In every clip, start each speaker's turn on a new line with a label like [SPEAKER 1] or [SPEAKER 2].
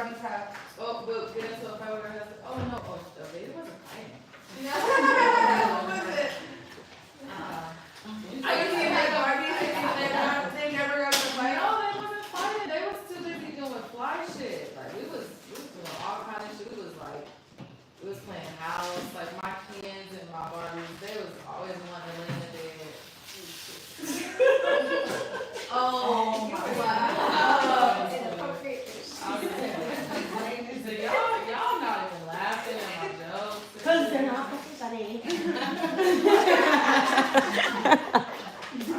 [SPEAKER 1] Barbies have?
[SPEAKER 2] Oh, we'll get into a fight with her husband. Oh no, it wasn't fighting.
[SPEAKER 1] What was it?
[SPEAKER 2] I can see like
[SPEAKER 1] Barbies. They never got to fight.
[SPEAKER 2] No, they wasn't fighting. They was too busy doing fly shit. Like we was doing all kind of shit. We was playing house. Like my kids and my Barbies, they was always wanting to lay in the bed.
[SPEAKER 1] Oh, wow.
[SPEAKER 2] So y'all not even laughing at my jokes.
[SPEAKER 3] Because they're not funny.
[SPEAKER 2] I'm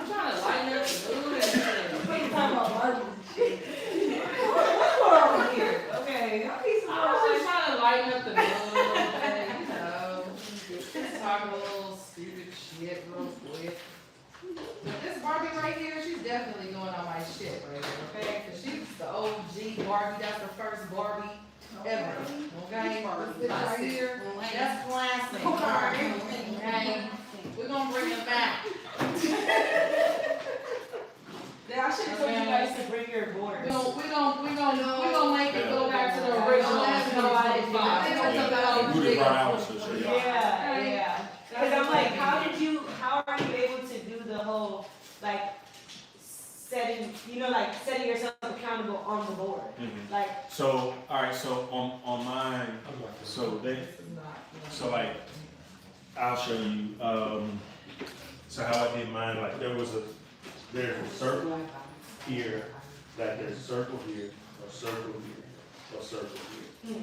[SPEAKER 2] trying to lighten up the mood and shit.
[SPEAKER 3] Okay.
[SPEAKER 2] I was just trying to lighten up the mood and, just talk a little stupid shit real quick. But this Barbie right here, she's definitely going on my shit right here, okay? Because she's the OG Barbie. That's the first Barbie ever, okay? This right here, that's classic. Okay? We're going to bring it back.
[SPEAKER 3] I should have told you guys to bring your board.
[SPEAKER 2] We're gonna make it go back to the original.
[SPEAKER 1] We
[SPEAKER 4] Booty brought out, so shit.
[SPEAKER 3] Yeah. Because I'm like, how are you able to do the whole, like, setting yourself accountable on the board?
[SPEAKER 4] Mhm.
[SPEAKER 3] Like,
[SPEAKER 4] So, all right, so on mine, like, I'll show you, so how I did mine, like, there's a circle here, like there's a circle here, a circle here, a circle here.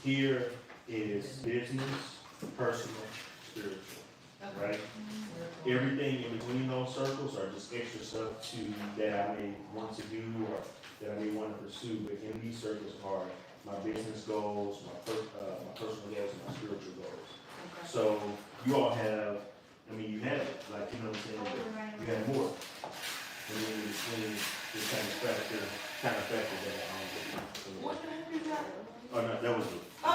[SPEAKER 4] Here is business, personal, spiritual, right? Everything in between those circles are just extra stuff that I may want to do or that I may want to pursue, but in these circles are my business goals, my personal goals, and my spiritual goals. So you all have, you have it, like, you know what I'm saying, but you have more. And then in between, this kind of factor that I don't
[SPEAKER 3] what the heck is that?
[SPEAKER 4] Oh, no, that was it.
[SPEAKER 3] Oh!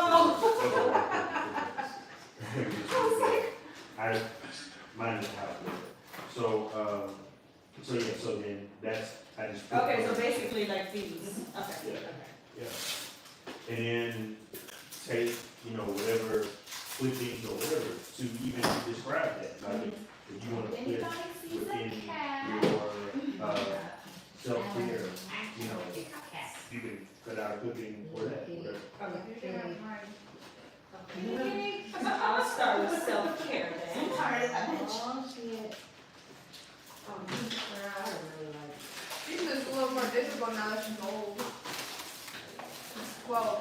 [SPEAKER 4] Mine is how it works. So then that's, I just.
[SPEAKER 3] Okay, so basically like these. Okay.
[SPEAKER 4] Yeah. And then take, whatever clippings or whatever to even describe that. Like, if you want to put within your self-care, you can cut out a clipping for that, whatever.
[SPEAKER 3] I'll start with self-care then.
[SPEAKER 1] Oh, shit. She's just a little more difficult now that she's old. She's 12.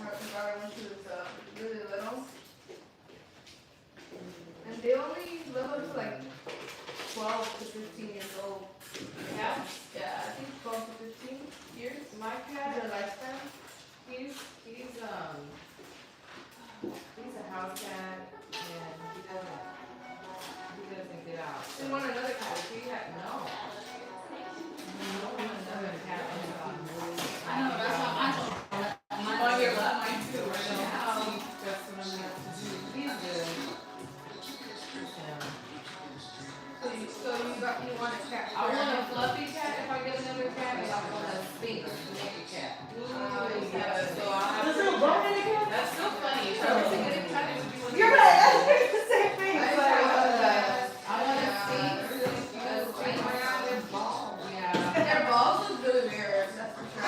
[SPEAKER 1] I forgot when she was really little. And they only live up to like 12 to 15 years old.
[SPEAKER 2] Yeah.
[SPEAKER 1] Yeah, I think 12 to 15 years.
[SPEAKER 2] My cat,
[SPEAKER 1] Their lifespan.
[SPEAKER 2] he's a house cat and he doesn't get out.
[SPEAKER 1] She want another cat.
[SPEAKER 2] She had no another cat.
[SPEAKER 1] I know, that's how I know.
[SPEAKER 2] Mine too, right now. That's what I'm gonna have to do. He's good.
[SPEAKER 1] So you want a cat?
[SPEAKER 2] I want a fluffy cat if I get another cat, and I want a pink naked cat. So I'll have
[SPEAKER 3] Does
[SPEAKER 2] to.
[SPEAKER 3] it go in again?
[SPEAKER 2] That's so funny.
[SPEAKER 3] You're right, that's the same thing.
[SPEAKER 2] I want a pink. Yeah.
[SPEAKER 1] Their balls look really weird, that's for sure.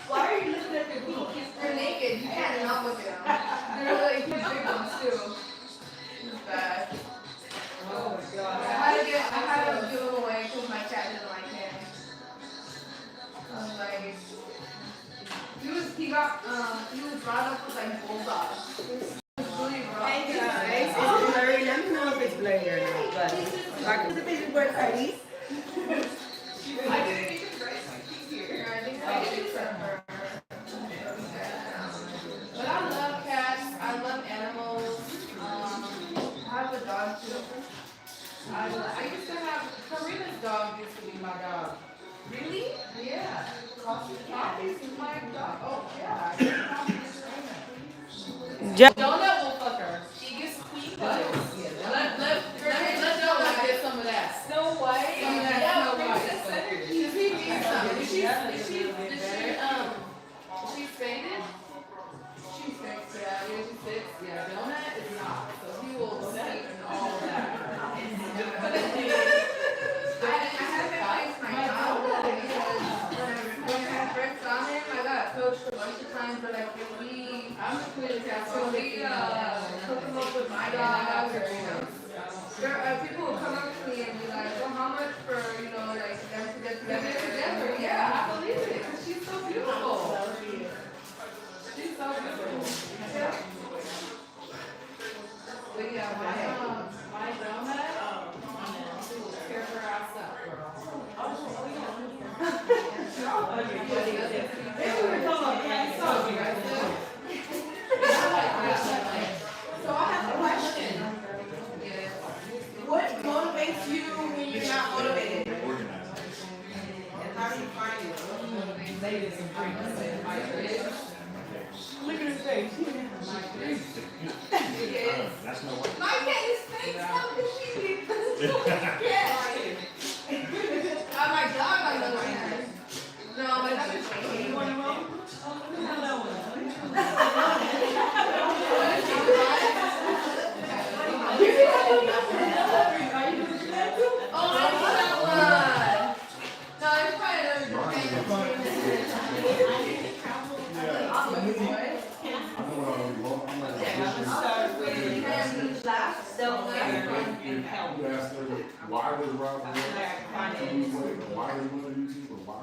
[SPEAKER 3] Why are you looking at their boobs?
[SPEAKER 1] They're naked, you can't not look at them. They're really big ones too. It's bad.
[SPEAKER 3] Oh my god.
[SPEAKER 1] I had to give them away because my cat didn't like him. I was like, he was brought up with like bulldogs. He was really rough.
[SPEAKER 5] Hey guys, is it blurry? Let me know if it's blurry or not. But back to the baby bird parties.
[SPEAKER 1] I didn't even brace my feet here. I think I did except for her.
[SPEAKER 2] But I love cats. I love animals.
[SPEAKER 1] I have a dog too.
[SPEAKER 2] I used to have Karina's dog. Used to be my dog.
[SPEAKER 1] Really?
[SPEAKER 2] Yeah. Coffee's my dog. Oh yeah. Donut will fuck her. She gets queen butt. Let Donut get some of that.
[SPEAKER 1] Snow White.
[SPEAKER 2] Some of that Snow White. Does he need some? Did she
[SPEAKER 1] my dog, or, you know. There are people who come up to me and be like, well, how much for, you know, like, them to get together?
[SPEAKER 2] Yeah, I believe it, because she's so beautiful. She's so beautiful.
[SPEAKER 1] Yeah.
[SPEAKER 2] But yeah, my donut, care for ourselves, girl.
[SPEAKER 6] So I have a question. What motivates you when you're not motivated? And how do you find it?
[SPEAKER 2] Ladies and drinks and my ribs.
[SPEAKER 3] Look at his face.
[SPEAKER 4] That's no way.
[SPEAKER 1] My cat is fake. How could she be? Oh, my dog, I know that. No, my dog is fake.
[SPEAKER 3] You want to roll?
[SPEAKER 1] Oh, I know that one. No, it's probably another
[SPEAKER 7] Why was Rob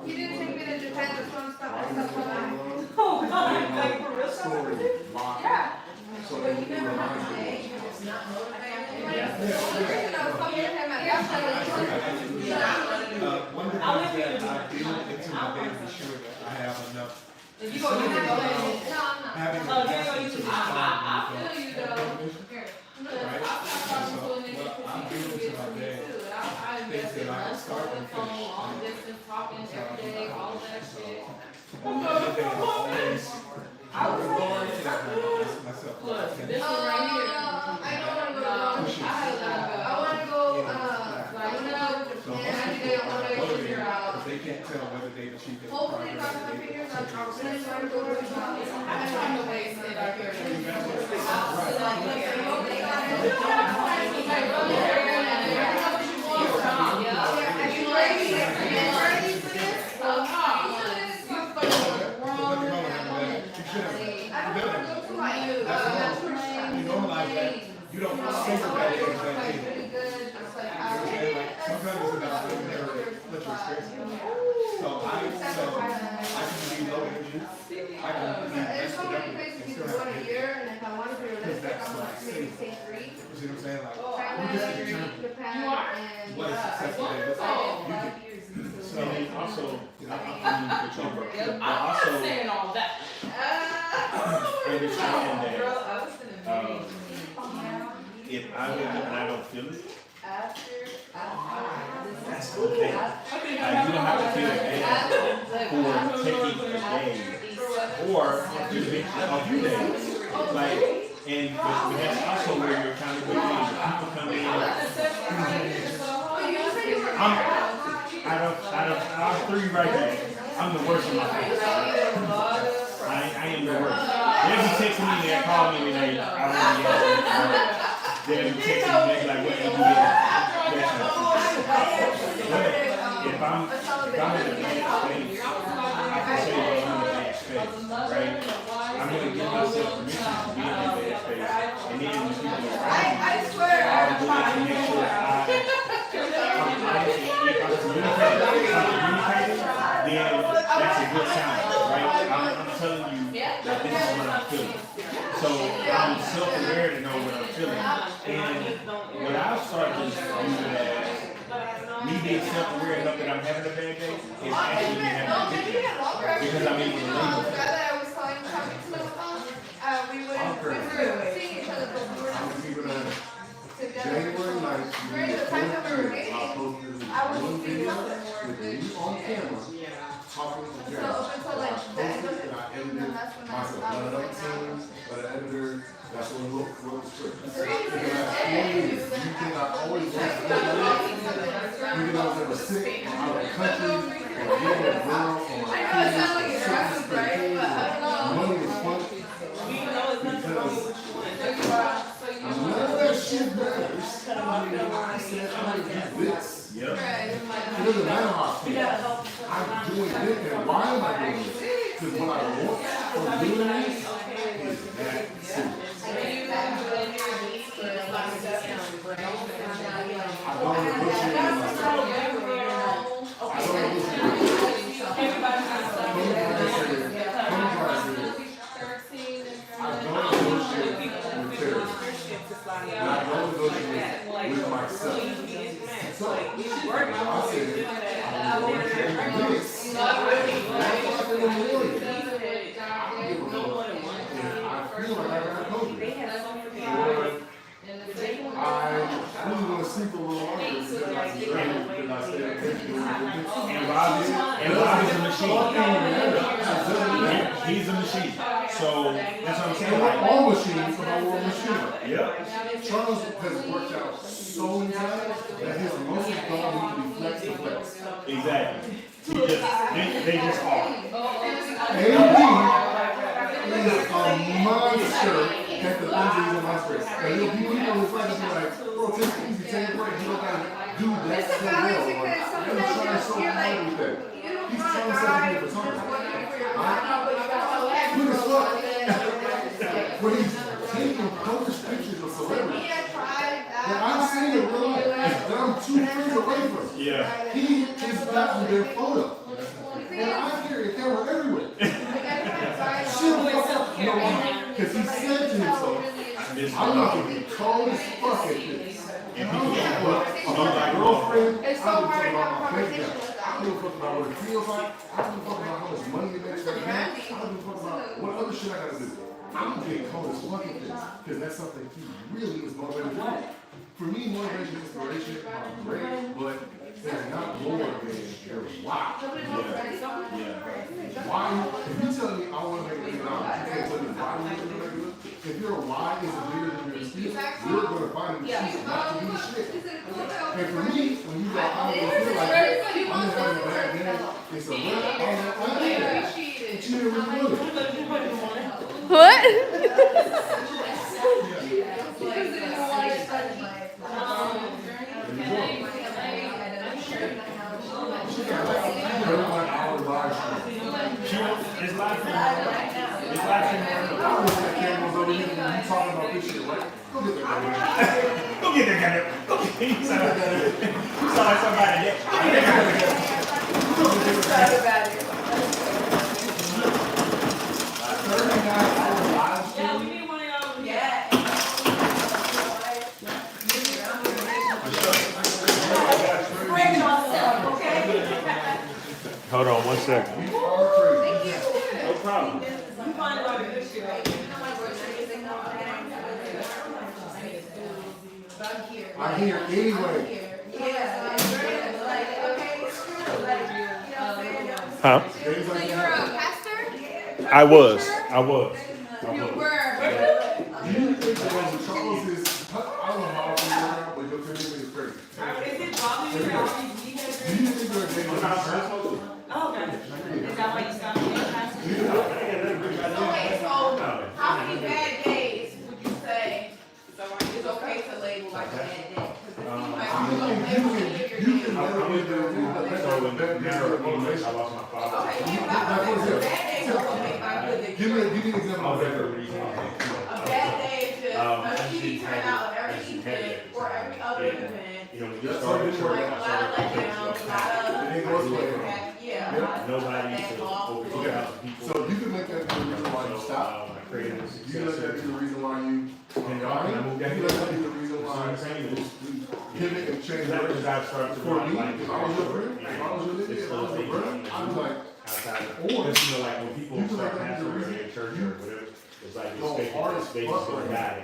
[SPEAKER 1] He didn't take me to Japan to film stuff and stuff like that.
[SPEAKER 3] Oh, God. Like, for real?
[SPEAKER 1] Yeah.
[SPEAKER 7] So
[SPEAKER 1] But you never have to say it's not motivated. The reason I was talking to him at that time was
[SPEAKER 8] One of the things that I do into my day to be sure that I have enough.
[SPEAKER 2] If you go, you can go ahead.
[SPEAKER 1] No, I'm not.
[SPEAKER 8] Having
[SPEAKER 3] Oh, there you go, you
[SPEAKER 8] to
[SPEAKER 3] can-
[SPEAKER 2] I feel you though. Here.
[SPEAKER 8] Right.
[SPEAKER 2] I stopped talking to a nigga
[SPEAKER 8] What I do
[SPEAKER 2] because he
[SPEAKER 8] into my
[SPEAKER 2] gets me
[SPEAKER 8] day,
[SPEAKER 2] too. And I
[SPEAKER 8] things
[SPEAKER 2] invested
[SPEAKER 8] that I can
[SPEAKER 2] months
[SPEAKER 8] start
[SPEAKER 2] on the
[SPEAKER 8] and
[SPEAKER 2] phone,
[SPEAKER 8] finish.
[SPEAKER 2] long distance talking every day, all of that shit.
[SPEAKER 8] One thing I always
[SPEAKER 1] I was like,
[SPEAKER 8] myself.
[SPEAKER 2] Look, this one right here.
[SPEAKER 1] I don't want to go to
[SPEAKER 2] I had to let it
[SPEAKER 1] I
[SPEAKER 2] go.
[SPEAKER 1] want to go, I want to go to
[SPEAKER 8] So
[SPEAKER 1] Japan. I think I want to figure out.
[SPEAKER 8] They can't tell whether they've achieved their
[SPEAKER 1] Hopefully,
[SPEAKER 8] progress.
[SPEAKER 1] cross my fingers, I'm really trying to go to Japan.
[SPEAKER 2] I had time to waste it out here.
[SPEAKER 8] You normalize that. You don't think about it as that thing. Sometimes it's about what you let your experience. So I can be low energy. I can be
[SPEAKER 1] There's
[SPEAKER 8] less
[SPEAKER 1] so many
[SPEAKER 8] productive
[SPEAKER 1] places
[SPEAKER 8] and
[SPEAKER 1] you
[SPEAKER 8] still
[SPEAKER 1] can go
[SPEAKER 8] have
[SPEAKER 1] in a
[SPEAKER 8] energy.
[SPEAKER 1] year, and if I want to be realistic, I'm going to maybe say 3.
[SPEAKER 8] You see what I'm saying? Like,
[SPEAKER 1] Thailand,
[SPEAKER 8] we just determine
[SPEAKER 1] Japan,
[SPEAKER 2] You are?
[SPEAKER 1] and
[SPEAKER 8] what a successful day looks like. You can,
[SPEAKER 4] So and also, I'm the chamber, but
[SPEAKER 2] I'm not
[SPEAKER 4] also
[SPEAKER 2] saying all that.
[SPEAKER 4] understand that
[SPEAKER 2] Girl, I was gonna
[SPEAKER 4] if I wake up and I don't feel it,
[SPEAKER 1] after,
[SPEAKER 4] that's okay. You don't have to feel bad for taking a day or just making a few days. Like, and but we have also where you're accountability, people come in. I'm 3 right now. I'm the worst of my face. I am the worst. They'll be texting me, they'll call me every night. I want to get they'll be texting me like, what you do that? If I'm in a bad space, I can say that I'm in a bad space, right? I'm gonna give myself permission to be in a bad space. And then when people around me,
[SPEAKER 1] I swear,
[SPEAKER 4] I'll do it to make sure I'm honest. If I'm communicating, then that's a good sign, right? I'm telling you that this is what I'm feeling. So I'm self-aware to know what I'm feeling. And what I've started to do as me being self-aware enough that I'm having a bad day is actually me having a good day. Because I'm able to
[SPEAKER 1] the
[SPEAKER 4] label
[SPEAKER 1] guy
[SPEAKER 4] it.
[SPEAKER 1] that I was talking to me about, we were seeing each other, but we were not together.
[SPEAKER 7] January 9th,
[SPEAKER 1] During the time that we were dating,
[SPEAKER 7] I posted
[SPEAKER 1] I was
[SPEAKER 7] one
[SPEAKER 1] speaking
[SPEAKER 7] video
[SPEAKER 1] something more
[SPEAKER 7] with
[SPEAKER 1] good.
[SPEAKER 7] me on camera talking to
[SPEAKER 1] So
[SPEAKER 7] Jared.
[SPEAKER 1] up until like the end of it,
[SPEAKER 7] And I
[SPEAKER 1] and
[SPEAKER 7] edited
[SPEAKER 1] that's when I
[SPEAKER 7] myself,
[SPEAKER 1] stopped.
[SPEAKER 7] not
[SPEAKER 1] Like,
[SPEAKER 7] enough team, but an editor, that's what it looked for the script.
[SPEAKER 1] the reason
[SPEAKER 7] Because
[SPEAKER 1] is
[SPEAKER 7] that's
[SPEAKER 1] that
[SPEAKER 7] always, you cannot always work with even though I was ever sick or out of the country, or being a girl, or
[SPEAKER 1] I know it sounds like it's racist, right? But I don't know.
[SPEAKER 7] money is fun.
[SPEAKER 3] Even though it's nothing wrong with what you want.
[SPEAKER 7] None of that shit matters. I said I like to do this.
[SPEAKER 4] Yep.
[SPEAKER 1] Right.
[SPEAKER 7] It doesn't matter how I feel. I'm doing it, and why am I doing it? Because what I want from doing this is that simple.
[SPEAKER 8] And I can only go through it with myself. So, I said, I'm going to do this. That's why I'm doing it. I give a fuck. And I feel like I got COVID. I really want to sleep a little longer because I can dream because I stay up
[SPEAKER 4] And Rob is a machine. He's a machine. So that's what I'm saying.
[SPEAKER 8] and we're all machines, but I wore a machine.
[SPEAKER 4] Yep.
[SPEAKER 8] Charles has worked out so many times that his muscles don't need to be flexed to flex.
[SPEAKER 4] Exactly. They just are.
[SPEAKER 8] AB is a monster at the things that he's a monster at. And he'll be his friends and be like, bro, take it easy, take a break. You don't gotta do that so well. Like, he's trying so hard with that. He's trying to set me for something. Good as fuck. When he's taking published pictures of celebrities that I've seen in real life, that I'm 2 friends away from.
[SPEAKER 4] Yeah.
[SPEAKER 8] He is gotten their photo. And I carry a camera everywhere. Shit the fuck up. You know why? Because he said to himself, I'm not gonna be cold as fuck at this. And I don't give a fuck about my girlfriend.
[SPEAKER 1] It's so
[SPEAKER 8] I don't
[SPEAKER 1] hard
[SPEAKER 8] give
[SPEAKER 1] to
[SPEAKER 8] a
[SPEAKER 1] have
[SPEAKER 8] fuck about my bank
[SPEAKER 1] conversation
[SPEAKER 8] account.
[SPEAKER 1] with
[SPEAKER 8] I don't give a fuck about what it feels like. I don't give a fuck about how much money it makes right now. I don't give a fuck about what other shit I gotta do. I'm getting cold as fuck at this. Because that's something he really is motivated to do. For me, motivation and inspiration are great, but they're not more than your why. Why? If you tell me I want to make $1 million, you can't tell me why you want to make $1 million. If your why isn't bigger than your excuse, you're going to find an excuse not to do the shit. And for me, when you go, I don't feel like it, I'm just having a bad day. It's a rep, I'm not playing that. But you didn't really do it.
[SPEAKER 1] What?
[SPEAKER 4] It's live stream. It's live stream.
[SPEAKER 8] I wish that camera was over here when you talking about this shit, right? Go get that camera.
[SPEAKER 4] Go get that guy. Go get him. You sound like somebody that.
[SPEAKER 3] Yeah, we need one of y'all. Yeah. Spread yourself, okay?
[SPEAKER 4] Hold on 1 second.
[SPEAKER 8] You are crazy.
[SPEAKER 4] No problem.
[SPEAKER 3] You find a lot of good shit out there.
[SPEAKER 8] I'm here anyway.
[SPEAKER 4] Huh?
[SPEAKER 8] Days like
[SPEAKER 1] You're
[SPEAKER 8] that.
[SPEAKER 1] a pastor?
[SPEAKER 4] I was.
[SPEAKER 1] You were.
[SPEAKER 8] Do you think that when Charles is, I don't know how often you're around, but your commitment is crazy.
[SPEAKER 3] Is it bothering you or all these weekends?
[SPEAKER 8] Do you think there are days when you're
[SPEAKER 3] Oh, okay. Is that why you stopped being a pastor?
[SPEAKER 6] So how many bad days would you say it's okay to label like a bad day?
[SPEAKER 8] You can never get there and
[SPEAKER 4] I lost my father.
[SPEAKER 6] Okay, give bad days are okay, by good.
[SPEAKER 8] Give me an example of that.
[SPEAKER 6] A bad day is just a shitty turnout of every event or every other event.
[SPEAKER 4] You know, when you
[SPEAKER 8] That's
[SPEAKER 4] start
[SPEAKER 8] what
[SPEAKER 4] the
[SPEAKER 8] it
[SPEAKER 6] Like
[SPEAKER 4] church,
[SPEAKER 6] a lot of letdowns, a lot of.
[SPEAKER 8] It ain't going to
[SPEAKER 6] Yeah.
[SPEAKER 8] Yeah.
[SPEAKER 4] nobody used to overlook how people.
[SPEAKER 8] So you can make that be the reason why you stop.
[SPEAKER 4] I created a
[SPEAKER 8] You can let that be
[SPEAKER 4] success.
[SPEAKER 8] the reason why you
[SPEAKER 4] And
[SPEAKER 8] die.
[SPEAKER 4] I moved
[SPEAKER 8] You
[SPEAKER 4] down
[SPEAKER 8] can
[SPEAKER 4] here.
[SPEAKER 8] let that be the reason why
[SPEAKER 4] Saying
[SPEAKER 8] you pivot and change
[SPEAKER 4] that
[SPEAKER 8] direction.
[SPEAKER 4] was I started to
[SPEAKER 8] For me,
[SPEAKER 4] like,
[SPEAKER 8] if I was your friend, if I was your nigga, if I was your brother, I'd be like,
[SPEAKER 4] outside of,
[SPEAKER 8] Or-
[SPEAKER 4] just, you know, like when people
[SPEAKER 8] you can
[SPEAKER 4] start
[SPEAKER 8] let that be
[SPEAKER 4] passing
[SPEAKER 8] the
[SPEAKER 4] over
[SPEAKER 8] reason.
[SPEAKER 4] their church or whatever, it's like
[SPEAKER 8] Go
[SPEAKER 4] this
[SPEAKER 8] hard as
[SPEAKER 4] space
[SPEAKER 8] fuck
[SPEAKER 4] for a
[SPEAKER 8] right
[SPEAKER 4] guy.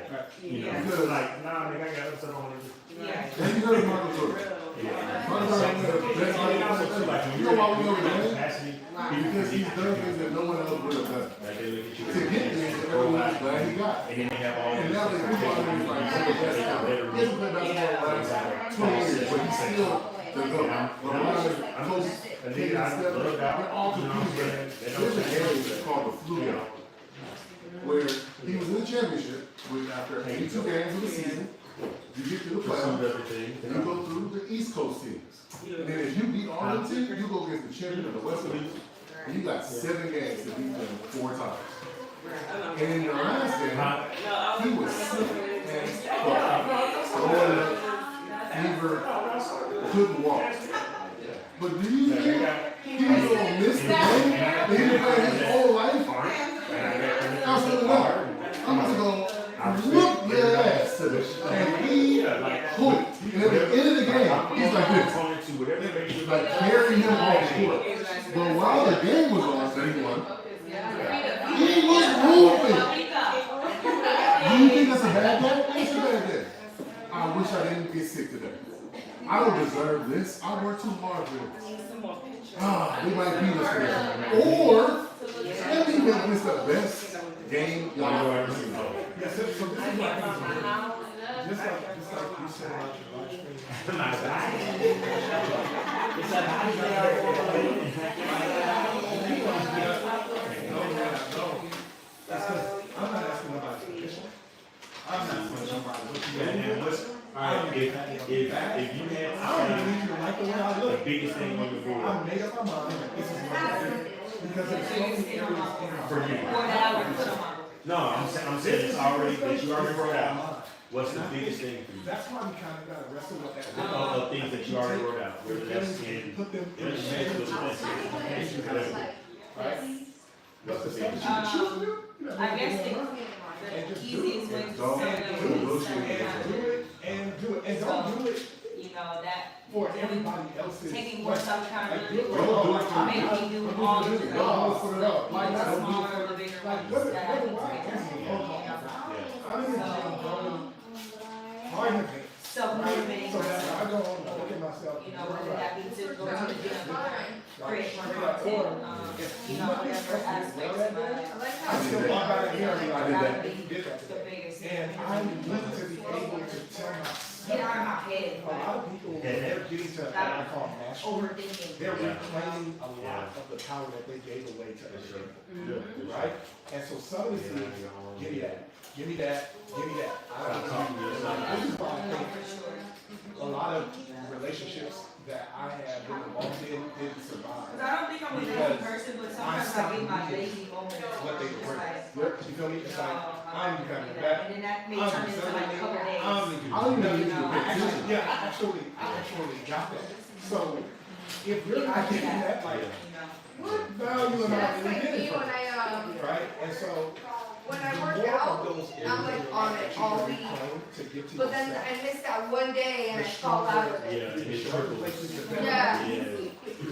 [SPEAKER 4] You know,
[SPEAKER 3] Yeah.
[SPEAKER 4] because like, nah, nigga, I got other stuff I want to do.
[SPEAKER 3] Yeah.
[SPEAKER 8] and you heard Michael Jordan.
[SPEAKER 4] Yeah.
[SPEAKER 8] Michael Jordan had the best
[SPEAKER 4] And also
[SPEAKER 8] life.
[SPEAKER 4] too, like when
[SPEAKER 8] You
[SPEAKER 4] you're
[SPEAKER 8] know why we
[SPEAKER 4] in
[SPEAKER 8] know the name?
[SPEAKER 4] capacity,
[SPEAKER 8] Because he's done things that no one else would have done.
[SPEAKER 4] like they look at you
[SPEAKER 8] To get things that everyone was glad he got.
[SPEAKER 4] and then they have all
[SPEAKER 8] And
[SPEAKER 4] these
[SPEAKER 8] now they think about him as like one of the best ever. He hasn't played basketball the last 20 years, but he's still the GOAT. LeBron is close.
[SPEAKER 4] And
[SPEAKER 8] He
[SPEAKER 4] then I
[SPEAKER 8] can step up.
[SPEAKER 4] look out,
[SPEAKER 8] They're all
[SPEAKER 4] you know,
[SPEAKER 8] competing.
[SPEAKER 4] they
[SPEAKER 8] There's
[SPEAKER 4] don't
[SPEAKER 8] an area called the flu game, where he was in the championship with after 82 games of the season. You get to the
[SPEAKER 4] pursue
[SPEAKER 8] playoffs,
[SPEAKER 4] everything.
[SPEAKER 8] and you go through the East Coast teams. And then if you beat all the teams, you go against the champion of the West Coast. And you got 7 games to beat them 4 times. And in the last game, he was sick and fuck. Throwing up, fever, couldn't walk. But do you think he was gonna miss the game that he been playing his whole life? Absolutely not. I'm just gonna whoop your ass. best of it. And he pulled it. And at the end of the game, he's like this. Like carrying him off the court. But while the game was on, that he won, he was moving. Do you think that's a bad day? It's a bad day. I wish I didn't get sick today. I don't deserve this. I worked too hard for this. They might beat us today. Or, let me make this the best game y'all ever seen.
[SPEAKER 7] Yeah, so this is what just like you said about your live stream. That's because I'm not asking about your condition. I'm not asking somebody what you
[SPEAKER 4] And listen, if you had
[SPEAKER 7] I don't need you to like the way I
[SPEAKER 4] the
[SPEAKER 7] look.
[SPEAKER 4] biggest thing on the board
[SPEAKER 7] I made up my mind that this is what I do. Because there's so many areas in
[SPEAKER 4] for you. No, I'm saying it's already, that you already wrote out. What's the biggest thing for you?
[SPEAKER 7] That's why we kind of got to wrestle with that.
[SPEAKER 4] Of things that you already wrote out, whether that's in,
[SPEAKER 7] Put them in the
[SPEAKER 4] education, whatever.
[SPEAKER 7] right?
[SPEAKER 4] What's the
[SPEAKER 7] Something
[SPEAKER 4] biggest?
[SPEAKER 7] you choose to do, you know,
[SPEAKER 3] I guess
[SPEAKER 7] and
[SPEAKER 3] the
[SPEAKER 7] just do it.
[SPEAKER 3] easiest way to
[SPEAKER 8] Don't
[SPEAKER 3] set
[SPEAKER 8] do
[SPEAKER 3] it
[SPEAKER 8] it.
[SPEAKER 3] is
[SPEAKER 7] And do it, and do it, and don't do it
[SPEAKER 3] you know, that
[SPEAKER 7] for everybody else's.
[SPEAKER 3] taking more self-accountability.
[SPEAKER 8] Don't do it for
[SPEAKER 3] Maybe do all the
[SPEAKER 8] Don't put it up.
[SPEAKER 3] like the
[SPEAKER 8] Don't do it
[SPEAKER 3] smaller or the bigger
[SPEAKER 7] Like,
[SPEAKER 3] ones
[SPEAKER 7] what,
[SPEAKER 3] that I
[SPEAKER 7] what,
[SPEAKER 3] need to
[SPEAKER 7] why?
[SPEAKER 3] make
[SPEAKER 7] I'm in the gym going hard events.
[SPEAKER 3] self-motivating
[SPEAKER 7] So that
[SPEAKER 3] myself.
[SPEAKER 7] I go home and look at myself.
[SPEAKER 3] You know, whether that be to go to the gym, create more
[SPEAKER 7] Or,
[SPEAKER 3] content, you know, whatever aspects of my life.
[SPEAKER 7] I still walk out of here and be like,
[SPEAKER 3] That would
[SPEAKER 7] you
[SPEAKER 3] be
[SPEAKER 7] did that
[SPEAKER 3] the
[SPEAKER 7] today.
[SPEAKER 3] biggest.
[SPEAKER 7] And I need to be able to tell
[SPEAKER 3] Get
[SPEAKER 7] myself.
[SPEAKER 3] out of my head,
[SPEAKER 7] A lot of people, when they're getting to what I call mastery,
[SPEAKER 3] overthinking.
[SPEAKER 7] they're reclaiming a lot of the power that they gave away to other people. Right? And so some of this is, give me that, give me that, give me that. I don't know. This is why I think a lot of relationships that I have been involved in didn't survive.
[SPEAKER 3] Cause I don't think I'm a lazy person, but sometimes I get my lazy moments.
[SPEAKER 7] What they
[SPEAKER 3] It's
[SPEAKER 7] were.
[SPEAKER 3] like,
[SPEAKER 7] You feel me? It's like, I'm coming back.
[SPEAKER 3] and then that may turn into like a couple days.
[SPEAKER 8] I don't even need you to pay attention.
[SPEAKER 7] Yeah, I actually got that. So, if you're not getting that, like, what value am I
[SPEAKER 1] That's
[SPEAKER 7] really
[SPEAKER 1] like me
[SPEAKER 7] getting from
[SPEAKER 1] when
[SPEAKER 7] it?
[SPEAKER 1] I
[SPEAKER 7] Right? And so,
[SPEAKER 1] when I
[SPEAKER 7] the
[SPEAKER 1] work
[SPEAKER 7] more
[SPEAKER 1] out,
[SPEAKER 7] of those
[SPEAKER 1] I'm like
[SPEAKER 7] areas
[SPEAKER 1] on
[SPEAKER 7] that
[SPEAKER 1] it
[SPEAKER 7] you
[SPEAKER 1] all
[SPEAKER 7] can
[SPEAKER 1] week.
[SPEAKER 7] reclaim to get to
[SPEAKER 1] But then
[SPEAKER 7] yourself,
[SPEAKER 1] I miss that one day and I
[SPEAKER 7] the
[SPEAKER 1] fall out of
[SPEAKER 4] Yeah,
[SPEAKER 1] it.
[SPEAKER 4] and
[SPEAKER 7] the
[SPEAKER 4] it
[SPEAKER 7] shorter
[SPEAKER 4] circles.
[SPEAKER 7] places, the better.
[SPEAKER 1] Yeah.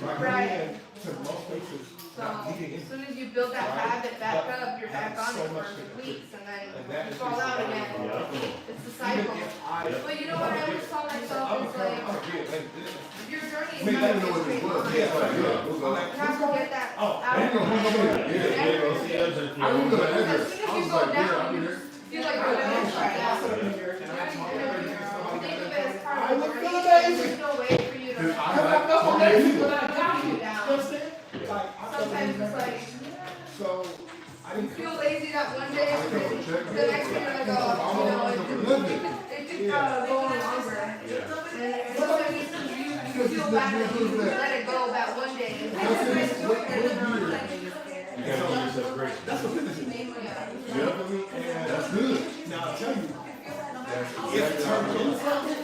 [SPEAKER 7] Right?
[SPEAKER 1] Right.
[SPEAKER 7] And to most places,
[SPEAKER 1] So
[SPEAKER 7] not needing
[SPEAKER 1] as
[SPEAKER 7] it.
[SPEAKER 1] soon as you build that
[SPEAKER 7] Right.
[SPEAKER 1] habit back
[SPEAKER 7] But
[SPEAKER 1] up, you're back on
[SPEAKER 7] so
[SPEAKER 1] it
[SPEAKER 7] much
[SPEAKER 1] for
[SPEAKER 7] to
[SPEAKER 1] weeks and then
[SPEAKER 7] And that
[SPEAKER 1] you
[SPEAKER 7] is
[SPEAKER 1] fall
[SPEAKER 7] just
[SPEAKER 1] out
[SPEAKER 7] the
[SPEAKER 1] again.
[SPEAKER 4] Yeah.
[SPEAKER 1] It's a
[SPEAKER 7] Even
[SPEAKER 1] cycle.
[SPEAKER 7] if I.
[SPEAKER 1] But you know what I always tell myself
[SPEAKER 7] I'm
[SPEAKER 1] is like,
[SPEAKER 7] a kid, like this.
[SPEAKER 1] your journey is
[SPEAKER 8] We
[SPEAKER 1] not
[SPEAKER 8] didn't know
[SPEAKER 1] a
[SPEAKER 8] what this
[SPEAKER 1] straight
[SPEAKER 8] was.
[SPEAKER 1] line.
[SPEAKER 8] Yeah, like, yeah, what's
[SPEAKER 1] You
[SPEAKER 8] up?
[SPEAKER 1] have to get that
[SPEAKER 7] Oh,
[SPEAKER 1] out.
[SPEAKER 8] I didn't know who was there. Yeah,
[SPEAKER 1] Never
[SPEAKER 8] yeah.
[SPEAKER 1] gonna
[SPEAKER 8] I knew the
[SPEAKER 1] As
[SPEAKER 8] address.
[SPEAKER 1] soon as
[SPEAKER 8] I
[SPEAKER 1] you
[SPEAKER 8] was
[SPEAKER 1] go
[SPEAKER 8] like, yeah,
[SPEAKER 1] down,
[SPEAKER 8] I'm
[SPEAKER 1] you
[SPEAKER 8] here.
[SPEAKER 1] feel like you're down right now.
[SPEAKER 7] sit up in here and I talk to everybody,
[SPEAKER 1] Think
[SPEAKER 7] somebody
[SPEAKER 1] of
[SPEAKER 7] got
[SPEAKER 1] it as
[SPEAKER 7] that.
[SPEAKER 1] part
[SPEAKER 7] I
[SPEAKER 1] of the
[SPEAKER 7] look
[SPEAKER 1] journey.
[SPEAKER 7] amazing.
[SPEAKER 1] There's no way for you to.
[SPEAKER 8] Cause I
[SPEAKER 7] Cause I
[SPEAKER 8] like
[SPEAKER 7] felt
[SPEAKER 8] talking to
[SPEAKER 7] amazing
[SPEAKER 8] people.
[SPEAKER 7] when I got
[SPEAKER 1] You
[SPEAKER 7] you.
[SPEAKER 1] down.
[SPEAKER 7] You understand? Like, I felt
[SPEAKER 1] Sometimes
[SPEAKER 7] amazing.
[SPEAKER 1] it's like,
[SPEAKER 7] So, I
[SPEAKER 1] you
[SPEAKER 7] didn't
[SPEAKER 1] feel lazy that one day,
[SPEAKER 8] I
[SPEAKER 1] and
[SPEAKER 8] come
[SPEAKER 1] then
[SPEAKER 8] for check.
[SPEAKER 1] the next day you're like, oh, you know, it just go on longer. And sometimes you feel bad that you let it go that one day. And
[SPEAKER 8] That's it.
[SPEAKER 1] then you
[SPEAKER 8] What year?
[SPEAKER 4] You gotta give yourself grace.
[SPEAKER 7] That's what fitness is.
[SPEAKER 8] Yeah,
[SPEAKER 7] And
[SPEAKER 8] that's good.
[SPEAKER 7] now I'll tell you,
[SPEAKER 8] That's
[SPEAKER 7] if it
[SPEAKER 8] exactly how
[SPEAKER 7] turns
[SPEAKER 8] it
[SPEAKER 7] into
[SPEAKER 8] is.
[SPEAKER 7] something,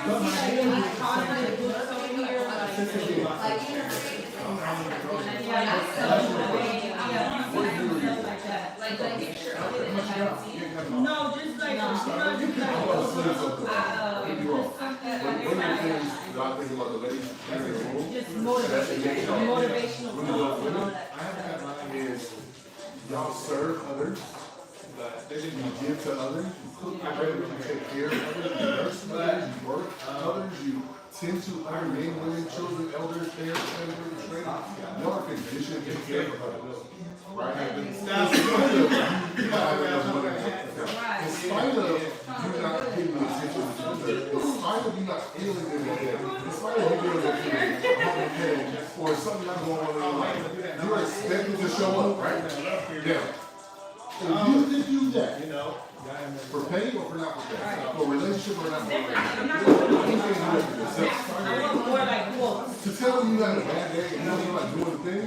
[SPEAKER 7] but my hand
[SPEAKER 3] No, just like,
[SPEAKER 8] I want to say something. Don't get me wrong. But one of the things that I think about the ladies in the room,
[SPEAKER 3] just
[SPEAKER 8] motivational
[SPEAKER 3] motivational.
[SPEAKER 8] really love women, is y'all serve others, you give to others, you cook for others, you take care of others, you nurse others, you work for others, you tend to other men, women, children, elders, parents, family, friends. Y'all are conditioned to take care of others. Right? In spite of you not getting the attention of children, in spite of you not feeling good that day, in spite of you feeling that you're having a headache or something not going on in your life, you're expected to show up, right? Now, if you do that,
[SPEAKER 7] you know,
[SPEAKER 8] for pay or for not for pay, for relationship or not for
[SPEAKER 3] I'm not
[SPEAKER 8] relationship,
[SPEAKER 3] gonna
[SPEAKER 8] you can't do it for yourself.
[SPEAKER 3] I want more like quotes.
[SPEAKER 8] To tell them you had a bad day and you're not doing the thing,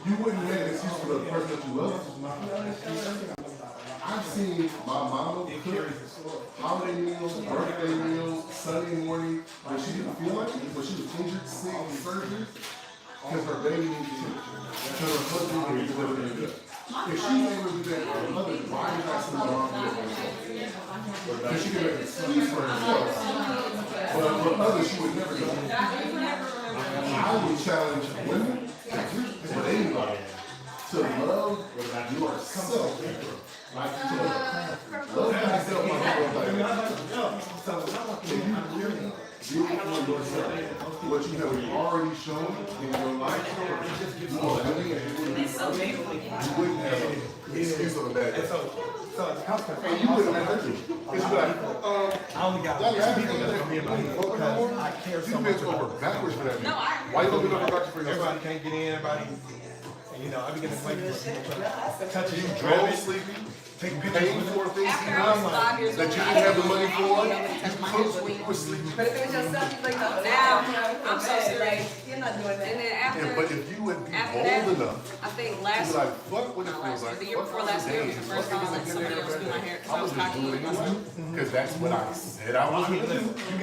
[SPEAKER 8] you wouldn't make an excuse for the person that you love. I've seen my mama cook holiday meals, birthday meals, Sunday morning, when she didn't feel like it, when she was injured, sick, surgery, because her baby needed attention. Because her husband needed everything. if she's able to do that for others, why is that so wrong with herself? Because she can make an excuse for herself, but for others, she would never do it. I would challenge women and anybody to love yourself. Like, to love yourself, my girl, you for yourself. What you have already shown in your life, you wouldn't have an excuse of a bad day.
[SPEAKER 7] So it's constant.
[SPEAKER 8] And you wouldn't have to. It's like,
[SPEAKER 7] I only got two people that come in my head because I care so
[SPEAKER 8] you
[SPEAKER 7] much
[SPEAKER 8] bent over
[SPEAKER 7] about
[SPEAKER 8] backwards for that.
[SPEAKER 6] No, I agree.
[SPEAKER 8] Why you don't bend over backwards for yourself?
[SPEAKER 7] everybody can't get in, everybody, and you know, I be getting blankets for people trying to touch you,
[SPEAKER 8] Drove
[SPEAKER 7] grab it,
[SPEAKER 8] sleepy,
[SPEAKER 7] take pictures
[SPEAKER 8] paying
[SPEAKER 7] with
[SPEAKER 8] for
[SPEAKER 7] it.
[SPEAKER 8] things
[SPEAKER 6] After
[SPEAKER 8] you
[SPEAKER 6] I was
[SPEAKER 8] done
[SPEAKER 6] 5 years
[SPEAKER 8] that
[SPEAKER 6] old,
[SPEAKER 8] you
[SPEAKER 6] I
[SPEAKER 8] didn't have the
[SPEAKER 6] didn't
[SPEAKER 8] money
[SPEAKER 6] touch
[SPEAKER 8] for.
[SPEAKER 6] my
[SPEAKER 8] You
[SPEAKER 6] hair
[SPEAKER 8] cooked
[SPEAKER 6] when
[SPEAKER 8] when you were sleeping.
[SPEAKER 5] But if it was yourself, you'd be like, no,
[SPEAKER 6] Now, I'm so
[SPEAKER 5] like,
[SPEAKER 6] serious.
[SPEAKER 5] you're not doing
[SPEAKER 6] And
[SPEAKER 5] that.
[SPEAKER 6] then
[SPEAKER 8] And but
[SPEAKER 6] after,
[SPEAKER 8] if you would be
[SPEAKER 6] after
[SPEAKER 8] bold
[SPEAKER 6] that,
[SPEAKER 8] enough
[SPEAKER 6] I think
[SPEAKER 8] to
[SPEAKER 6] last,
[SPEAKER 8] be like, fuck what it
[SPEAKER 6] not
[SPEAKER 8] feels
[SPEAKER 6] last year,
[SPEAKER 8] like.
[SPEAKER 6] the year before last year was the first time I let somebody else do my hair because I was cocky.
[SPEAKER 8] Because that's what I said I was
[SPEAKER 7] I mean,
[SPEAKER 8] gonna do.
[SPEAKER 7] listen, you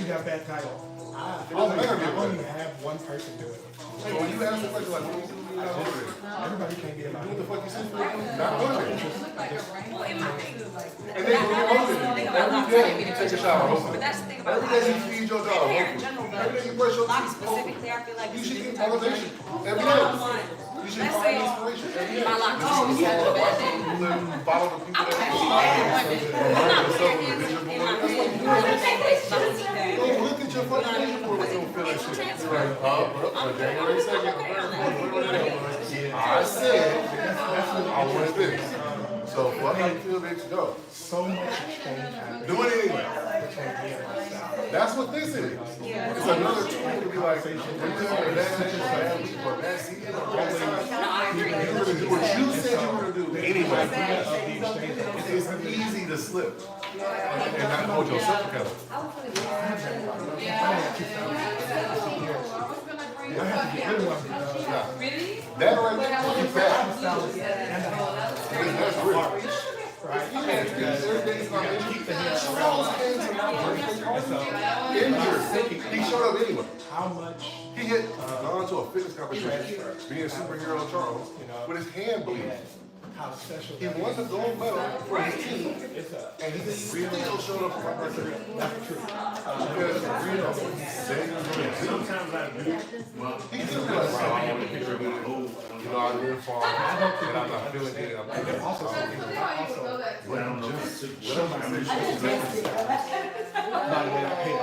[SPEAKER 7] got that title. I
[SPEAKER 8] doesn't matter if
[SPEAKER 7] only
[SPEAKER 8] you're
[SPEAKER 7] have one person do it.
[SPEAKER 8] So when you ask the question like, what do you do?
[SPEAKER 7] Everybody can't get in my
[SPEAKER 8] What the
[SPEAKER 7] head.
[SPEAKER 8] fuck you say? Not one of them.
[SPEAKER 6] Well, in my thing,
[SPEAKER 8] And then when you're hungry, every day you take a shower,
[SPEAKER 6] but
[SPEAKER 8] hopefully.
[SPEAKER 6] that's the thing about
[SPEAKER 8] Every day you
[SPEAKER 6] locks.
[SPEAKER 8] feed your
[SPEAKER 6] And
[SPEAKER 8] dog,
[SPEAKER 6] hair in
[SPEAKER 8] hopefully.
[SPEAKER 6] general,
[SPEAKER 8] Every day you
[SPEAKER 6] but
[SPEAKER 8] brush your
[SPEAKER 6] locks
[SPEAKER 8] teeth, hopefully.
[SPEAKER 6] specifically, I feel like
[SPEAKER 8] You
[SPEAKER 6] it's a
[SPEAKER 8] should
[SPEAKER 6] different
[SPEAKER 8] get
[SPEAKER 6] type of
[SPEAKER 8] motivation
[SPEAKER 6] pressure.
[SPEAKER 8] every
[SPEAKER 6] So I don't
[SPEAKER 8] day.
[SPEAKER 6] want,
[SPEAKER 8] You should
[SPEAKER 6] let's
[SPEAKER 8] find
[SPEAKER 6] say
[SPEAKER 8] inspiration every day.
[SPEAKER 6] my locks
[SPEAKER 8] Listen
[SPEAKER 6] just
[SPEAKER 8] to
[SPEAKER 6] had a
[SPEAKER 8] songs,
[SPEAKER 6] bad
[SPEAKER 8] watch
[SPEAKER 6] day.
[SPEAKER 8] people live, follow the people
[SPEAKER 6] I'm
[SPEAKER 8] that
[SPEAKER 6] actually
[SPEAKER 8] follow.
[SPEAKER 6] mad at women. I'm
[SPEAKER 8] Remind
[SPEAKER 6] not
[SPEAKER 8] yourself of the
[SPEAKER 6] here
[SPEAKER 8] vision
[SPEAKER 6] in
[SPEAKER 8] board.
[SPEAKER 6] my
[SPEAKER 8] That's what you
[SPEAKER 6] head.
[SPEAKER 8] do.
[SPEAKER 6] I'm not saying
[SPEAKER 8] Go look at your fucking vision board when you don't feel that shit. You're like, on January 2nd, I said I wanted this. So fuck how you feel, bitch, go.
[SPEAKER 7] So much change happening
[SPEAKER 8] Do it anyway.
[SPEAKER 7] between me and myself.
[SPEAKER 8] That's what this is. It's another tool to be like, when you have a bad day, bad week, or bad season, or bad time,
[SPEAKER 6] No, I agree.
[SPEAKER 8] you're gonna do what you said you were gonna do anyway.
[SPEAKER 7] Of the exchange.
[SPEAKER 8] It's easy to slip and not hold yourself accountable.
[SPEAKER 7] I have to get rid of one because
[SPEAKER 1] Really?
[SPEAKER 8] That right there, keep that.
[SPEAKER 7] and
[SPEAKER 8] That's real.
[SPEAKER 7] right?
[SPEAKER 8] Everything's not
[SPEAKER 7] Keep the hair
[SPEAKER 8] Charles
[SPEAKER 7] around.
[SPEAKER 8] came to my
[SPEAKER 7] So,
[SPEAKER 8] injured. He showed up anyway.
[SPEAKER 7] how much,
[SPEAKER 8] He had gone to a fitness competition, being superhero Charles, with his hand bleeding.
[SPEAKER 7] how special
[SPEAKER 8] He
[SPEAKER 7] that
[SPEAKER 8] won
[SPEAKER 7] is.
[SPEAKER 8] the gold medal for his team,
[SPEAKER 7] It's a,
[SPEAKER 8] and he still showed up for my birthday.
[SPEAKER 7] that's true.
[SPEAKER 8] Because real said he was gonna do.
[SPEAKER 4] Sometimes I do.
[SPEAKER 8] He still be like, wow, I want a picture of it. You know, I live far, and I'm not feeling it. I'm
[SPEAKER 7] And then also,
[SPEAKER 1] That's funny how you would know that too.
[SPEAKER 4] I don't know.
[SPEAKER 8] just
[SPEAKER 7] show my appreciation by the way I pay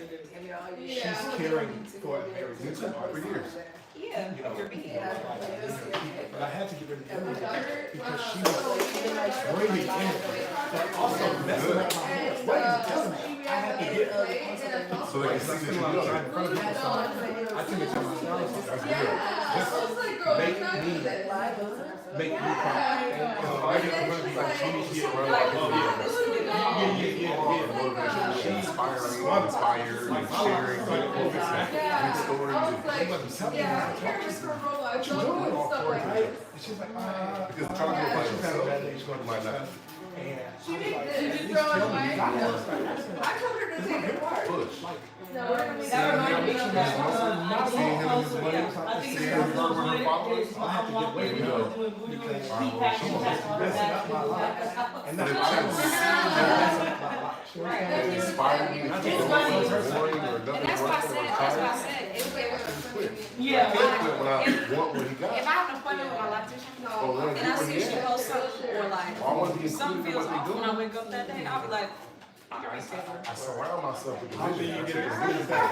[SPEAKER 7] because she's caring for every reason
[SPEAKER 8] for years.
[SPEAKER 6] Yeah, you're being.
[SPEAKER 7] but I had to get rid of everything because she was bringing in it, but also messing up my hair. What are you telling me? I had to get
[SPEAKER 8] So they can
[SPEAKER 7] I
[SPEAKER 8] see
[SPEAKER 7] spend
[SPEAKER 8] that
[SPEAKER 7] a
[SPEAKER 8] you
[SPEAKER 7] lot of
[SPEAKER 8] know
[SPEAKER 7] time in
[SPEAKER 8] it.
[SPEAKER 7] front of people, so I tend to tell myself,
[SPEAKER 8] That's
[SPEAKER 1] Yeah.
[SPEAKER 8] good.
[SPEAKER 1] I was like, girl,
[SPEAKER 7] Make
[SPEAKER 1] it's not
[SPEAKER 7] me-
[SPEAKER 1] good.
[SPEAKER 7] make me proud.
[SPEAKER 8] I get to be like, you need to get around like, She's inspiring, inspired, and sharing, good
[SPEAKER 1] Yeah.
[SPEAKER 8] stories.
[SPEAKER 1] I was like, yeah, parents for role, I don't do stuff like that.
[SPEAKER 7] She's like,
[SPEAKER 8] Because trying to go by
[SPEAKER 7] she's had a bad day,
[SPEAKER 8] yourself
[SPEAKER 7] she's going to
[SPEAKER 8] might not
[SPEAKER 7] stuff. And
[SPEAKER 1] She did you throw it away? I told her to take it apart.
[SPEAKER 8] push.
[SPEAKER 1] No, that reminded me of that.
[SPEAKER 8] Seeing him in his ways, seeing him work with her followers.
[SPEAKER 7] I have to get rid of it because she's messing up my life. And that's what I'm messing up my life. She understands?
[SPEAKER 8] Inspired me to keep going, boring, or
[SPEAKER 6] And
[SPEAKER 8] nothing
[SPEAKER 6] that's why I
[SPEAKER 8] working,
[SPEAKER 6] said,
[SPEAKER 8] or
[SPEAKER 6] that's why I
[SPEAKER 8] tired.
[SPEAKER 6] said, it was,
[SPEAKER 8] I can't quit when I want what he
[SPEAKER 6] if
[SPEAKER 8] got.
[SPEAKER 6] I have an appointment with my loctician,
[SPEAKER 8] Or when
[SPEAKER 6] and I see she goes something, or like,
[SPEAKER 8] I want to be
[SPEAKER 6] something
[SPEAKER 8] included in
[SPEAKER 6] feels
[SPEAKER 8] what
[SPEAKER 6] off
[SPEAKER 8] they
[SPEAKER 6] when
[SPEAKER 8] do.
[SPEAKER 6] I wake up that day, I'll be like, I can reschedule.
[SPEAKER 8] I surround myself with the
[SPEAKER 7] How do
[SPEAKER 8] vision.
[SPEAKER 7] you get it rid that?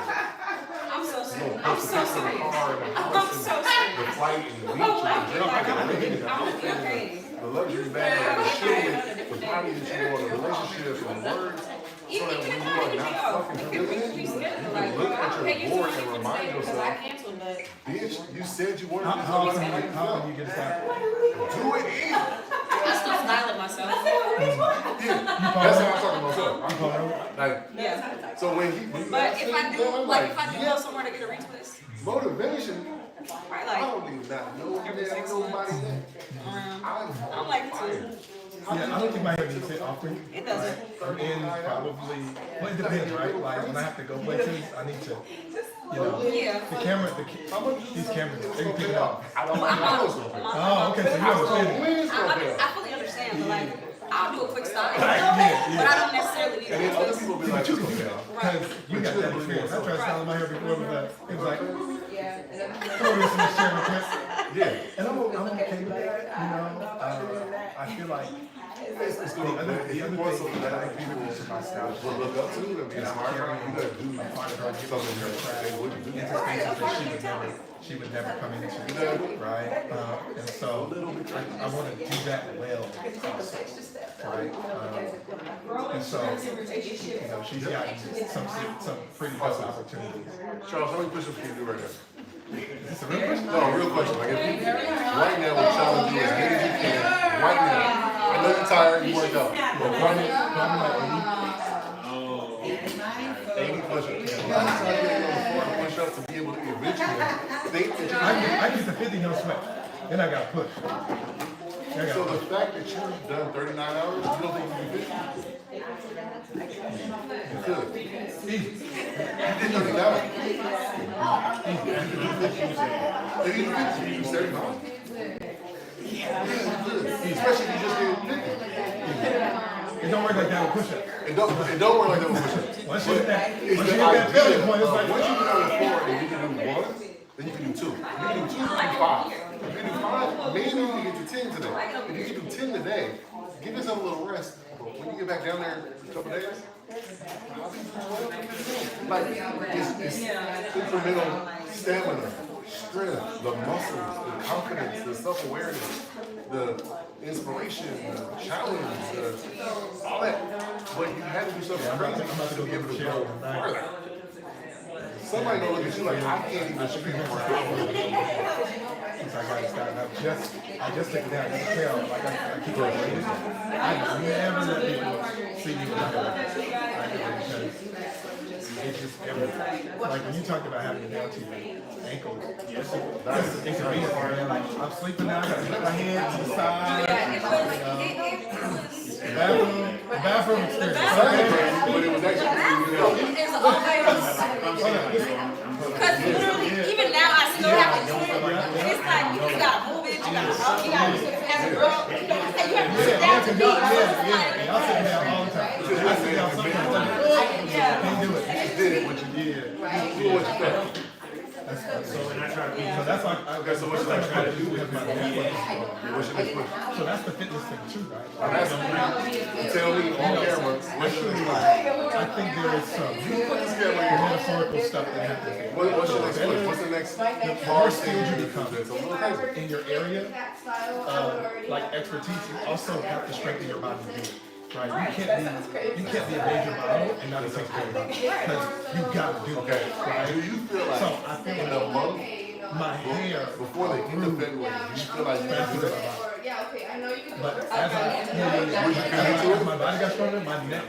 [SPEAKER 6] I'm so
[SPEAKER 8] No,
[SPEAKER 6] serious. I'm so
[SPEAKER 8] the
[SPEAKER 6] serious.
[SPEAKER 8] car and the
[SPEAKER 6] I'm
[SPEAKER 8] house
[SPEAKER 6] so
[SPEAKER 8] and
[SPEAKER 6] serious.
[SPEAKER 8] the flight and the beach
[SPEAKER 6] Oh,
[SPEAKER 8] and the drink and everything.
[SPEAKER 6] I'm okay.
[SPEAKER 8] The luxury bag, the shit, the party that you want, the relationship and words. So
[SPEAKER 6] Even
[SPEAKER 8] that
[SPEAKER 6] if
[SPEAKER 8] when
[SPEAKER 6] I
[SPEAKER 8] you are
[SPEAKER 6] had to
[SPEAKER 8] not
[SPEAKER 6] go,
[SPEAKER 8] fucking
[SPEAKER 6] we
[SPEAKER 8] feeling
[SPEAKER 6] could
[SPEAKER 8] it,
[SPEAKER 6] reschedule.
[SPEAKER 8] you
[SPEAKER 6] Like,
[SPEAKER 8] can look at
[SPEAKER 6] okay,
[SPEAKER 8] your
[SPEAKER 6] you
[SPEAKER 8] board
[SPEAKER 6] told
[SPEAKER 8] and
[SPEAKER 6] me
[SPEAKER 8] remind
[SPEAKER 6] today because I
[SPEAKER 8] yourself,
[SPEAKER 6] canceled, but
[SPEAKER 8] bitch, you said you wanted to do
[SPEAKER 7] How
[SPEAKER 8] something.
[SPEAKER 7] can you get that?
[SPEAKER 8] Do it in.
[SPEAKER 6] I still smile at myself.
[SPEAKER 8] Yeah, that's how I talk to myself. Like,
[SPEAKER 6] Yeah.
[SPEAKER 8] so when he,
[SPEAKER 6] But if I do,
[SPEAKER 8] I'm
[SPEAKER 6] like, if I do go
[SPEAKER 8] yeah,
[SPEAKER 6] somewhere to get a retwist,
[SPEAKER 8] motivation,
[SPEAKER 6] right,
[SPEAKER 8] I
[SPEAKER 6] like,
[SPEAKER 8] don't even not know
[SPEAKER 6] Every
[SPEAKER 8] that
[SPEAKER 6] 6
[SPEAKER 8] nobody
[SPEAKER 6] months.
[SPEAKER 8] that.
[SPEAKER 6] I like it too.
[SPEAKER 7] Yeah, I don't think my hair needs it often.
[SPEAKER 6] It doesn't.
[SPEAKER 7] In probably, well, it depends, right? Like when I have to go places, I need to
[SPEAKER 9] You know,
[SPEAKER 3] Yeah.
[SPEAKER 9] the camera, these cameras, they can pick it up.
[SPEAKER 8] I don't know how it's gonna pay.
[SPEAKER 9] Oh, okay, so you understand.
[SPEAKER 8] When it's gonna pay.
[SPEAKER 3] I fully understand, but like, I'll do a quick stop. But
[SPEAKER 9] Yeah.
[SPEAKER 3] I don't necessarily need
[SPEAKER 8] And then other people be like,
[SPEAKER 9] You
[SPEAKER 8] it's
[SPEAKER 9] can do
[SPEAKER 8] gonna
[SPEAKER 9] that,
[SPEAKER 8] pay.
[SPEAKER 9] because you got that experience. I tried styling my hair before, it was like,
[SPEAKER 1] Yeah.
[SPEAKER 9] throw this in the chair real quick.
[SPEAKER 8] Yeah.
[SPEAKER 9] And I'm okay with that, you know, I feel like,
[SPEAKER 8] It's gonna be, if you want something that other people will look up to and be smart about, you gotta do something that they wouldn't do.
[SPEAKER 9] interspaces that she would never come into, right? And so I want to do that well, right? And so, you know, she's gotten some pretty good opportunities.
[SPEAKER 8] Charles, how many push-ups can you do right now?
[SPEAKER 9] Is this a real question?
[SPEAKER 8] No, real question. Like, if you, right now, we're challenging you as many as you can. Right now. I know you're tired, you worked out. But probably like 80 push-ups. By the time you get on the floor to push up to be able to eventually think that you
[SPEAKER 9] I get the 50 no sweat. Then I got to push.
[SPEAKER 8] So the fact that you've done 39 hours, you don't think you can do 50? You could.
[SPEAKER 9] Easy.
[SPEAKER 8] You did 39. If you do 50, you do 75. Yeah, you could. Especially if you just did 50.
[SPEAKER 9] It don't work like that with push-ups.
[SPEAKER 8] It don't work like that with push-ups.
[SPEAKER 9] Once you hit that
[SPEAKER 8] It's
[SPEAKER 9] failure point, it's like,
[SPEAKER 8] once you get on the floor and you can do one, then you can do two. If you can do two, you can do five. If you do five, maybe you can get to 10 today. If you can do 10 today, give yourself a little rest. But when you get back down there in a couple days, like it's incremental stamina, strength, the muscles, the confidence, the self-awareness, the inspiration, the challenge, all that. But you had to do something crazy to be able to go further. Somebody gonna look at you like, I can't even speak for hours.
[SPEAKER 9] Since I got started, I just took it down. You can tell, like I keep on waiting. I never let people see me without it. It's just everything. Like when you talked about having it down to your ankles, that's inconvenient, man. Like I'm sleeping now, I gotta put my head to the side. The bathroom experience.
[SPEAKER 8] But it was actually,
[SPEAKER 3] Because literally, even now, I still have to do it. It's like, you just gotta move it, you gotta talk, you gotta, as a girl, you have to sit down to me.
[SPEAKER 9] Y'all sit down all the time. I sit down sometimes. Can't do it.
[SPEAKER 8] you did it, what you did. You do what you felt.
[SPEAKER 9] So that's like, okay, so what I try to do is my
[SPEAKER 8] What's your next question?
[SPEAKER 9] So that's the fitness thing too, right?
[SPEAKER 8] I'm asking you, tell me on camera, what's your next question?
[SPEAKER 9] I think there is some metaphorical stuff that happens.
[SPEAKER 8] What's your next question? What's the next
[SPEAKER 9] The more
[SPEAKER 8] hard
[SPEAKER 9] skilled
[SPEAKER 8] thing
[SPEAKER 9] you
[SPEAKER 8] you
[SPEAKER 9] become
[SPEAKER 8] do that's a little crazy?
[SPEAKER 9] in your area, like expertise, you also have to strengthen your body to do it. Right? You can't be a major model and not a six-pack model. Because you gotta do it.
[SPEAKER 8] Okay,
[SPEAKER 9] Right?
[SPEAKER 8] do you feel like
[SPEAKER 9] So I feel
[SPEAKER 8] in
[SPEAKER 9] like
[SPEAKER 8] a month
[SPEAKER 9] my hair
[SPEAKER 8] before the end of February, do you feel like you can do it?
[SPEAKER 1] Yeah, okay, I know you can do
[SPEAKER 9] But
[SPEAKER 1] it.
[SPEAKER 9] as my body got stronger, my neck.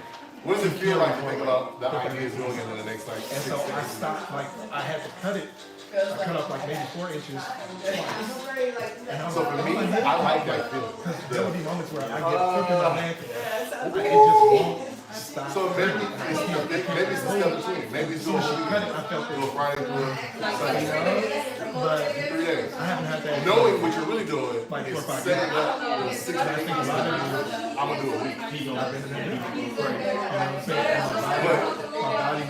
[SPEAKER 8] What does it feel like to think about the idea of doing it in the next like
[SPEAKER 9] And
[SPEAKER 8] 6
[SPEAKER 9] so I
[SPEAKER 8] months?
[SPEAKER 9] stopped, like, I had to cut it. I cut off like maybe 4 inches twice. And I was
[SPEAKER 8] So for me, I like that feeling.
[SPEAKER 9] because there would be moments where I get crook in my neck. And it just won't stop.
[SPEAKER 8] So maybe it's the step between. Maybe it's
[SPEAKER 9] So
[SPEAKER 8] doing
[SPEAKER 9] she
[SPEAKER 8] a
[SPEAKER 9] cut it, I felt
[SPEAKER 8] do a
[SPEAKER 9] it.
[SPEAKER 8] Friday, do a Sunday,
[SPEAKER 9] But
[SPEAKER 8] 3 days.
[SPEAKER 9] I haven't had that.
[SPEAKER 8] Knowing what you're really doing
[SPEAKER 9] Like
[SPEAKER 8] is
[SPEAKER 9] 4 or 5
[SPEAKER 8] setting
[SPEAKER 9] days.
[SPEAKER 8] up the 6
[SPEAKER 9] I think a
[SPEAKER 8] days.
[SPEAKER 9] lot of it
[SPEAKER 8] I'm gonna do a week.
[SPEAKER 9] is I've been in that great. You know what I'm saying? And my body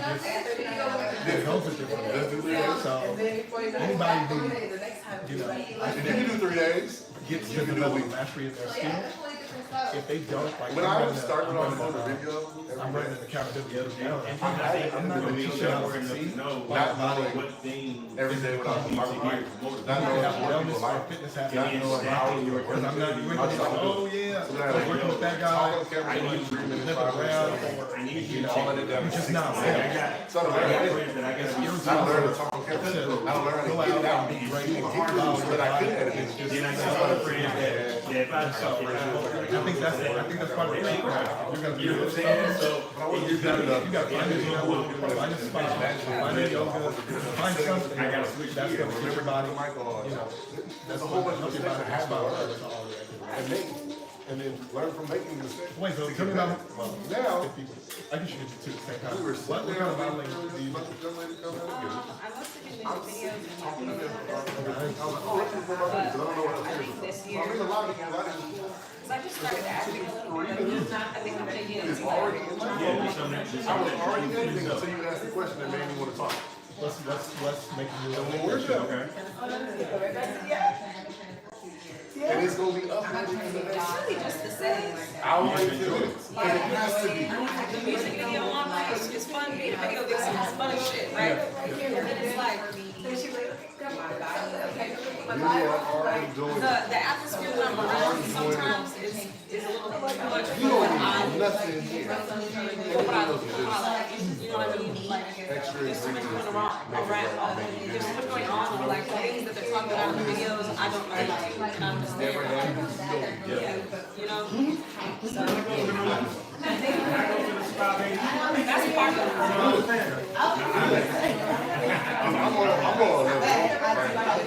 [SPEAKER 9] just goes with it.
[SPEAKER 8] Let's do 3 days.
[SPEAKER 9] So anybody who, you know,
[SPEAKER 8] If you can do 3 days,
[SPEAKER 9] gets
[SPEAKER 8] you
[SPEAKER 9] to
[SPEAKER 8] can
[SPEAKER 9] the
[SPEAKER 8] do a
[SPEAKER 9] level
[SPEAKER 8] week.
[SPEAKER 9] of mastery of their skill, if they don't, like,
[SPEAKER 8] When I started
[SPEAKER 9] I'm
[SPEAKER 8] on
[SPEAKER 9] running
[SPEAKER 8] the video,
[SPEAKER 9] I'm running the accountability now. I'm not
[SPEAKER 4] When
[SPEAKER 9] gonna
[SPEAKER 4] you
[SPEAKER 9] teach
[SPEAKER 4] show
[SPEAKER 9] you how
[SPEAKER 4] work
[SPEAKER 9] to
[SPEAKER 4] enough
[SPEAKER 9] succeed.
[SPEAKER 4] to know
[SPEAKER 8] not knowing
[SPEAKER 4] what thing
[SPEAKER 8] every day without
[SPEAKER 4] you
[SPEAKER 8] Mark
[SPEAKER 4] need to
[SPEAKER 8] Myers,
[SPEAKER 4] get promoted.
[SPEAKER 8] not
[SPEAKER 9] You
[SPEAKER 8] knowing
[SPEAKER 9] have
[SPEAKER 8] what people
[SPEAKER 9] wellness or
[SPEAKER 8] like,
[SPEAKER 9] fitness
[SPEAKER 8] not
[SPEAKER 9] habits.
[SPEAKER 8] knowing how you work.
[SPEAKER 9] Because I'm not, you ain't gonna be like, oh yeah,
[SPEAKER 8] So
[SPEAKER 9] I was working with that guy.
[SPEAKER 8] talk on camera for like 3 minutes, 5 minutes,
[SPEAKER 4] I need you to
[SPEAKER 8] all of it down.
[SPEAKER 9] You're just not
[SPEAKER 4] I
[SPEAKER 9] ready.
[SPEAKER 4] got
[SPEAKER 8] So I
[SPEAKER 4] I got
[SPEAKER 8] learned
[SPEAKER 4] friends that I got some
[SPEAKER 8] I learned to talk on camera. I learned to get it out and get it so that I could edit it.
[SPEAKER 4] Then I got some other friends that if I talk
[SPEAKER 9] I think that's part of the trick, right? You're gonna do this stuff.
[SPEAKER 4] so
[SPEAKER 9] You gotta find a gym, find a spot, find a yoga, find something that's gonna keep your body, you know,
[SPEAKER 8] There's a whole bunch of
[SPEAKER 9] help your
[SPEAKER 8] mistakes
[SPEAKER 9] body
[SPEAKER 8] that happen
[SPEAKER 9] respond.
[SPEAKER 8] and make, and then learn from making mistakes.
[SPEAKER 9] Wait, so tell me about, well,
[SPEAKER 8] Now,
[SPEAKER 9] if people, I guess you could do two at the same time.
[SPEAKER 8] we were
[SPEAKER 9] What
[SPEAKER 8] sitting
[SPEAKER 9] kind
[SPEAKER 8] there,
[SPEAKER 9] of modeling do you do?
[SPEAKER 8] young lady come in and get it. I'm talking to them. I'm like, oh, let's go back because I don't know what else to do. I mean, a lot of people, I didn't.
[SPEAKER 5] So I just started acting a little bit. I think I'm gonna get
[SPEAKER 8] It's already in my I was already thinking until you asked the question that made me want to talk.
[SPEAKER 9] Let's make a move.
[SPEAKER 8] When we're done, and it's gonna be up there in the next.
[SPEAKER 5] It's really just the same.
[SPEAKER 8] I'll wait 10 minutes. And it has to be.
[SPEAKER 5] The music video online, it's fun being a video vixen, it's fun as shit, right? And then it's like,
[SPEAKER 8] We are already doing it.
[SPEAKER 5] the atmosphere that I'm around sometimes is a little too much
[SPEAKER 8] You
[SPEAKER 5] for what
[SPEAKER 8] don't
[SPEAKER 5] I
[SPEAKER 8] need nothing here.
[SPEAKER 5] what I like. You know what I mean? Like,
[SPEAKER 8] Extra
[SPEAKER 5] there's too much
[SPEAKER 8] ingredients.
[SPEAKER 5] going around. There's too much going on. Like, the things that they're talking about in the videos, I don't really like. And I'm just there.
[SPEAKER 8] Never had this going.
[SPEAKER 5] Yeah, you know? So, that's part of it.
[SPEAKER 8] I'm on a level.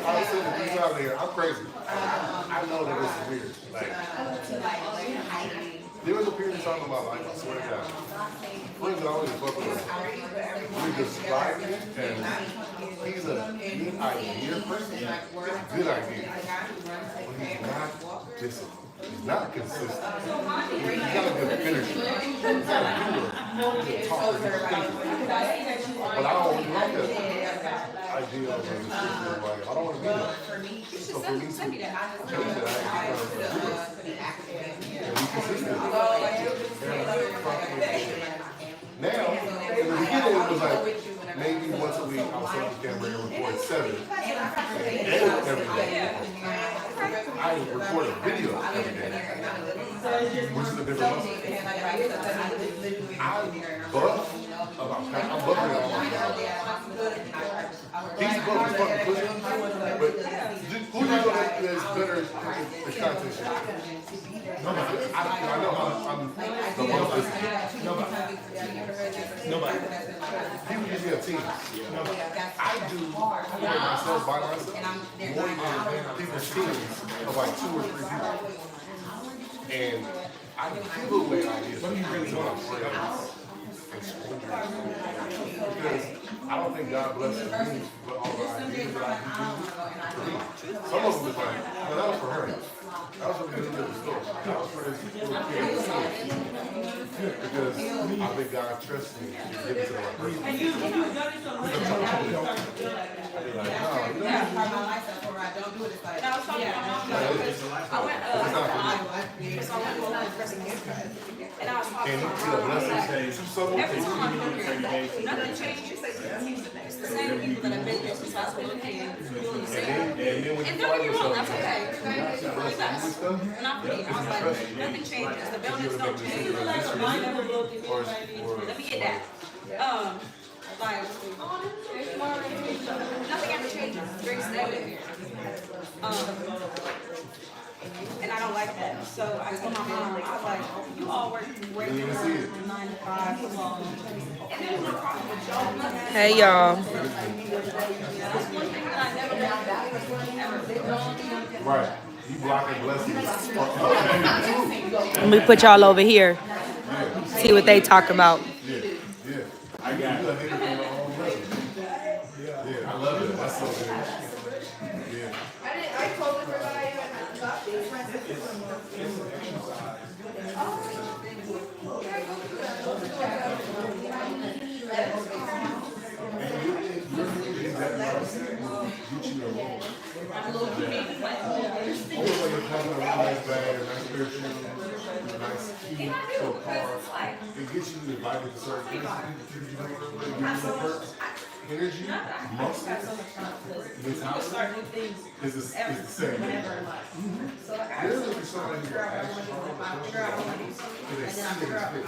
[SPEAKER 8] I was sitting these out there. I'm crazy. I know that this is weird. Like, there was a period of time in my life, I swear to God. Friends that always fuck with us. We describe it and he's a good idea person. Good idea. But he's not disciplined. He's not consistent. He's got a good finish. He's got a good talker. But I don't like that idea of a consistent way. I don't want to be that. So for me to change it, I have to be consistent. Now, in the beginning it was like maybe once a week I'll set up the camera and record 7 and edit every day. I record a video every day, which is a different muscle. I'm buffering all my time. He's buff as fucking pussy, but who do you know that is better at content shit? Nobody. I know I'm the most. Nobody. People usually have teams. I do for myself by myself more than people's teams of like 2 or 3 people. And I give away ideas. What do you really want? Because I don't think God blesses me with all the ideas that I can do. Some of them is like, no, that was for her. That was for the video of the store. That was for this little kid in the store. Because I think God trusts me to give it to the right person.
[SPEAKER 3] And you've done it so much.
[SPEAKER 8] I'd be like, no, you know.
[SPEAKER 5] And I was talking to my mom because I went to Iowa, so I went to a person and I was talking
[SPEAKER 8] And
[SPEAKER 5] to
[SPEAKER 8] you
[SPEAKER 5] my
[SPEAKER 8] feel
[SPEAKER 5] mom. I was
[SPEAKER 8] blessed
[SPEAKER 5] like,
[SPEAKER 8] to someone.
[SPEAKER 5] every time I come here, nothing changes. It's the same people that have been here since I was a little kid doing the same.
[SPEAKER 8] And then when
[SPEAKER 5] And
[SPEAKER 8] you
[SPEAKER 5] don't
[SPEAKER 8] find
[SPEAKER 5] get me wrong, that's
[SPEAKER 8] yourself,
[SPEAKER 5] okay. Really best. Not for me. I was like, nothing changes. The buildings don't change. Let me get that. Like, nothing ever changes. It's very steady. And I don't like that. So I told my mom, I was like, you all work regular 9 to 5 for long. And there's no problem with y'all.
[SPEAKER 10] Hey y'all.
[SPEAKER 5] That's one thing that I never done.
[SPEAKER 8] right, you blocking blessings for other
[SPEAKER 10] Let me put y'all over here. See what they talk about.
[SPEAKER 8] Yeah, yeah. I got you. You from your own blessings. Yeah, I love it. That's so good. Yeah.
[SPEAKER 1] I totally forgot I even got these.
[SPEAKER 8] It gets you invited to certain places. Energy, muscle, mentality is the same. There's going to be somebody who actually and they see it in his face.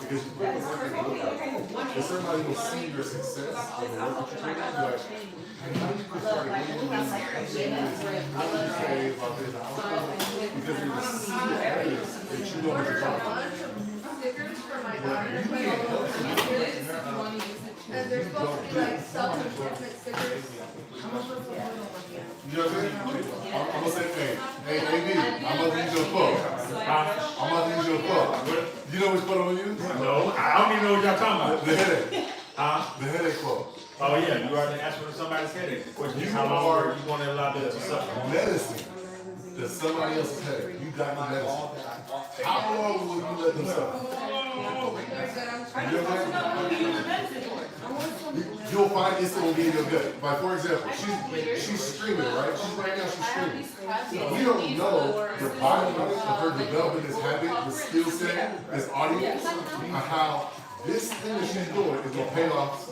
[SPEAKER 8] Because you put the work in the look. And somebody will see your success and the work that you're doing. Like, how you can start getting these because they will see the areas that you know what you're talking about.
[SPEAKER 1] Stickers for my daughter, but and they're supposed to be like self-improvement stickers.
[SPEAKER 8] You know what I mean? I'm gonna say, hey, AD, I'm gonna use your phone. I'm gonna use your phone. You know which phone I'm gonna use?
[SPEAKER 4] No, I don't even know what y'all talking about.
[SPEAKER 8] The headache.
[SPEAKER 4] Huh?
[SPEAKER 8] The headache phone.
[SPEAKER 4] Oh, yeah, you already asked for somebody's headache. The question is, how long are you gonna allow them to suffer?
[SPEAKER 8] Medicine to somebody else's headache. You got the medicine. How long will you let them suffer? You'll find it's gonna be in your gut. Like for example, she's streaming, right? She's right now she's streaming. We don't know the body of her developing this habit, this skill set, this audience, and how this thing that she's doing is gonna pay off.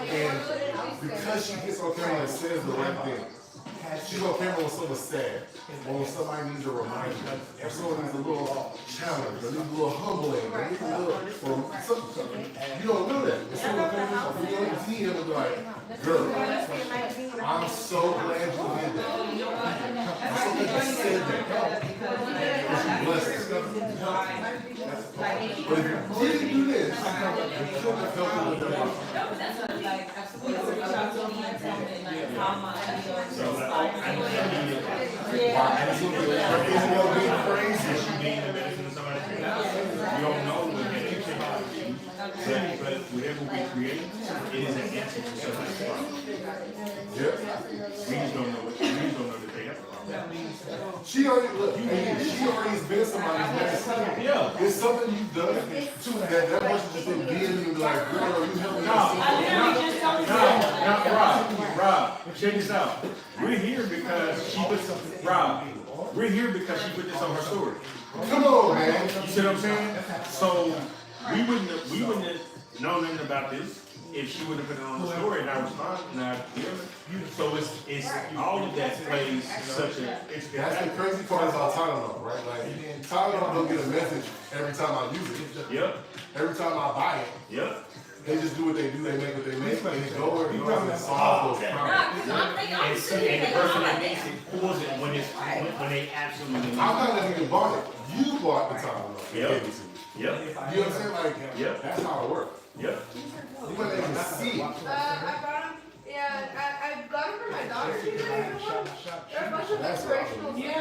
[SPEAKER 8] And because she gets on camera and says the right thing, she's on camera when someone's sad, or when somebody needs a reminder, or someone needs a little challenge, or needs a little humbling, or needs a little, or something. You don't know that. If someone comes up and you don't see him and be like, girl, I'm so glad you did that. I'm so glad you said that. She blessed us. But if you didn't do this, you couldn't have helped her with that problem.
[SPEAKER 4] We don't know what the future holds. But whatever we create, it is an answer to somebody's problem. We just don't know what. We just don't know that they have a problem.
[SPEAKER 8] She already has been somebody's medicine.
[SPEAKER 4] Yeah.
[SPEAKER 8] It's something you've done too that person just didn't give you and be like, girl, you helped me.
[SPEAKER 4] Rob, check this out. We're here because she put something. Rob, we're here because she put this on her story.
[SPEAKER 8] Come on, man.
[SPEAKER 4] You see what I'm saying? So we wouldn't have known nothing about this if she would have put it on the story and I responded and I so it's all of that plays such a
[SPEAKER 8] That's the crazy part about Tylenol, right? Like Tylenol don't get a message every time I use it.
[SPEAKER 4] Yep.
[SPEAKER 8] Every time I buy it.
[SPEAKER 4] Yep.
[SPEAKER 8] They just do what they do, they make what they make, and they go where it goes and solve those problems.
[SPEAKER 4] And the person that makes it pulls it when they absolutely need it.
[SPEAKER 8] I'm not letting you bought it. You bought the Tylenol.
[SPEAKER 4] Yep.
[SPEAKER 8] You know what I'm saying? Like, that's how it works.
[SPEAKER 4] Yep.
[SPEAKER 8] You might not even see it.
[SPEAKER 1] I bought them. Yeah, I got them for my daughter. She didn't even want them. They're a bunch of inspirational things.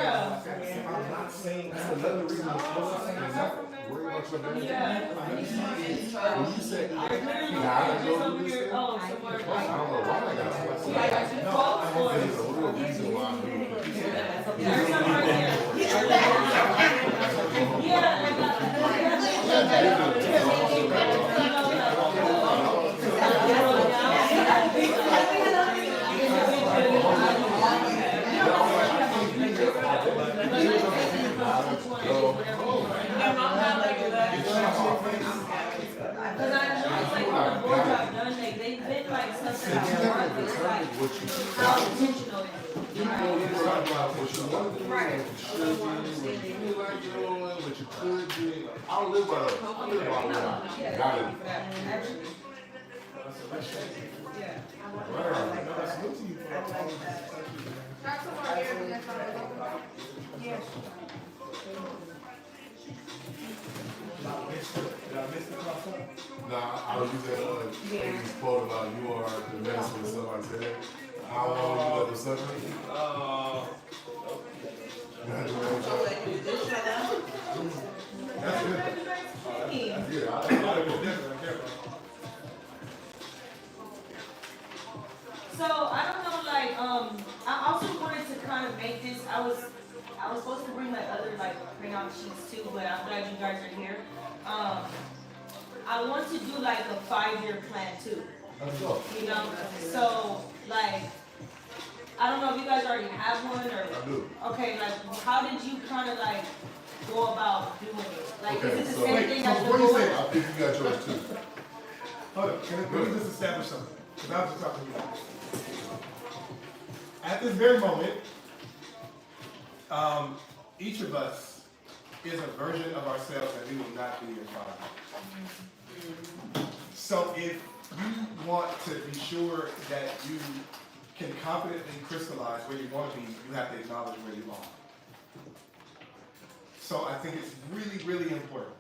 [SPEAKER 7] I'm not saying that's another reason to worry about your benefit. When you say, I gotta go do this thing, I don't know why I gotta do it. There's a real reason why I'm doing I don't live by that. I live by that. Got it. Nah, I was using Amy's quote about you are the medicine of somebody's head. How long you let them suffer? That's
[SPEAKER 3] So I don't know, like, I also wanted to kind of make this. I was supposed to bring like other like printout sheets too, but I'm glad you guys are here. I want to do like a 5-year plan too. You know, so like, I don't know if you guys already have one or.
[SPEAKER 8] I do.
[SPEAKER 3] Okay, like, how did you kind of like go about doing it? Like,
[SPEAKER 8] okay,
[SPEAKER 3] is it the
[SPEAKER 8] so
[SPEAKER 3] same thing as
[SPEAKER 8] what do you say? I think you got yours too.
[SPEAKER 9] Hold up, can we just establish something? Because I was just talking to you. At this very moment, each of us is a version of ourselves that we will not be in 5 years. So if you want to be sure that you can confidently crystallize where you want to be, you have to acknowledge where you are. So I think it's really, really important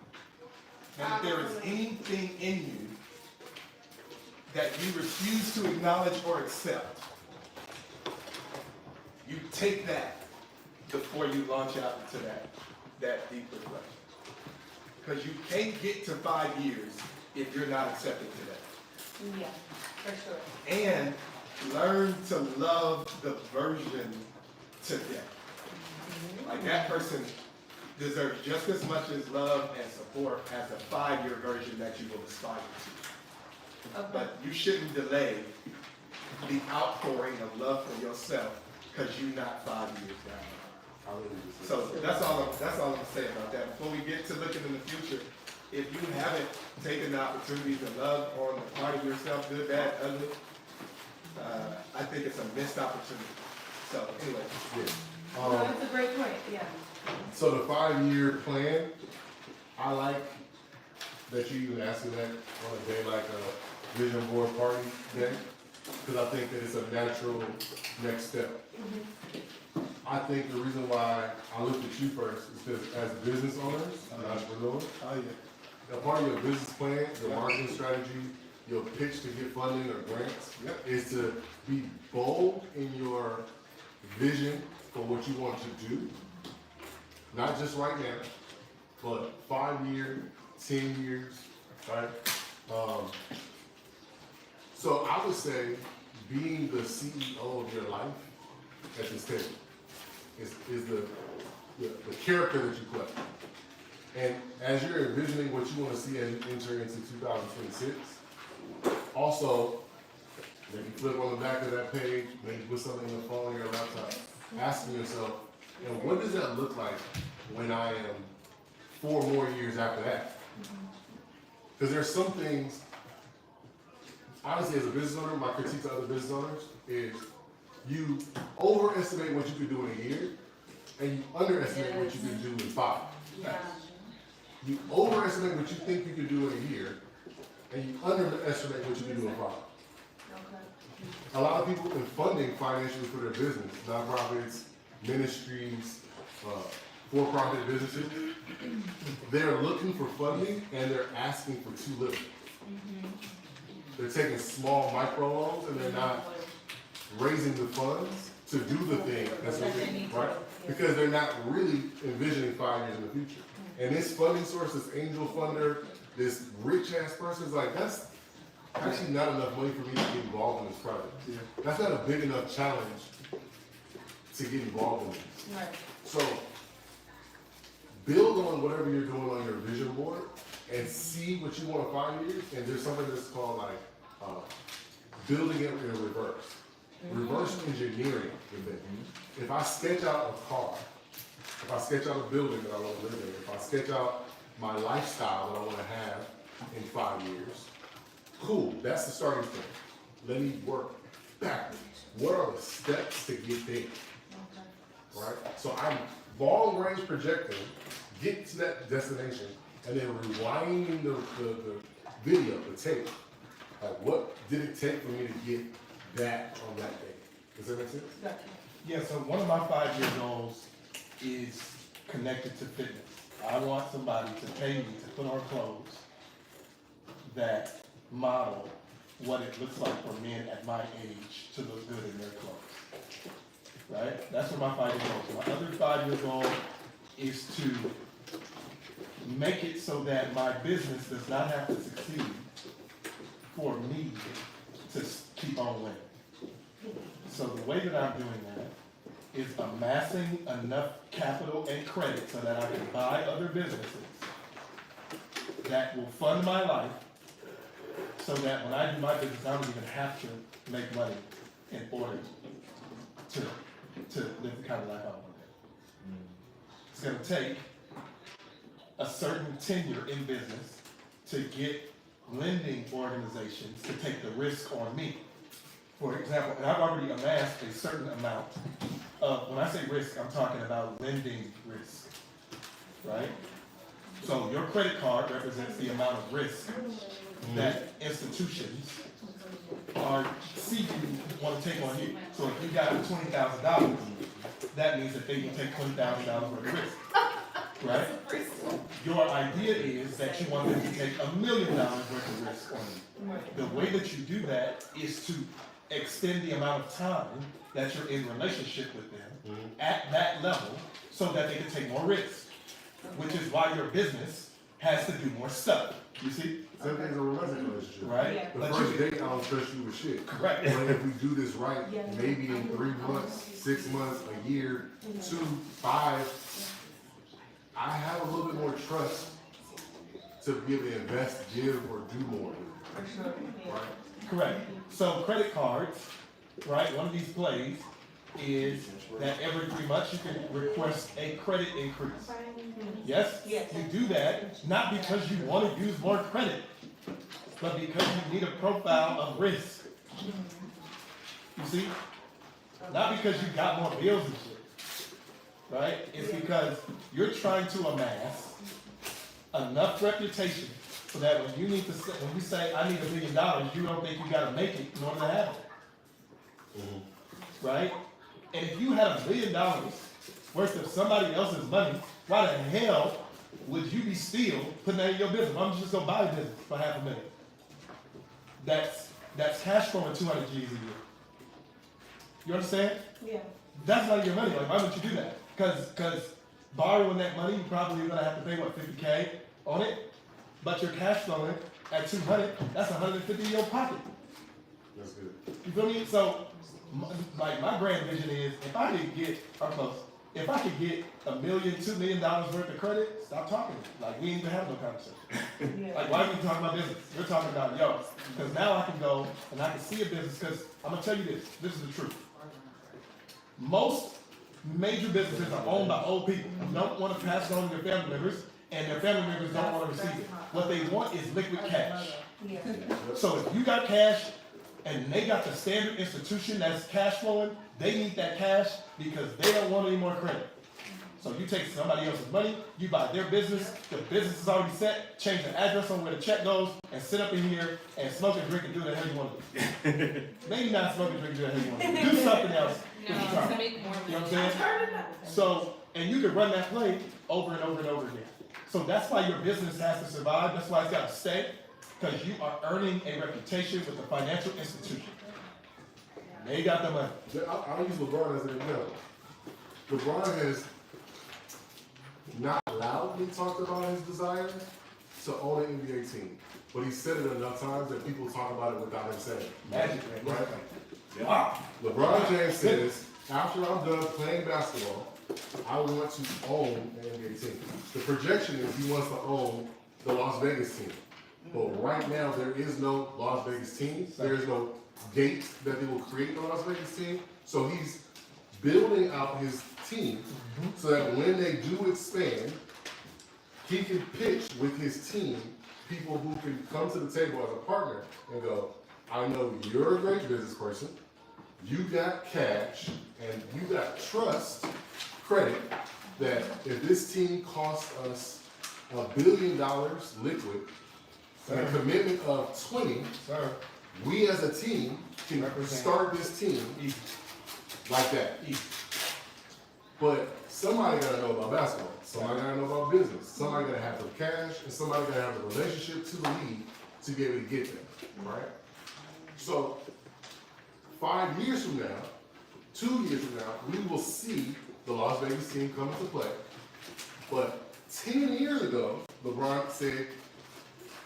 [SPEAKER 9] that if there is anything in you that you refuse to acknowledge or accept, you take that before you launch out into that deep reflection. Because you can't get to 5 years if you're not accepting to that.
[SPEAKER 3] Yeah, for sure.
[SPEAKER 7] And learn to love the version today. Like that person deserves just as much as love and support as the 5-year version that you will aspire to.
[SPEAKER 3] Okay.
[SPEAKER 7] But you shouldn't delay the outpouring of love for yourself because you're not 5 years down. So that's all I'm gonna say about that. Before we get to looking in the future, if you haven't taken the opportunity to love on the part of yourself, good, bad, ugly, I think it's a missed opportunity. So anyway.
[SPEAKER 8] Yeah.
[SPEAKER 3] No, that's a great point, yeah.
[SPEAKER 8] So the 5-year plan, I like that you even asking that on a day like a vision board party day, because I think that it's a natural next step. I think the reason why I looked at you first is because as business owners and entrepreneurs, a part of your business plan, your marketing strategy, your pitch to get funding or grants is to be bold in your vision for what you want to do. Not just right now, but 5 years, 10 years, right? So I would say being the CEO of your life at this table is the character that you play. And as you're envisioning what you want to see as you enter into 2026, also, maybe flip on the back of that page, maybe put something in the phone or your laptop, asking yourself, and what does that look like when I am 4 more years after that? Because there's some things, honestly, as a business owner, my critique to other business owners is you overestimate what you can do in a year, and you underestimate what you can do in 5. You overestimate what you think you can do in a year, and you underestimate what you can do in 5. A lot of people in funding financially for their business, nonprofits, ministries, for-profit businesses, they're looking for funding and they're asking for too little. They're taking small micro loans and they're not raising the funds to do the thing that's needed, right? Because they're not really envisioning 5 years in the future. And this funding source, this angel funder, this rich ass person is like, that's actually not enough money for me to get involved in this project. That's not a big enough challenge to get involved in this.
[SPEAKER 3] Right.
[SPEAKER 8] So build on whatever you're doing on your vision board and see what you want in 5 years. And there's something that's called like building it in reverse. Reverse engineering the thing. If I sketch out a car, if I sketch out a building that I want to live in, if I sketch out my lifestyle that I want to have in 5 years, cool, that's the starting point. Let me work backwards. What are the steps to get there? Right? So I'm long range projecting, get to that destination, and then rewinding the video, the tape. Like, what did it take for me to get that on that day? Does that make sense?
[SPEAKER 7] Yeah, so one of my 5-year goals is connected to fitness. I want somebody to pay me to put on clothes that model what it looks like for men at my age to look good in their clothes. Right? That's what my 5-year goal is. My other 5-year goal is to make it so that my business does not have to succeed for me to keep on winning. So the way that I'm doing that is amassing enough capital and credit so that I can buy other businesses that will fund my life so that when I do my business, I don't even have to make money in order to live the kind of life I want to live. It's going to take a certain tenure in business to get lending organizations to take the risk on me. For example, and I've already amassed a certain amount of, when I say risk, I'm talking about lending risk, right? So your credit card represents the amount of risk that institutions see you want to take on you. So if you got $20,000, that means that they will take $20,000 worth of risk, right? Your idea is that you want them to take $1 million worth of risk on you. The way that you do that is to extend the amount of time that you're in relationship with them at that level so that they can take more risk, which is why your business has to do more stuff. You see?
[SPEAKER 8] Same thing as a romantic relationship.
[SPEAKER 9] right?
[SPEAKER 3] Yeah.
[SPEAKER 8] The
[SPEAKER 9] But
[SPEAKER 8] first
[SPEAKER 9] you,
[SPEAKER 8] date, I don't trust you with shit.
[SPEAKER 9] correct.
[SPEAKER 8] But if we do this right,
[SPEAKER 3] Yeah.
[SPEAKER 8] maybe in 3 months, 6 months, a year, 2, 5, I have a little bit more trust to be able to invest, give, or do more. Right?
[SPEAKER 9] Correct. So credit cards, right, one of these plays is that every 3 months you can request a credit increase. Yes?
[SPEAKER 3] Yes.
[SPEAKER 9] You do that, not because you want to use more credit, but because you need a profile of risk. You see? Not because you got more bills and shit, right? It's because you're trying to amass enough reputation so that when you need to say, when you say, I need $1 million, you don't think you gotta make it in order to have it. Right? And if you had $1 million worth of somebody else's money, why the hell would you be still putting that in your business? Why don't you just go buy a business for $500,000? That's cash flowing 200 G's a year. You understand?
[SPEAKER 3] Yeah.
[SPEAKER 9] That's not your money. Like, why would you do that? Because borrowing that money, you probably gonna have to pay what, $50K on it, but you're cash flowing at 200. That's 150 in your pocket.
[SPEAKER 8] That's good.
[SPEAKER 9] You feel me? So, like, my grand vision is if I could get, or close, if I could get $1 million, $2 million worth of credit, stop talking. Like, we ain't even have no conversation. Like, why are we talking about business? We're talking about, yo, because now I can go and I can see a business, because I'm gonna tell you this is the truth. Most major businesses are owned by old people who don't want to pass it on to their family members, and their family members don't want to receive it. What they want is liquid cash. So if you got cash and they got the standard institution that's cash flowing, they need that cash because they don't want any more credit. So you take somebody else's money, you buy their business, the business is already set, change the address on where the check goes, and sit up in here and smoke and drink and do the hell you want to do. Maybe not smoke and drink and do the hell you want to do. Do something else.
[SPEAKER 2] No,
[SPEAKER 9] with your time.
[SPEAKER 2] to make more
[SPEAKER 9] You know
[SPEAKER 2] money.
[SPEAKER 9] what I'm saying? So, and you can run that play over and over and over again. So that's why your business has to survive. That's why it's got to stay, because you are earning a reputation with a financial institution. They got the money.
[SPEAKER 8] I'll use LeBron as an example. LeBron has not loudly talked about his desire to own an NBA team, but he said it enough times that people talk about it without him saying it.
[SPEAKER 9] Magic, man.
[SPEAKER 8] Right?
[SPEAKER 9] Wow.
[SPEAKER 8] LeBron James says, after I'm done playing basketball, I want to own an NBA team. The projection is he wants to own the Las Vegas team. But right now, there is no Las Vegas team. There is no date that they will create the Las Vegas team. So he's building out his team so that when they do expand, he can pitch with his team people who can come to the table as a partner and go, I know you're a great business person, you got cash, and you got trust, credit, that if this team costs us $1 billion liquid, and a commitment of 20,
[SPEAKER 9] Sir.
[SPEAKER 8] we as a team can start this team like that. But somebody gotta know about basketball, somebody gotta know about business, somebody gotta have the cash, and somebody gotta have the relationship to the league to be able to get there, right? So, 5 years from now, 2 years from now, we will see the Las Vegas team come into play. But 10 years ago, LeBron said,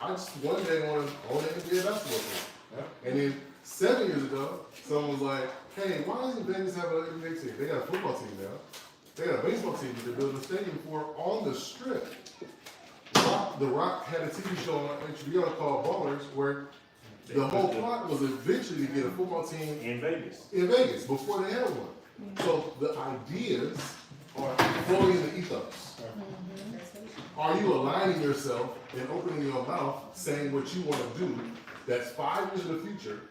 [SPEAKER 8] I just one day want to own an NBA basketball team. And then 7 years ago, someone was like, hey, why doesn't Vegas have an NBA team? They got a football team now. They got a baseball team that they're building a stadium for on the Strip. The Rock had a TV show on HBO called Ballers, where the whole plot was eventually to get a football team
[SPEAKER 4] In Vegas.
[SPEAKER 8] before they had one. So the ideas are flowing in the ethos. Are you aligning yourself and opening your mouth, saying what you want to do? That's 5 years in the future.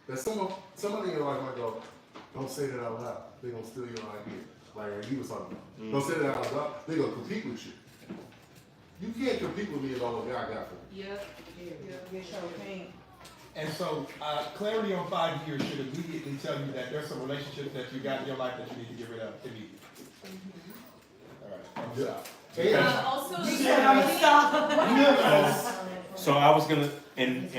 [SPEAKER 8] That somebody in your life might go, don't say that out loud. They're gonna steal your idea. Like he was talking about. Don't say that out loud. They're gonna compete with you. You can't compete with me if I'm what God got for you.
[SPEAKER 2] Yep.
[SPEAKER 9] And so, clarity on 5 years should immediately tell you that there's some relationships that you got in your life that you need to get rid of immediately. All right, I'm stop.
[SPEAKER 2] Also,
[SPEAKER 4] So I was gonna, and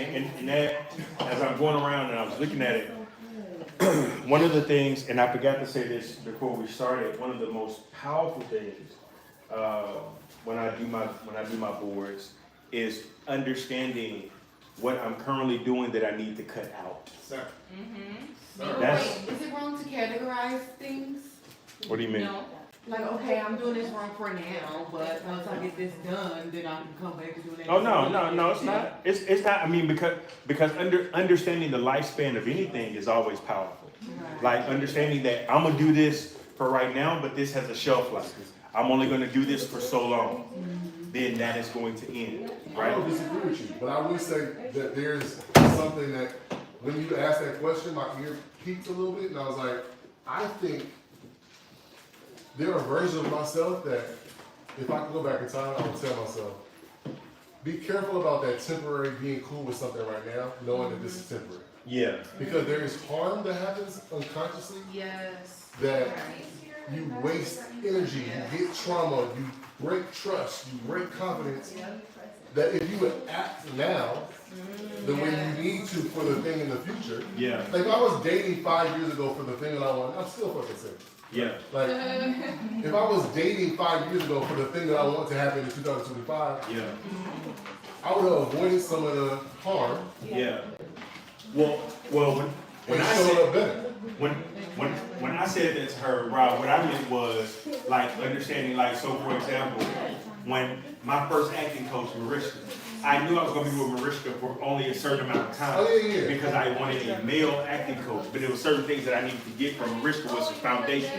[SPEAKER 4] that, as I'm going around and I was looking at it, one of the things, and I forgot to say this before we started, one of the most powerful things when I do my boards is understanding
[SPEAKER 11] what I'm currently doing that I need to cut out.
[SPEAKER 8] Sir.
[SPEAKER 11] That's,
[SPEAKER 6] Wait, is it wrong to categorize things?
[SPEAKER 11] what do you mean?
[SPEAKER 2] No.
[SPEAKER 6] Like, okay, I'm doing this wrong for now, but once I get this done, then I can come back and do it.
[SPEAKER 11] Oh, no, it's not. It's not, I mean, because understanding the lifespan of anything is always powerful. Like understanding that I'm gonna do this for right now, but this has a shelf life. I'm only gonna do this for so long. Then that is going to end,
[SPEAKER 8] I
[SPEAKER 11] right?
[SPEAKER 8] don't disagree with you, but I will say that there's something that, when you asked that question, my ear peaked a little bit, and I was like, I think there are versions of myself that, if I could go back in time, I would tell myself, be careful about that temporary being cool with something right now, knowing that this is temporary.
[SPEAKER 11] Yeah,
[SPEAKER 8] Because there is harm that happens unconsciously
[SPEAKER 6] Yes.
[SPEAKER 8] that you waste energy, you get trauma, you break trust, you break confidence. That if you would act now the way you need to for the thing in the future,
[SPEAKER 11] yeah,
[SPEAKER 8] like if I was dating 5 years ago for the thing that I want, I'm still fucking single.
[SPEAKER 11] yeah,
[SPEAKER 8] Like, if I was dating 5 years ago for the thing that I want to happen in 2025,
[SPEAKER 11] yeah,
[SPEAKER 8] I would have avoided some of the harm
[SPEAKER 11] yeah. Well, when
[SPEAKER 8] and
[SPEAKER 11] I
[SPEAKER 8] showed
[SPEAKER 11] said,
[SPEAKER 8] up better.
[SPEAKER 11] when I said that to her, Rob, what I meant was like understanding, like, so for example, when my first acting coach, Mariska, I knew I was gonna be with Mariska for only a certain amount of time.
[SPEAKER 8] Oh, yeah.
[SPEAKER 11] Because I wanted a male acting coach, but there were certain things that I needed to get from Mariska was the foundation.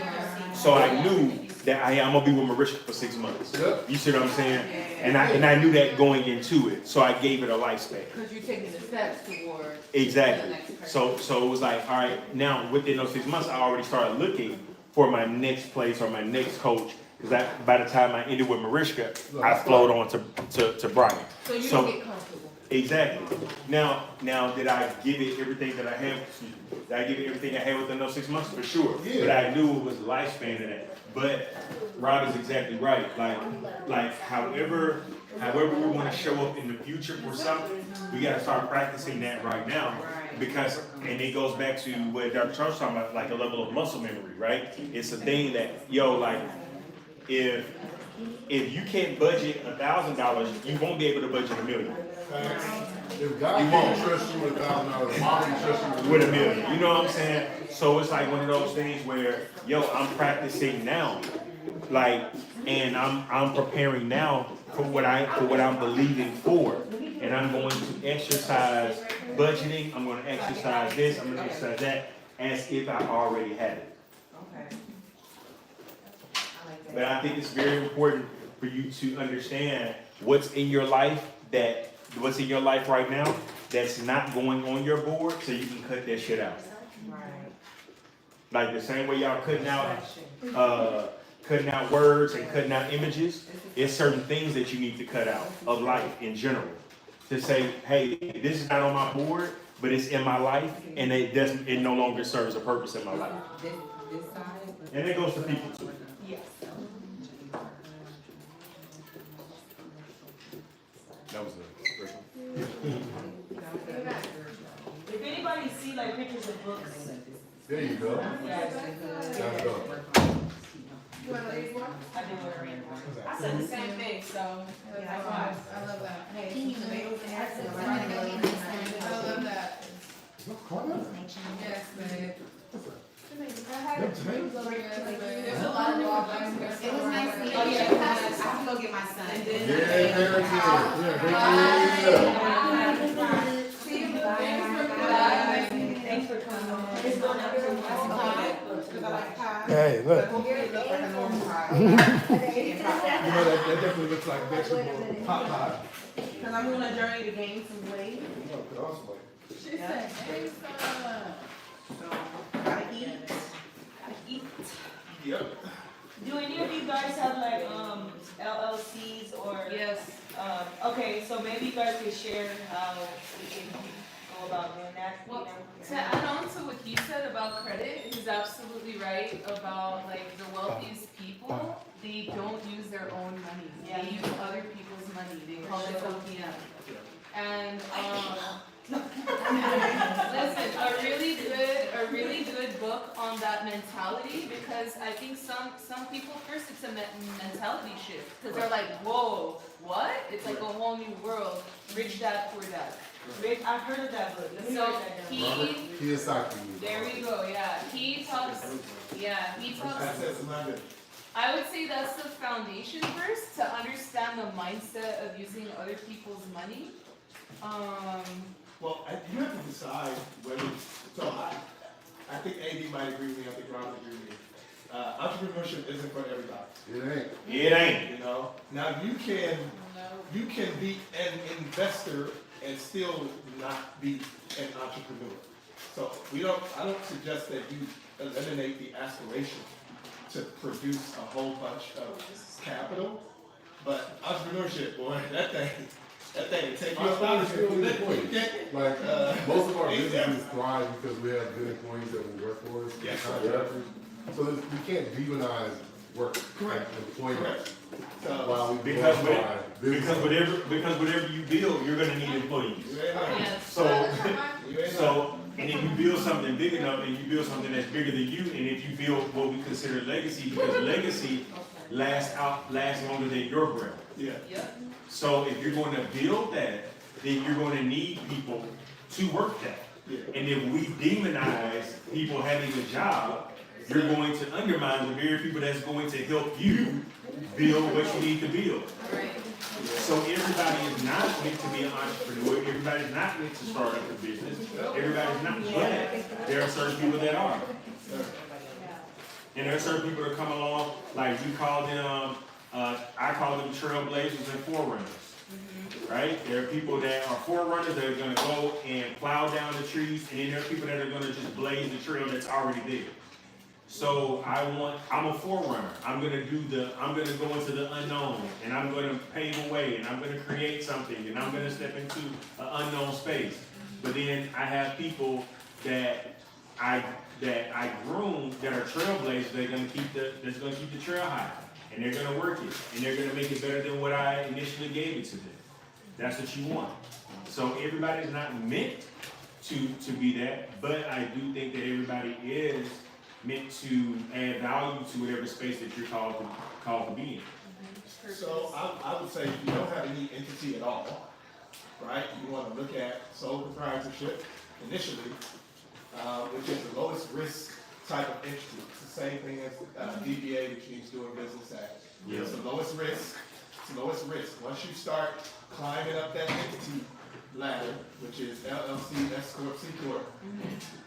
[SPEAKER 11] So I knew that I'm gonna be with Mariska for 6 months.
[SPEAKER 8] Yep.
[SPEAKER 11] You see what I'm saying? And I knew that going into it, so I gave it a lifespan.
[SPEAKER 6] Because you're taking the steps toward.
[SPEAKER 11] Exactly. So it was like, all right, now within those 6 months, I already started looking for my next place or my next coach. Because by the time I ended with Mariska, I flowed on to Brian.
[SPEAKER 6] So you don't get comfortable.
[SPEAKER 11] Exactly. Now, did I give it everything that I had? Did I give it everything I had within those 6 months? For sure.
[SPEAKER 8] Yeah.
[SPEAKER 11] But I knew it was the lifespan of that. But Rob is exactly right. Like however we want to show up in the future for something, we got to start practicing that right now. Because, and it goes back to what Dr. Charles was talking about, like a level of muscle memory, right? It's a thing that, like, if you can't budget $1,000, you won't be able to budget $1 million.
[SPEAKER 8] If God can't trust you with $1,000, why would he trust you
[SPEAKER 11] With $1 million, you know what I'm saying? So it's like one of those things where, I'm practicing now, like, and I'm preparing now for what I'm believing for, and I'm going to exercise budgeting. I'm going to exercise this. I'm going to exercise that, as if I already had it.
[SPEAKER 6] Okay.
[SPEAKER 11] But I think it's very important for you to understand what's in your life right now that's not going on your board, so you can cut that shit out.
[SPEAKER 6] Right.
[SPEAKER 11] Like the same way y'all cutting out words and cutting out images, it's certain things that you need to cut out of life in general. To say, hey, this is not on my board, but it's in my life, and it no longer serves a purpose in my life. And it goes to people too.
[SPEAKER 6] Yes.
[SPEAKER 11] That was the first one.
[SPEAKER 3] If anybody see like pictures of books,
[SPEAKER 8] There you go.
[SPEAKER 3] yeah,
[SPEAKER 8] There you go.
[SPEAKER 6] You want to read one?
[SPEAKER 3] I do want to read one. I said the same thing, so that's why.
[SPEAKER 6] I love that. Hey, I love that. Yes, babe. There's a lot of law back here.
[SPEAKER 12] It was nice meeting
[SPEAKER 6] Oh,
[SPEAKER 12] you.
[SPEAKER 6] yeah.
[SPEAKER 12] I can go get my son.
[SPEAKER 8] Yeah,
[SPEAKER 6] See you. Bye.
[SPEAKER 3] Thanks for coming.
[SPEAKER 6] It's going up to because I like pie.
[SPEAKER 9] Hey, look,
[SPEAKER 6] We'll get it look like a normal pie.
[SPEAKER 9] you know, that definitely looks like vegetable pot pie.
[SPEAKER 6] Because I'm on a journey to gain some weight.
[SPEAKER 1] She said, hey, son.
[SPEAKER 6] So, gotta eat.
[SPEAKER 3] Eat.
[SPEAKER 11] Yep.
[SPEAKER 3] Do any of you guys have like LLCs or?
[SPEAKER 2] Yes.
[SPEAKER 3] Okay, so maybe you guys could share how we can go about doing that.
[SPEAKER 2] Well, to add on to what he said about credit, he's absolutely right about like the wealthiest people, they don't use their own money.
[SPEAKER 3] Yeah.
[SPEAKER 2] They use other people's money. They call it OPM. And listen, a really good book on that mentality, because I think some people first it's a mentality shift because they're like, whoa, what? It's like a whole new world. Rich dad, poor dad.
[SPEAKER 3] Rick, I've heard of that book. Let me
[SPEAKER 1] So
[SPEAKER 3] write that down.
[SPEAKER 8] Robert
[SPEAKER 1] he,
[SPEAKER 8] Kiyosaki.
[SPEAKER 1] there we go, yeah, he talks,
[SPEAKER 7] Access London.
[SPEAKER 1] I would say that's the foundation first, to understand the mindset of using other people's money.
[SPEAKER 7] Well, you have to decide whether, so I think AD might agree with me, I think Robert agree with me. Entrepreneurship isn't for everybody.
[SPEAKER 8] It ain't.
[SPEAKER 7] You know, now you can be an investor and still not be an entrepreneur. So I don't suggest that you eliminate the aspiration to produce a whole bunch of capital, but entrepreneurship, boy, that thing will take you up out of here.
[SPEAKER 8] Like, most of our businesses thrive because we have good employees that will work for us.
[SPEAKER 7] Yes.
[SPEAKER 8] Contractors. So we can't demonize work.
[SPEAKER 7] Correct.
[SPEAKER 8] Employment.
[SPEAKER 7] Correct.
[SPEAKER 8] While we
[SPEAKER 11] Because
[SPEAKER 8] glorify business.
[SPEAKER 11] whatever you build, you're gonna need employees.
[SPEAKER 7] You ain't lying.
[SPEAKER 1] Yes.
[SPEAKER 11] So, and if you build something big enough, and you build something that's bigger than you, and if you build what we consider legacy, because legacy lasts longer than your breath.
[SPEAKER 7] Yeah.
[SPEAKER 11] So if you're going to build that, then you're going to need people to work that.
[SPEAKER 7] Yeah.
[SPEAKER 11] And if we demonize people having a job, you're going to undermine the very people that's going to help you build what you need to build.
[SPEAKER 1] Right.
[SPEAKER 11] So everybody is not meant to be an entrepreneur. Everybody's not meant to start up a business. Everybody's not. But there are certain people that are. And there are certain people that come along, like we call them, I call them trailblazers and forerunners. Right? There are people that are forerunners that are going to go and plow down the trees, and then there are people that are going to just blaze the trail that's already there. So I'm a forerunner. I'm going to go into the unknown, and I'm going to pave a way, and I'm going to create something, and I'm going to step into an unknown space. But then I have people that I groom that are trailblazers. That's going to keep the trail high, and they're going to work it, and they're going to make it better than what I initially gave it to them. That's what you want. So everybody's not meant to be that, but I do think that everybody is meant to add value to whatever space that you're called to be in.
[SPEAKER 7] So I would say if you don't have any entity at all, right? You want to look at sole proprietorship initially, which is the lowest risk type of entity. It's the same thing as DBA, which means doing business as.
[SPEAKER 11] Yeah.
[SPEAKER 7] It's the lowest risk. It's the lowest risk. Once you start climbing up that entity ladder, which is LLC, S Corp, C Corp,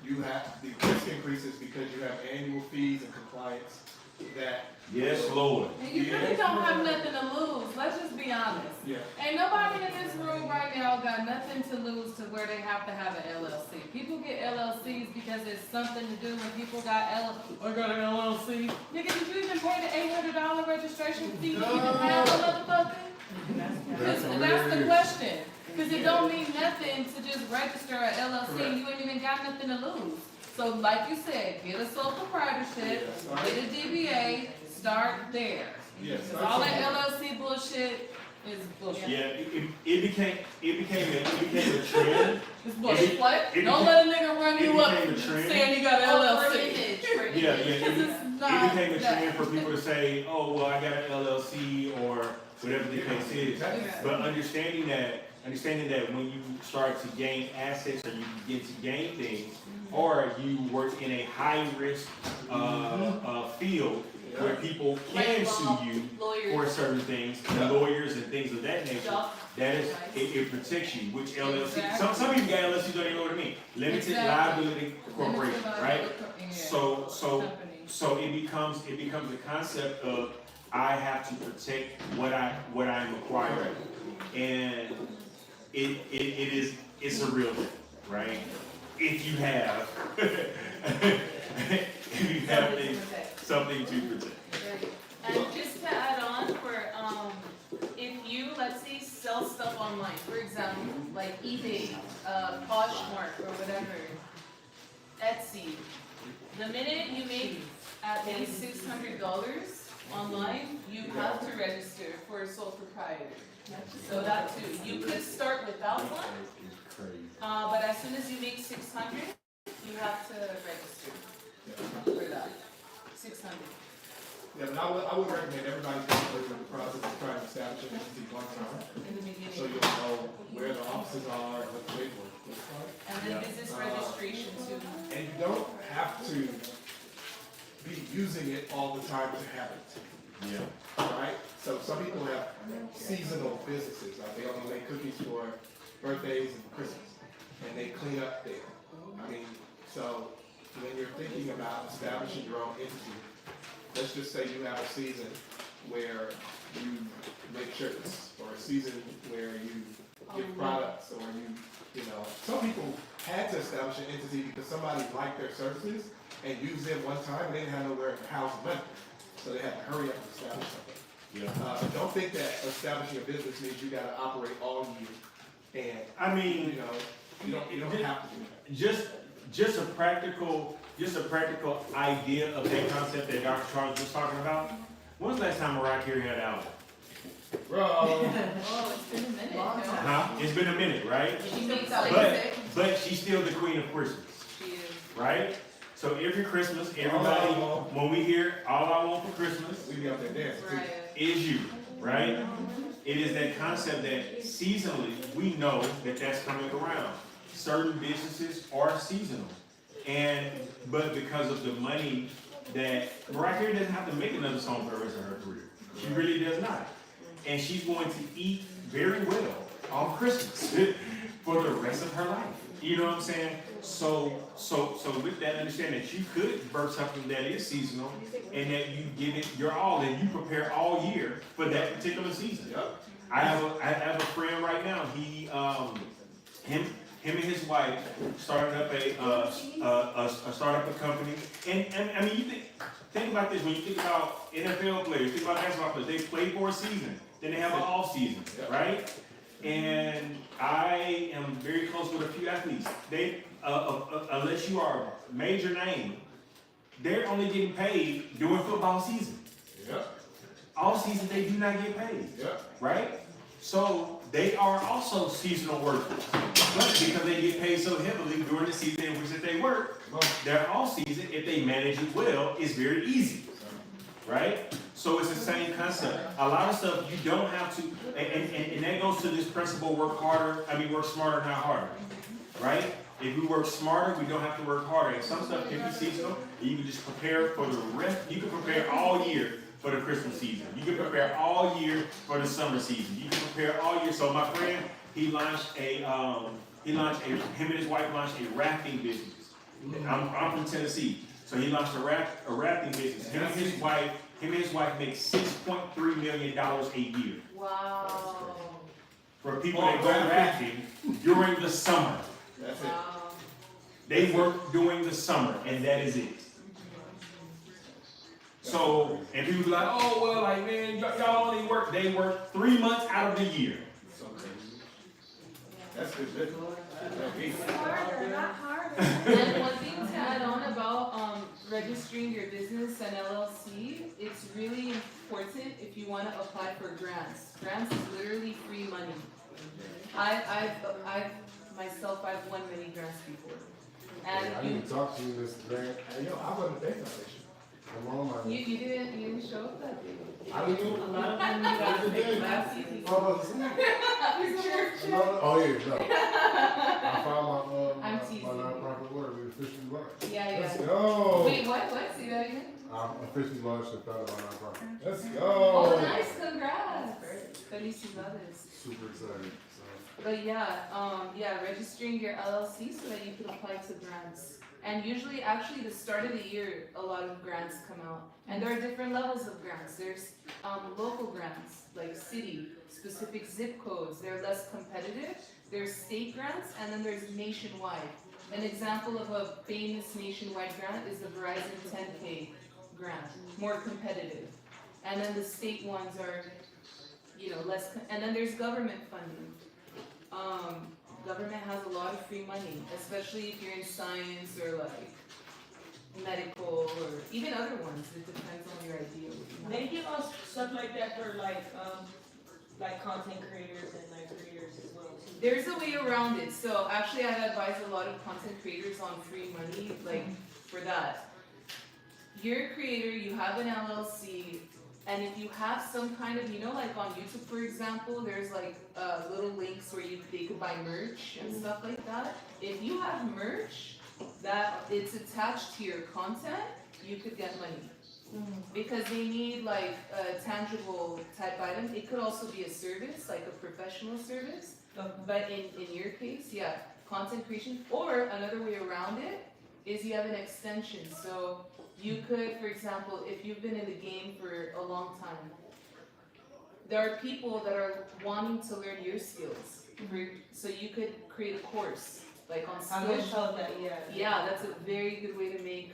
[SPEAKER 7] you have the risk increases because you have annual fees and compliance that.
[SPEAKER 11] Yes, Lord.
[SPEAKER 2] And you really don't have nothing to lose, let's just be honest.
[SPEAKER 7] Yeah.
[SPEAKER 2] Ain't nobody in this room right now got nothing to lose to where they have to have an LLC. People get LLCs because it's something to do when people got I got an LLC. Nigga, did you even pay the $800 registration fee to even have a motherfucker? Because that's the question. Because it don't mean nothing to just register an LLC, you ain't even got nothing to lose. So like you said, get a sole proprietorship, get a DBA, start there.
[SPEAKER 7] Yes.
[SPEAKER 2] Because all that LLC bullshit is bullshit.
[SPEAKER 11] Yeah, it became a trend.
[SPEAKER 2] It's bullshit. What?
[SPEAKER 11] it
[SPEAKER 2] Don't
[SPEAKER 11] became-
[SPEAKER 2] let a nigga run you up
[SPEAKER 11] became a trend.
[SPEAKER 2] saying you got an LLC.
[SPEAKER 11] Yeah,
[SPEAKER 2] Because it's
[SPEAKER 11] it
[SPEAKER 2] not
[SPEAKER 11] became a
[SPEAKER 2] that.
[SPEAKER 11] trend for people to say, oh, well, I got an LLC or whatever the case is. But understanding that when you start to gain assets or you begin to gain things, or you work in a high risk field where people can sue you for certain things, lawyers and things of that nature, that is, it protects you. Which LLC? Some people got LLCs don't even know what I mean. Limited liability corporation, right? So it becomes a concept of I have to protect what I'm acquiring, and it's a real thing, right? If you have something to protect.
[SPEAKER 1] And just to add on, if you, let's say, sell stuff online, for example, like eBay, Poshmark, or whatever, Etsy, the minute you make at least $600 online, you have to register for a sole proprietor. So that too, you could start without one, but as soon as you make 600, you have to register for that. 600.
[SPEAKER 7] Yeah, but I would recommend everybody go through the process of trying to establish an entity one time.
[SPEAKER 2] In the beginning.
[SPEAKER 7] So you'll know where the offices are and what the paperwork looks like.
[SPEAKER 2] And then business registration too.
[SPEAKER 7] And you don't have to be using it all the time to have it.
[SPEAKER 11] Yeah.
[SPEAKER 7] Right? So some people have seasonal businesses, like they only make cookies for birthdays and Christmas, and they clean up there. I mean, so when you're thinking about establishing your own entity, let's just say you have a season where you make shirts, or a season where you give products, or you know, some people had to establish an entity because somebody liked their services and used them one time and they didn't have nowhere to house money. So they had to hurry up and establish something.
[SPEAKER 11] Yeah.
[SPEAKER 7] Don't think that establishing a business means you gotta operate all year. And,
[SPEAKER 11] I mean,
[SPEAKER 7] you know, you don't have to do that.
[SPEAKER 11] just a practical idea of that concept that Dr. Charles was talking about. When's the last time Mariah Carey had an album?
[SPEAKER 7] Bro.
[SPEAKER 2] Oh, it's been a minute.
[SPEAKER 11] Huh? It's been a minute, right?
[SPEAKER 2] She makes like
[SPEAKER 11] But she's still the queen of Christmas,
[SPEAKER 2] she is.
[SPEAKER 11] right? So every Christmas, everybody, when we hear all I want for Christmas
[SPEAKER 7] We be out there dancing too.
[SPEAKER 2] Right.
[SPEAKER 11] is you, right? It is that concept that seasonally, we know that that's coming around. Certain businesses are seasonal. But because of the money that, Mariah Carey doesn't have to make another song for the rest of her career. She really does not. And she's going to eat very well on Christmas for the rest of her life. You know what I'm saying? So with that, understand that you could birth something that is seasonal and that you give it your all and you prepare all year for that particular season.
[SPEAKER 7] Yep.
[SPEAKER 11] I have a friend right now. Him and his wife started up a company. And I mean, you think about this when you think about NFL players, think about basketball players. They play for a season, then they have an off season, right? And I am very close with a few athletes. They, unless you are a major name, they're only getting paid during football season.
[SPEAKER 7] Yep.
[SPEAKER 11] All season they do not get paid,
[SPEAKER 7] Yep.
[SPEAKER 11] right? So they are also seasonal workers. But because they get paid so heavily during the season in which that they work, their off season, if they manage it well, is very easy, right? So it's the same concept. A lot of stuff you don't have to, and that goes to this principle: work smarter, not harder, right? If we work smarter, we don't have to work harder. And some stuff can be seasonal, and you can just prepare for the rest. You can prepare all year for the Christmas season. You can prepare all year for the summer season. You can prepare all year. So my friend, him and his wife launched a rafting business. I'm from Tennessee, so he launched a rafting business. Him and his wife make $6.3 million a year.
[SPEAKER 2] Wow.
[SPEAKER 11] For people that go rafting during the summer.
[SPEAKER 7] That's it.
[SPEAKER 2] Wow.
[SPEAKER 11] They work during the summer, and that is it. So, and people be like, oh, well, like, man, y'all only work, they work 3 months out of the year.
[SPEAKER 7] So crazy. That's good business.
[SPEAKER 5] Harder, not harder.
[SPEAKER 2] And one thing to add on about registering your business and LLC, it's really important if you want to apply for grants. Grants is literally free money. I've won many grants before.
[SPEAKER 8] I
[SPEAKER 2] And
[SPEAKER 8] didn't talk to you this grant.
[SPEAKER 7] Hey, yo, I run the Day Foundation.
[SPEAKER 8] Come on, man.
[SPEAKER 2] you didn't show up that day.
[SPEAKER 8] I didn't do
[SPEAKER 2] A lot of them you got to
[SPEAKER 8] did.
[SPEAKER 2] make last season.
[SPEAKER 8] Oh, yeah, no. I filed
[SPEAKER 2] I'm
[SPEAKER 8] my
[SPEAKER 2] teasing.
[SPEAKER 8] nonprofit work. We officially launched.
[SPEAKER 2] Yeah,
[SPEAKER 8] Let's
[SPEAKER 2] yeah.
[SPEAKER 8] go.
[SPEAKER 2] Wait, what? Say that again?
[SPEAKER 8] I officially launched and founded my nonprofit.
[SPEAKER 7] Let's go.
[SPEAKER 2] Oh, nice, congrats. Felicidades.
[SPEAKER 8] Super excited.
[SPEAKER 2] But yeah, registering your LLC so that you can apply to grants. And usually, actually, the start of the year, a lot of grants come out. And there are different levels of grants. There's local grants, like city, specific zip codes. They're less competitive. There's state grants, and then there's nationwide. An example of a famous nationwide grant is the Verizon 10K grant, more competitive. And then the state ones are, less, and then there's government funding. Government has a lot of free money, especially if you're in science or like medical or even other ones. It depends on your idea.
[SPEAKER 3] They give us stuff like that for like content creators and like creators as well too.
[SPEAKER 2] There's a way around it. So actually, I advise a lot of content creators on free money, like for that. you're a creator, you have an LLC, and if you have some kind of, like on YouTube, for example, there's like little links where they could buy merch and stuff like that. If you have merch that it's attached to your content, you could get money. Because they need like a tangible type item. It could also be a service, like a professional service. But in your case, yeah, content creation. Or another way around it is you have an extension. So you could, for example, if you've been in the game for a long time, there are people that are wanting to learn your skills. So you could create a course, like on skills. Yeah, that's a very good way to make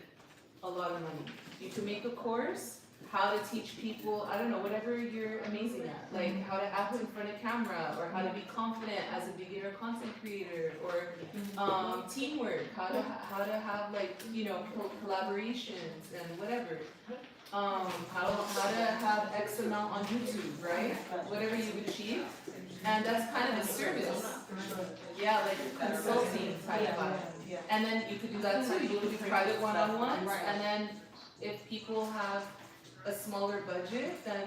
[SPEAKER 2] a lot of money. You can make a course, how to teach people, I don't know, whatever you're amazing at, like how to act in front of camera, or how to be confident as a beginner content creator, or teamwork, how to have like, collaborations and whatever. How to have X amount on YouTube, right? Whatever you've achieved. And that's kind of a service. Yeah, like a consulting type of. And then you could do that too. You could do private one-on-ones, and then if people have a smaller budget, then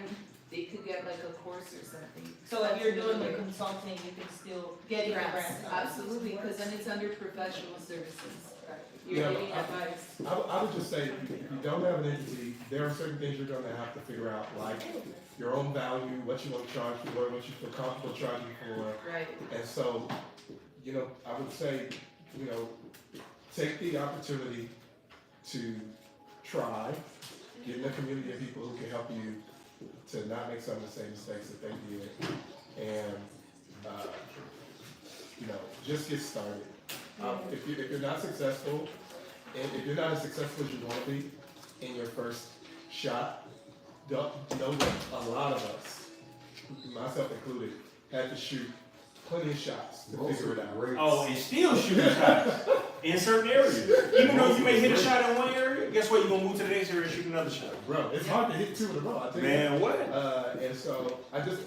[SPEAKER 2] they could get like a course or something.
[SPEAKER 3] So if you're doing the consulting, you can still
[SPEAKER 2] Get
[SPEAKER 3] your
[SPEAKER 2] grants,
[SPEAKER 3] grants.
[SPEAKER 2] absolutely, because then it's under professional services. You're
[SPEAKER 7] Yeah,
[SPEAKER 2] giving advice.
[SPEAKER 7] I would just say, if you don't have an entity, there are certain things you're gonna have to figure out, like your own value, what you want to charge for, what you feel comfortable charging for.
[SPEAKER 2] Right.
[SPEAKER 7] And so, I would say, take the opportunity to try, get in a community of people who can help you to not make some of the same mistakes that they did. And, just get started. If you're not successful, and if you're not as successful as you want to be in your first shot, know that a lot of us, myself included, had to shoot plenty of shots to figure it out.
[SPEAKER 11] Oh, and still shooting shots in certain areas. Even though you may hit a shot in one area, guess what? You're gonna move to the next area and shoot another shot.
[SPEAKER 7] Bro, it's hard to hit two in a row. I think.
[SPEAKER 11] Man, what?
[SPEAKER 7] And so I just,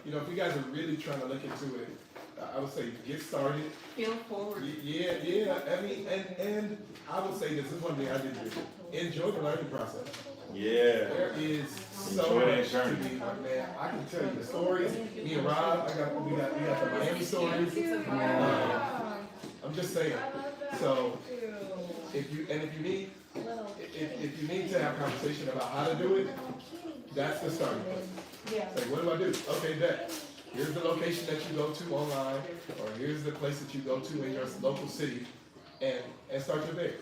[SPEAKER 7] if you guys are really trying to look into it, I would say get started.
[SPEAKER 2] Feel forward.
[SPEAKER 7] Yeah. I mean, and I would say this is one thing I did do. Enjoy the learning process.
[SPEAKER 11] Yeah.
[SPEAKER 7] There is so much to be, man. I can tell you the stories. Me and Rob, we got the Miami stories. I'm just saying. So if you need to have a conversation about how to do it, that's the starting point.
[SPEAKER 3] Yeah.
[SPEAKER 7] Say, what do I do? Okay, bet. Here's the location that you go to online, or here's the place that you go to in your local city, and start your day.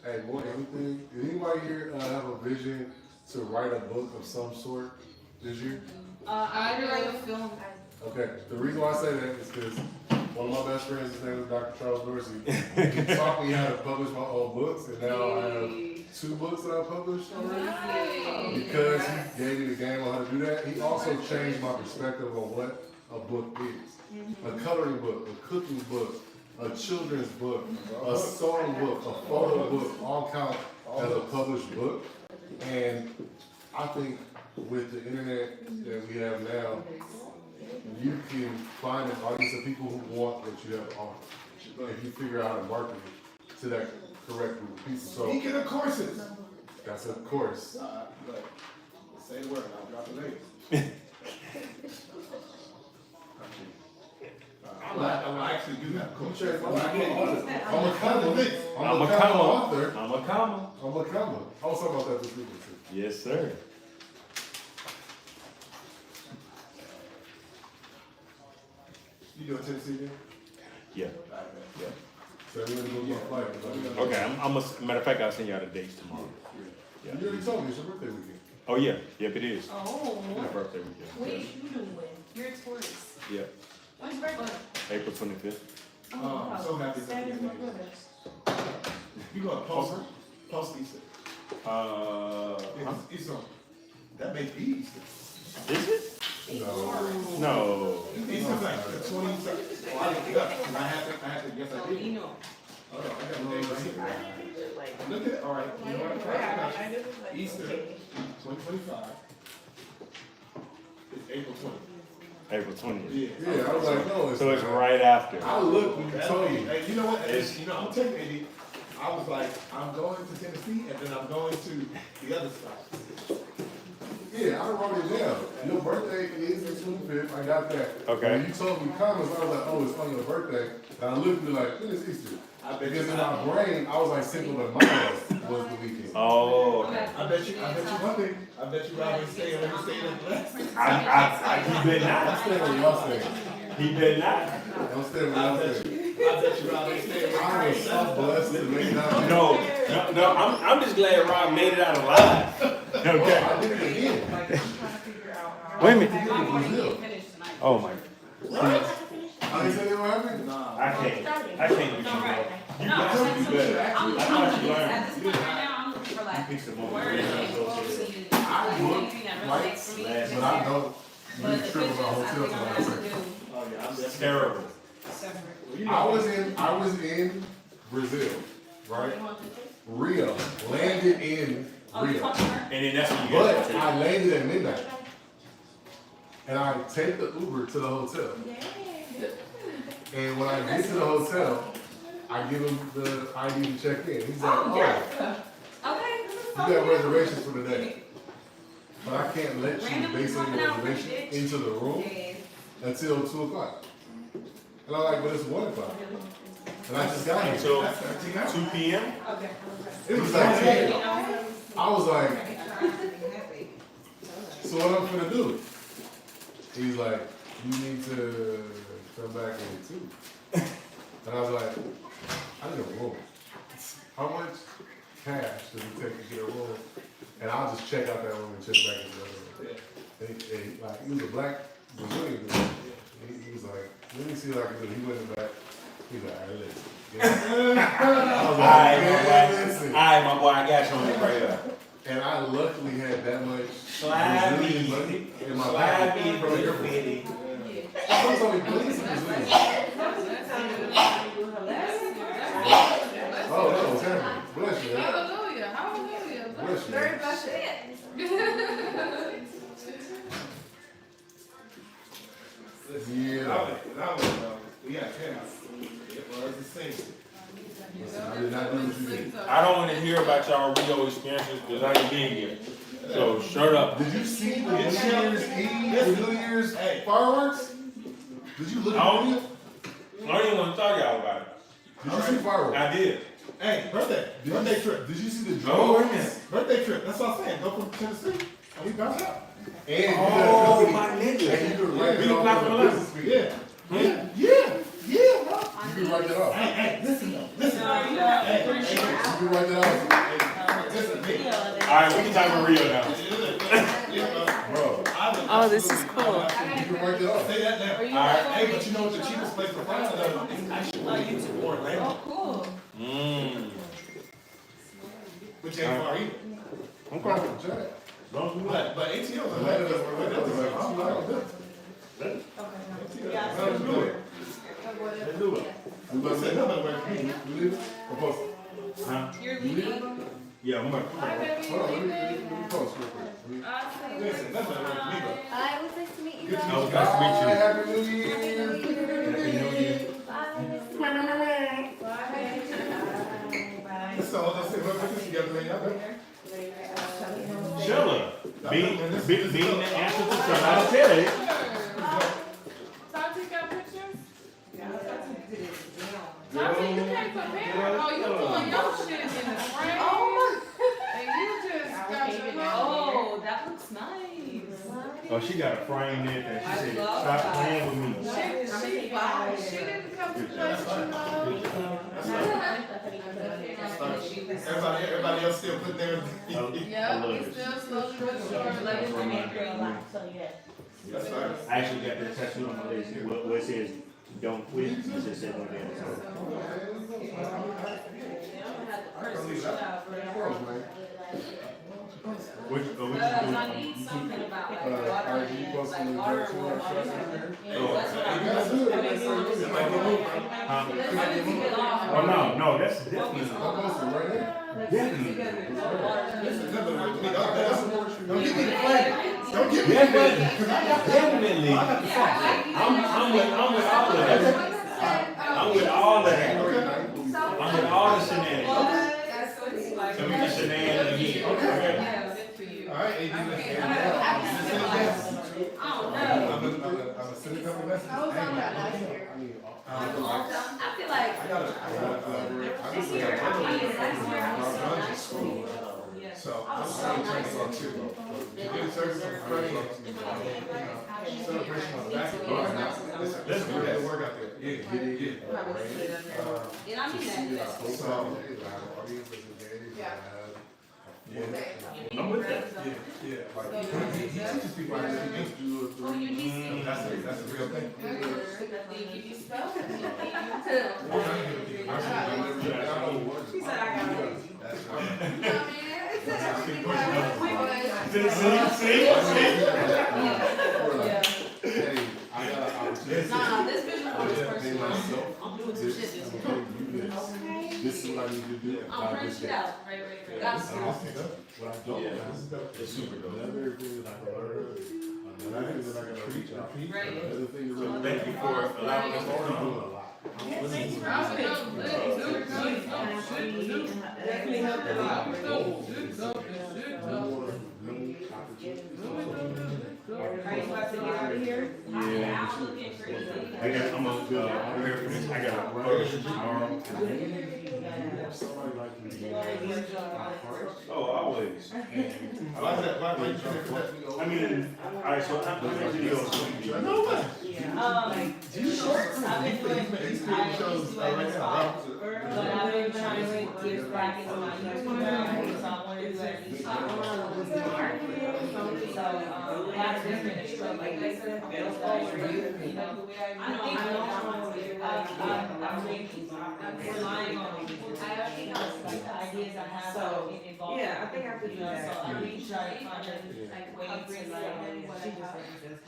[SPEAKER 8] Hey, more than anything, did anybody here have a vision to write a book of some sort this year?
[SPEAKER 2] I write a film.
[SPEAKER 8] Okay, the reason why I say that is because one of my best friends, his name is Dr. Charles Dorsey, he taught me how to publish my own books, and now I have 2 books that I published already. Because he gave me the game on how to do that, he also changed my perspective on what a book is. A coloring book, a cooking book, a children's book, a song book, a photo book, all count as a published book. And I think with the internet that we have now, you can find an audience of people who want what you have to offer. If you figure out how to market it to that correct group of people. So
[SPEAKER 7] Speaking of courses,
[SPEAKER 8] that's a course.
[SPEAKER 7] but say the word, I'll drop the name. I actually do have a course.
[SPEAKER 8] I'm a comma author.
[SPEAKER 11] I'm a comma.
[SPEAKER 8] I'm a comma. I was talking about that this weekend too.
[SPEAKER 11] Yes, sir.
[SPEAKER 7] You doing Tennessee then?
[SPEAKER 11] Yeah.
[SPEAKER 7] Yeah.
[SPEAKER 8] So I'm gonna go get a flight.
[SPEAKER 11] Okay, matter of fact, I'll send y'all the dates tomorrow.
[SPEAKER 8] You already told me it's your birthday weekend.
[SPEAKER 11] Oh, yeah. Yep, it is.
[SPEAKER 3] Oh.
[SPEAKER 11] My birthday weekend.
[SPEAKER 3] What are you doing? You're a tourist.
[SPEAKER 11] Yeah.
[SPEAKER 3] When's your birthday?
[SPEAKER 11] April 25th.
[SPEAKER 7] I'm so happy that
[SPEAKER 3] Saturday,
[SPEAKER 7] you
[SPEAKER 3] my brother.
[SPEAKER 7] You going to post Easter? It's on. That may be Easter.
[SPEAKER 11] Is it?
[SPEAKER 8] No.
[SPEAKER 11] No.
[SPEAKER 7] Easter's like the 20th. Oh, I didn't look. I had to, yes I did. Hold on, I got the date right here. Look at it, all right. You know what? Easter, 2025. It's April 20th.
[SPEAKER 11] April 20th.
[SPEAKER 8] Yeah, I was like, no.
[SPEAKER 11] So it's right after.
[SPEAKER 8] I looked when you told me.
[SPEAKER 7] Hey, you know what?
[SPEAKER 11] It's-
[SPEAKER 7] I'm taking AD. I was like, I'm going to Tennessee and then I'm going to the other spot.
[SPEAKER 8] Yeah, I wrote it down. Your birthday is the 25th. I got that.
[SPEAKER 11] Okay.
[SPEAKER 8] When you told me comments, I was like, oh, it's on your birthday. And I looked at it like, when is Easter? Because in my brain, I was like, Cinco de Mayo was the weekend.
[SPEAKER 11] Oh.
[SPEAKER 7] I bet you one thing. I bet you Robin staying when you staying in class.
[SPEAKER 11] He better
[SPEAKER 8] I'm
[SPEAKER 11] not.
[SPEAKER 8] staying with y'all staying.
[SPEAKER 11] He better not.
[SPEAKER 8] I'm staying with y'all staying.
[SPEAKER 7] I bet you Robin staying with
[SPEAKER 8] I was so blessed to make that.
[SPEAKER 11] No, I'm just glad Rob made it out alive. Okay.
[SPEAKER 8] I did it again.
[SPEAKER 11] Wait a
[SPEAKER 8] I
[SPEAKER 11] minute.
[SPEAKER 8] did it in Brazil.
[SPEAKER 11] Oh my.
[SPEAKER 8] I didn't say they were happy?
[SPEAKER 11] I can't with you, bro. You got to be better. I thought you learned.
[SPEAKER 5] At this point right now, I'm looking for like
[SPEAKER 11] You fix the moment.
[SPEAKER 5] words and quotes and
[SPEAKER 8] I
[SPEAKER 5] like,
[SPEAKER 8] look
[SPEAKER 5] things you never
[SPEAKER 8] like,
[SPEAKER 5] say for me.
[SPEAKER 8] but I don't
[SPEAKER 5] But
[SPEAKER 8] really
[SPEAKER 5] the
[SPEAKER 8] trip
[SPEAKER 5] pictures,
[SPEAKER 8] about
[SPEAKER 5] I
[SPEAKER 8] hotel
[SPEAKER 5] think
[SPEAKER 8] till
[SPEAKER 5] I'm
[SPEAKER 8] I
[SPEAKER 5] gonna
[SPEAKER 8] say.
[SPEAKER 5] do
[SPEAKER 7] Oh yeah, I'm
[SPEAKER 11] It's terrible.
[SPEAKER 5] separate.
[SPEAKER 8] I was in Brazil, right? Rio. Landed in
[SPEAKER 5] Oh, you
[SPEAKER 8] Rio.
[SPEAKER 5] talking to her?
[SPEAKER 11] And then that's when you
[SPEAKER 8] But
[SPEAKER 11] got to
[SPEAKER 8] I landed at midnight. And I take the Uber to the hotel. And when I get to the hotel, I give him the ID to check in. He's like, oh,
[SPEAKER 5] Okay.
[SPEAKER 8] you got reservations for the day. But I can't let you
[SPEAKER 5] Randomly
[SPEAKER 8] basically
[SPEAKER 5] popping out,
[SPEAKER 8] reservation
[SPEAKER 5] bitch.
[SPEAKER 8] into the room until 2 o'clock. And I'm like, but it's 1 o'clock. And I just got here.
[SPEAKER 11] So 2 p.m.
[SPEAKER 5] Okay.
[SPEAKER 8] It was like 10. I was like, so what I'm gonna do? He's like, you need to come back in 2. And I was like, I need a room. How much cash does it take to get a room? And I'll just check out that room and check back into the other room. And like, he was a black Brazilian dude. He was like, let me see what I can do. He went back. He's like, all right, listen. I was like, man, listen.
[SPEAKER 11] Alright, my boy, I got you on it right here.
[SPEAKER 8] And I luckily had that much
[SPEAKER 11] Slide
[SPEAKER 8] Brazilian
[SPEAKER 11] me.
[SPEAKER 8] money in my
[SPEAKER 11] Slide
[SPEAKER 8] pocket
[SPEAKER 11] me
[SPEAKER 8] from the
[SPEAKER 11] through the
[SPEAKER 8] airport.
[SPEAKER 11] city.
[SPEAKER 8] Someone told me, please, Brazilian. Oh, no, what's happening? Bless you, man.
[SPEAKER 2] Hallelujah, hallelujah.
[SPEAKER 8] Bless you.
[SPEAKER 1] Very blessed.
[SPEAKER 8] Yeah.
[SPEAKER 7] We got 10. It was the same.
[SPEAKER 8] Listen, I did not do what you did.
[SPEAKER 11] I don't want to hear about y'all Rio experiences because I ain't been here. So shut up.
[SPEAKER 8] Did you see the New Year's Eve, the New Year's fireworks? Did you look
[SPEAKER 11] I
[SPEAKER 8] at
[SPEAKER 11] don't,
[SPEAKER 8] the video?
[SPEAKER 11] I don't even want to tell y'all about it.
[SPEAKER 8] Did you see fireworks?
[SPEAKER 11] I did.
[SPEAKER 7] Hey, birthday trip.
[SPEAKER 8] Did you see the
[SPEAKER 11] Oh, wait a
[SPEAKER 8] drones?
[SPEAKER 11] minute.
[SPEAKER 7] Birthday trip. That's what I'm saying. Go from Tennessee and we bounce out.
[SPEAKER 8] And you
[SPEAKER 11] Oh,
[SPEAKER 8] could
[SPEAKER 11] my
[SPEAKER 8] and
[SPEAKER 11] nigga.
[SPEAKER 8] you could write
[SPEAKER 11] We
[SPEAKER 8] it
[SPEAKER 11] can clap
[SPEAKER 8] off
[SPEAKER 11] for
[SPEAKER 8] on
[SPEAKER 11] the
[SPEAKER 8] the
[SPEAKER 11] left.
[SPEAKER 8] business fee.
[SPEAKER 7] Yeah. Bro.
[SPEAKER 8] You could write that off.
[SPEAKER 7] Hey, listen though. Listen.
[SPEAKER 5] No, you
[SPEAKER 7] Hey,
[SPEAKER 5] don't.
[SPEAKER 8] You could write that off.
[SPEAKER 7] listen, me.
[SPEAKER 11] Alright, we can talk about Rio now.
[SPEAKER 8] Bro,
[SPEAKER 10] Oh, this is cool.
[SPEAKER 8] you could write that off.
[SPEAKER 7] Say that now.
[SPEAKER 11] Alright.
[SPEAKER 7] Hey, but you know what the cheapest place to find them is actually Orlando,
[SPEAKER 5] Cool.
[SPEAKER 11] Mmm.
[SPEAKER 7] which ain't far either.
[SPEAKER 11] Okay.
[SPEAKER 8] Jack.
[SPEAKER 11] Don't do
[SPEAKER 7] But
[SPEAKER 11] that.
[SPEAKER 7] ATL is
[SPEAKER 8] The
[SPEAKER 7] a
[SPEAKER 8] letter
[SPEAKER 7] lot
[SPEAKER 8] is like $2.
[SPEAKER 5] Yeah.
[SPEAKER 7] Let's do it.
[SPEAKER 11] Let's do it.
[SPEAKER 8] We about to say,
[SPEAKER 7] Another way.
[SPEAKER 8] you leave it? Or post it?
[SPEAKER 11] Huh?
[SPEAKER 5] You're
[SPEAKER 8] You leave it?
[SPEAKER 5] leaving.
[SPEAKER 11] Yeah, I'm gonna.
[SPEAKER 8] Hold on, let me post real quick.
[SPEAKER 7] Listen, that's not right for me, bro.
[SPEAKER 6] Hi, it was nice to meet you
[SPEAKER 8] Good
[SPEAKER 6] guys.
[SPEAKER 8] to
[SPEAKER 11] Oh, nice to meet you.
[SPEAKER 8] Happy New Year.
[SPEAKER 11] Happy New Year.
[SPEAKER 7] So let's see, let's put this together, man. Y'all ready?
[SPEAKER 11] Chilla. Being the answer to somebody tell it.
[SPEAKER 2] Tati got pictures? Tati, you can't compare. Oh, you doing your shit in the frame.
[SPEAKER 1] Oh
[SPEAKER 2] And you just got your
[SPEAKER 5] Oh, that looks nice.
[SPEAKER 11] Oh, she got a frame there that she said,
[SPEAKER 5] love
[SPEAKER 11] stop
[SPEAKER 5] that.
[SPEAKER 11] playing with me.
[SPEAKER 2] She didn't come to play,
[SPEAKER 7] Everybody else still putting their.
[SPEAKER 2] Yeah, it's still slowly but surely.
[SPEAKER 7] That's fine.
[SPEAKER 11] I actually got that tattoo on my leg. What it says, don't quit. It just said on there. Which
[SPEAKER 5] I need something about like water, like water or water. That's what I
[SPEAKER 8] That's good.
[SPEAKER 11] Oh, no, that's definitely.
[SPEAKER 8] I posted right here.
[SPEAKER 11] Definitely.
[SPEAKER 7] Don't give me the flag. Don't give me the
[SPEAKER 11] Definitely. I'm with all of that. I'm with all of that. I'm with all all the shenanigans.
[SPEAKER 1] That's so cool.
[SPEAKER 11] So we can shenanigans again. Okay.
[SPEAKER 9] All right, AD, let's get it down. I'm gonna send a couple messages.
[SPEAKER 1] I was on that last year.
[SPEAKER 5] I feel like
[SPEAKER 9] So I'm trying to go to good service on Friday. Celebration on basketball. Let's do that work out there. Yeah.
[SPEAKER 5] and I mean that.
[SPEAKER 9] So,
[SPEAKER 1] Yeah.
[SPEAKER 11] I'm with that.
[SPEAKER 9] yeah. Like, he teaches people how to do it. That's a real thing.
[SPEAKER 5] She said I got it.
[SPEAKER 9] That's
[SPEAKER 1] I
[SPEAKER 9] right.
[SPEAKER 1] mean, it's everything
[SPEAKER 11] See?
[SPEAKER 8] Hey, I got an opportunity.
[SPEAKER 5] Nah, this vision board is
[SPEAKER 8] Then
[SPEAKER 5] personal.
[SPEAKER 8] myself,
[SPEAKER 5] I'm doing some shit this week.
[SPEAKER 8] this is what I need to do.
[SPEAKER 5] I'm print it out. Right. Got
[SPEAKER 8] This is what I don't
[SPEAKER 11] Yeah.
[SPEAKER 8] know.
[SPEAKER 11] It's super dope.
[SPEAKER 8] Another thing that I can learn, another thing that I can reach out.
[SPEAKER 5] Right.
[SPEAKER 8] Another thing to
[SPEAKER 11] So
[SPEAKER 8] really.
[SPEAKER 11] thank you for allowing us
[SPEAKER 8] I'm
[SPEAKER 11] to
[SPEAKER 8] already
[SPEAKER 11] come.
[SPEAKER 8] doing a lot.
[SPEAKER 5] Definitely helped a lot. Are you about to get out of here?
[SPEAKER 11] Yeah.
[SPEAKER 5] I'm looking crazy.
[SPEAKER 11] I'm gonna prepare for this. I got a photo shoot tomorrow.
[SPEAKER 8] Somebody like me.
[SPEAKER 11] Oh, always.
[SPEAKER 9] Why is that? Why you trying to let me go?
[SPEAKER 11] I mean, alright, so how many videos?
[SPEAKER 9] No way.
[SPEAKER 3] Shorts, I've been doing, I used to do it in spot, but I've been trying to give back into my YouTube channel, so I want to do at least so, that's just been a struggle, like, you know, I'm relying on people, like, the ideas I have, so, involved.
[SPEAKER 6] Yeah, I think I could do that.
[SPEAKER 3] So I really try to find a way to,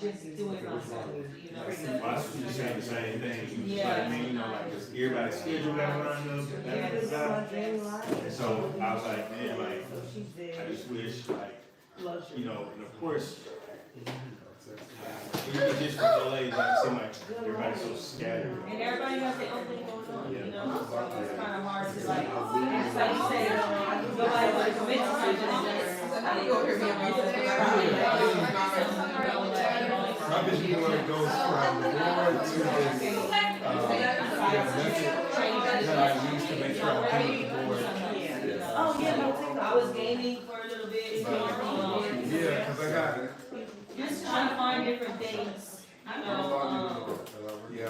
[SPEAKER 3] just do it myself, you know, so.
[SPEAKER 11] Well, I was just saying the same thing. You know what I mean? You know, like, just everybody's schedule got lined up, and that. And so I was like, man, like, I just wish, like, you know, and of course, you can just with LA, like, it seem like everybody's so scattered.
[SPEAKER 3] And everybody has their own thing going on, you know, so it's kind of hard to like, it's like you say, nobody want to commit to something unless somebody go here being
[SPEAKER 9] My vision board goes from the board to this, that I use to make sure I do the board.
[SPEAKER 3] Oh, yeah, no, I was gaming for a little bit,
[SPEAKER 9] Yeah, cause I got,
[SPEAKER 3] just trying to find different things, you know,
[SPEAKER 9] yeah,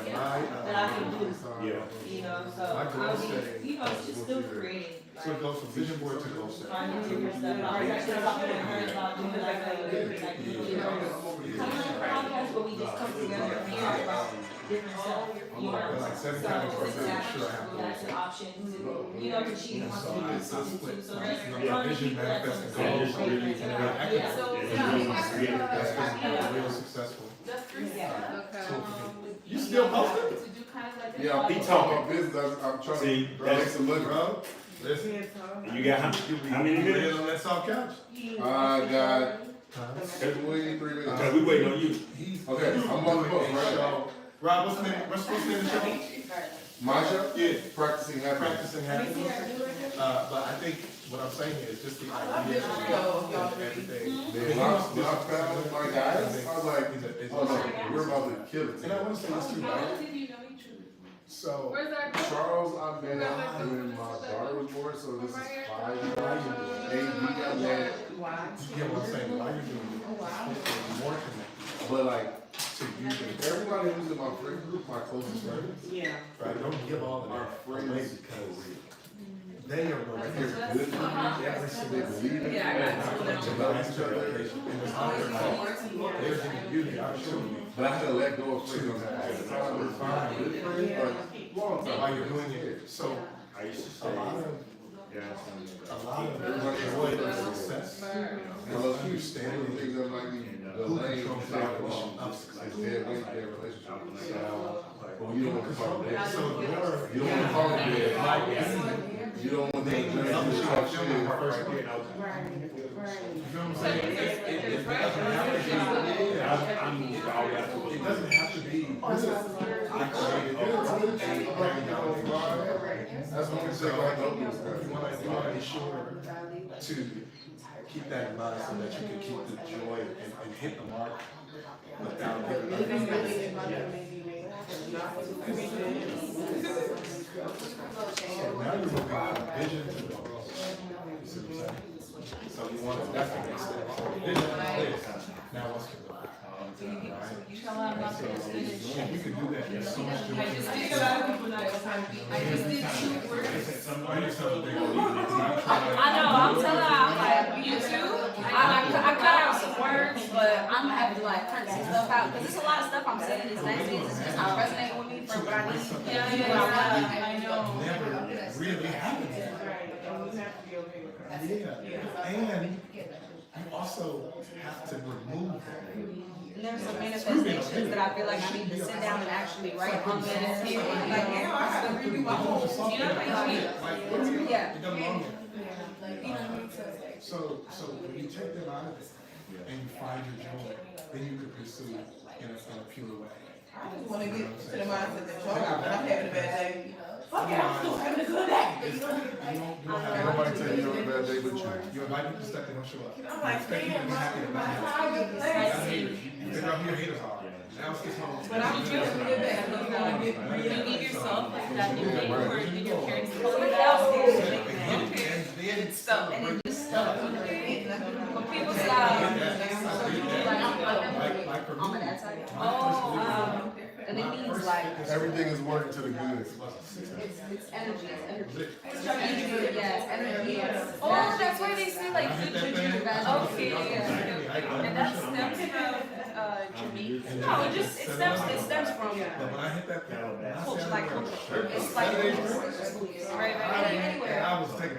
[SPEAKER 3] that I can do,
[SPEAKER 11] Yeah.
[SPEAKER 3] you know, so
[SPEAKER 9] My goal
[SPEAKER 3] I
[SPEAKER 9] setting
[SPEAKER 3] mean, you know, it's just still creating.
[SPEAKER 9] so it goes from vision board to goal setting.
[SPEAKER 3] Finding different stuff. I was actually talking to her about doing like you know, kind of like a podcast where we just come together and talk about different stuff, you know.
[SPEAKER 9] Like setting
[SPEAKER 3] So
[SPEAKER 9] time for
[SPEAKER 3] it's
[SPEAKER 9] make sure I have
[SPEAKER 3] that's an option to, you know, because she wants to do
[SPEAKER 9] So
[SPEAKER 3] something too, so there's
[SPEAKER 9] Yeah,
[SPEAKER 3] tons of
[SPEAKER 9] vision
[SPEAKER 3] people that's
[SPEAKER 9] manifest
[SPEAKER 3] on
[SPEAKER 9] and
[SPEAKER 3] the
[SPEAKER 9] goals.
[SPEAKER 3] same
[SPEAKER 9] Really,
[SPEAKER 3] wavelength.
[SPEAKER 9] yeah,
[SPEAKER 1] So,
[SPEAKER 9] that's been real successful.
[SPEAKER 1] You
[SPEAKER 9] still posting?
[SPEAKER 1] To do kind of like.
[SPEAKER 8] Yeah, I'm
[SPEAKER 11] He
[SPEAKER 8] talking
[SPEAKER 11] talking.
[SPEAKER 8] about business. I'm trying
[SPEAKER 11] See,
[SPEAKER 8] to make some money.
[SPEAKER 9] Bro, listen.
[SPEAKER 11] And you got how many minutes?
[SPEAKER 9] On that soft couch?
[SPEAKER 8] I got
[SPEAKER 9] Huh?
[SPEAKER 8] 23 minutes.
[SPEAKER 11] Okay, we waiting on you.
[SPEAKER 8] Okay, I'm on the book, right?
[SPEAKER 9] So, Rob, what's the name of the show?
[SPEAKER 8] My show?
[SPEAKER 9] Yeah.
[SPEAKER 8] Practicing happiness.
[SPEAKER 9] Practicing happiness. But I think what I'm saying is just the idea of everything.
[SPEAKER 8] When I found my guys, I was like, oh no, we're about to kill it.
[SPEAKER 9] And I want to say this too,
[SPEAKER 1] How long
[SPEAKER 9] right?
[SPEAKER 1] did you know each other?
[SPEAKER 9] So,
[SPEAKER 1] Where's our group?
[SPEAKER 8] Charles, I met when my daughter was born, so this is 5 years. And we got married,
[SPEAKER 9] you get what I'm saying, why you're doing it, it's more connected
[SPEAKER 8] but like,
[SPEAKER 9] to you than
[SPEAKER 8] everybody who's in my friend group, my closest friends,
[SPEAKER 9] right? Don't give all of
[SPEAKER 8] are
[SPEAKER 9] that away
[SPEAKER 8] friends
[SPEAKER 9] because they are going to hear
[SPEAKER 8] they're good for me,
[SPEAKER 9] every single
[SPEAKER 8] they believe in me,
[SPEAKER 9] to
[SPEAKER 8] they
[SPEAKER 9] love
[SPEAKER 8] love
[SPEAKER 9] each other, and it's not their fault. They're giving you the opportunity
[SPEAKER 8] but I had to let go of friends on that. At the time, we were fine, good friends, but long time.
[SPEAKER 9] while you're doing it. So,
[SPEAKER 11] I used to
[SPEAKER 9] a
[SPEAKER 11] say,
[SPEAKER 9] lot of
[SPEAKER 11] yeah,
[SPEAKER 9] joy and success,
[SPEAKER 8] I love you, stand with things that might be the lane, like dead weight, dead relationship. Well, you don't want to call it dead.
[SPEAKER 9] so the more
[SPEAKER 8] You don't want to call it dead. You don't want to
[SPEAKER 9] they
[SPEAKER 8] just
[SPEAKER 9] love the
[SPEAKER 8] talk
[SPEAKER 9] shit,
[SPEAKER 8] shit.
[SPEAKER 9] film part first. You know what I'm saying? It doesn't have to be, it doesn't have to be, I created a brand down.
[SPEAKER 8] That's what
[SPEAKER 9] wanna be sure to keep that in mind so that you can keep the joy and hit the mark without giving up. So now you're moving from vision to goals. You see what I'm saying? So you want to, that's the next step. So vision is clear. Now what's the goal? Right? So you can do that. There's so much joy.
[SPEAKER 2] I just did a lot of people know. I just did 2 words. I know, I'm telling her, I'm like, you too? I cut out some words, but I'm having to like print some stuff out, because there's a lot of stuff I'm saying these magazines, it's just not resonating with me for what I need. Yeah, I know.
[SPEAKER 9] Never really happens. Yeah, and you also have to remove that.
[SPEAKER 5] And there's some manifestations that I feel like I need to sit down and actually write on this. Like, now I gotta redo my whole, you know, like, yeah.
[SPEAKER 9] It doesn't belong there. So when you take them out of it and you find your joy, then you can pursue in a pure way.
[SPEAKER 6] I just wanna get to the mindset that y'all, I'm having a bad day. Fuck it, I'm still having a good day.
[SPEAKER 8] Ain't nobody tell you you have a bad day but you.
[SPEAKER 9] You invite people to step in and show up.
[SPEAKER 6] I'm like,
[SPEAKER 9] Expect people to
[SPEAKER 6] damn,
[SPEAKER 9] be happy to
[SPEAKER 6] my
[SPEAKER 9] be
[SPEAKER 6] time is blessed.
[SPEAKER 9] You think I'm here haters hard. Now it's just home.
[SPEAKER 6] But I'm feeling good day. I'm gonna get
[SPEAKER 2] You give yourself like that new thing where did your parents pull
[SPEAKER 5] Somebody
[SPEAKER 2] it
[SPEAKER 5] else
[SPEAKER 2] out?
[SPEAKER 5] did it.
[SPEAKER 9] And then
[SPEAKER 2] It's stuff.
[SPEAKER 5] And it just stuck.
[SPEAKER 2] When people say,
[SPEAKER 9] like for
[SPEAKER 5] On
[SPEAKER 9] me,
[SPEAKER 5] that side.
[SPEAKER 2] oh,
[SPEAKER 5] And it means like,
[SPEAKER 8] Everything is working to the good.
[SPEAKER 5] it's energy, it's energy. Yes, energy.
[SPEAKER 2] oh, that's why they say like, okay,
[SPEAKER 5] And that's stems from, Jamaica. No, it stems from,
[SPEAKER 9] but when I hit that, when I
[SPEAKER 5] culture,
[SPEAKER 9] said
[SPEAKER 5] like
[SPEAKER 9] the word
[SPEAKER 5] culture. It's like,
[SPEAKER 2] right,
[SPEAKER 5] anywhere.
[SPEAKER 9] I was taking,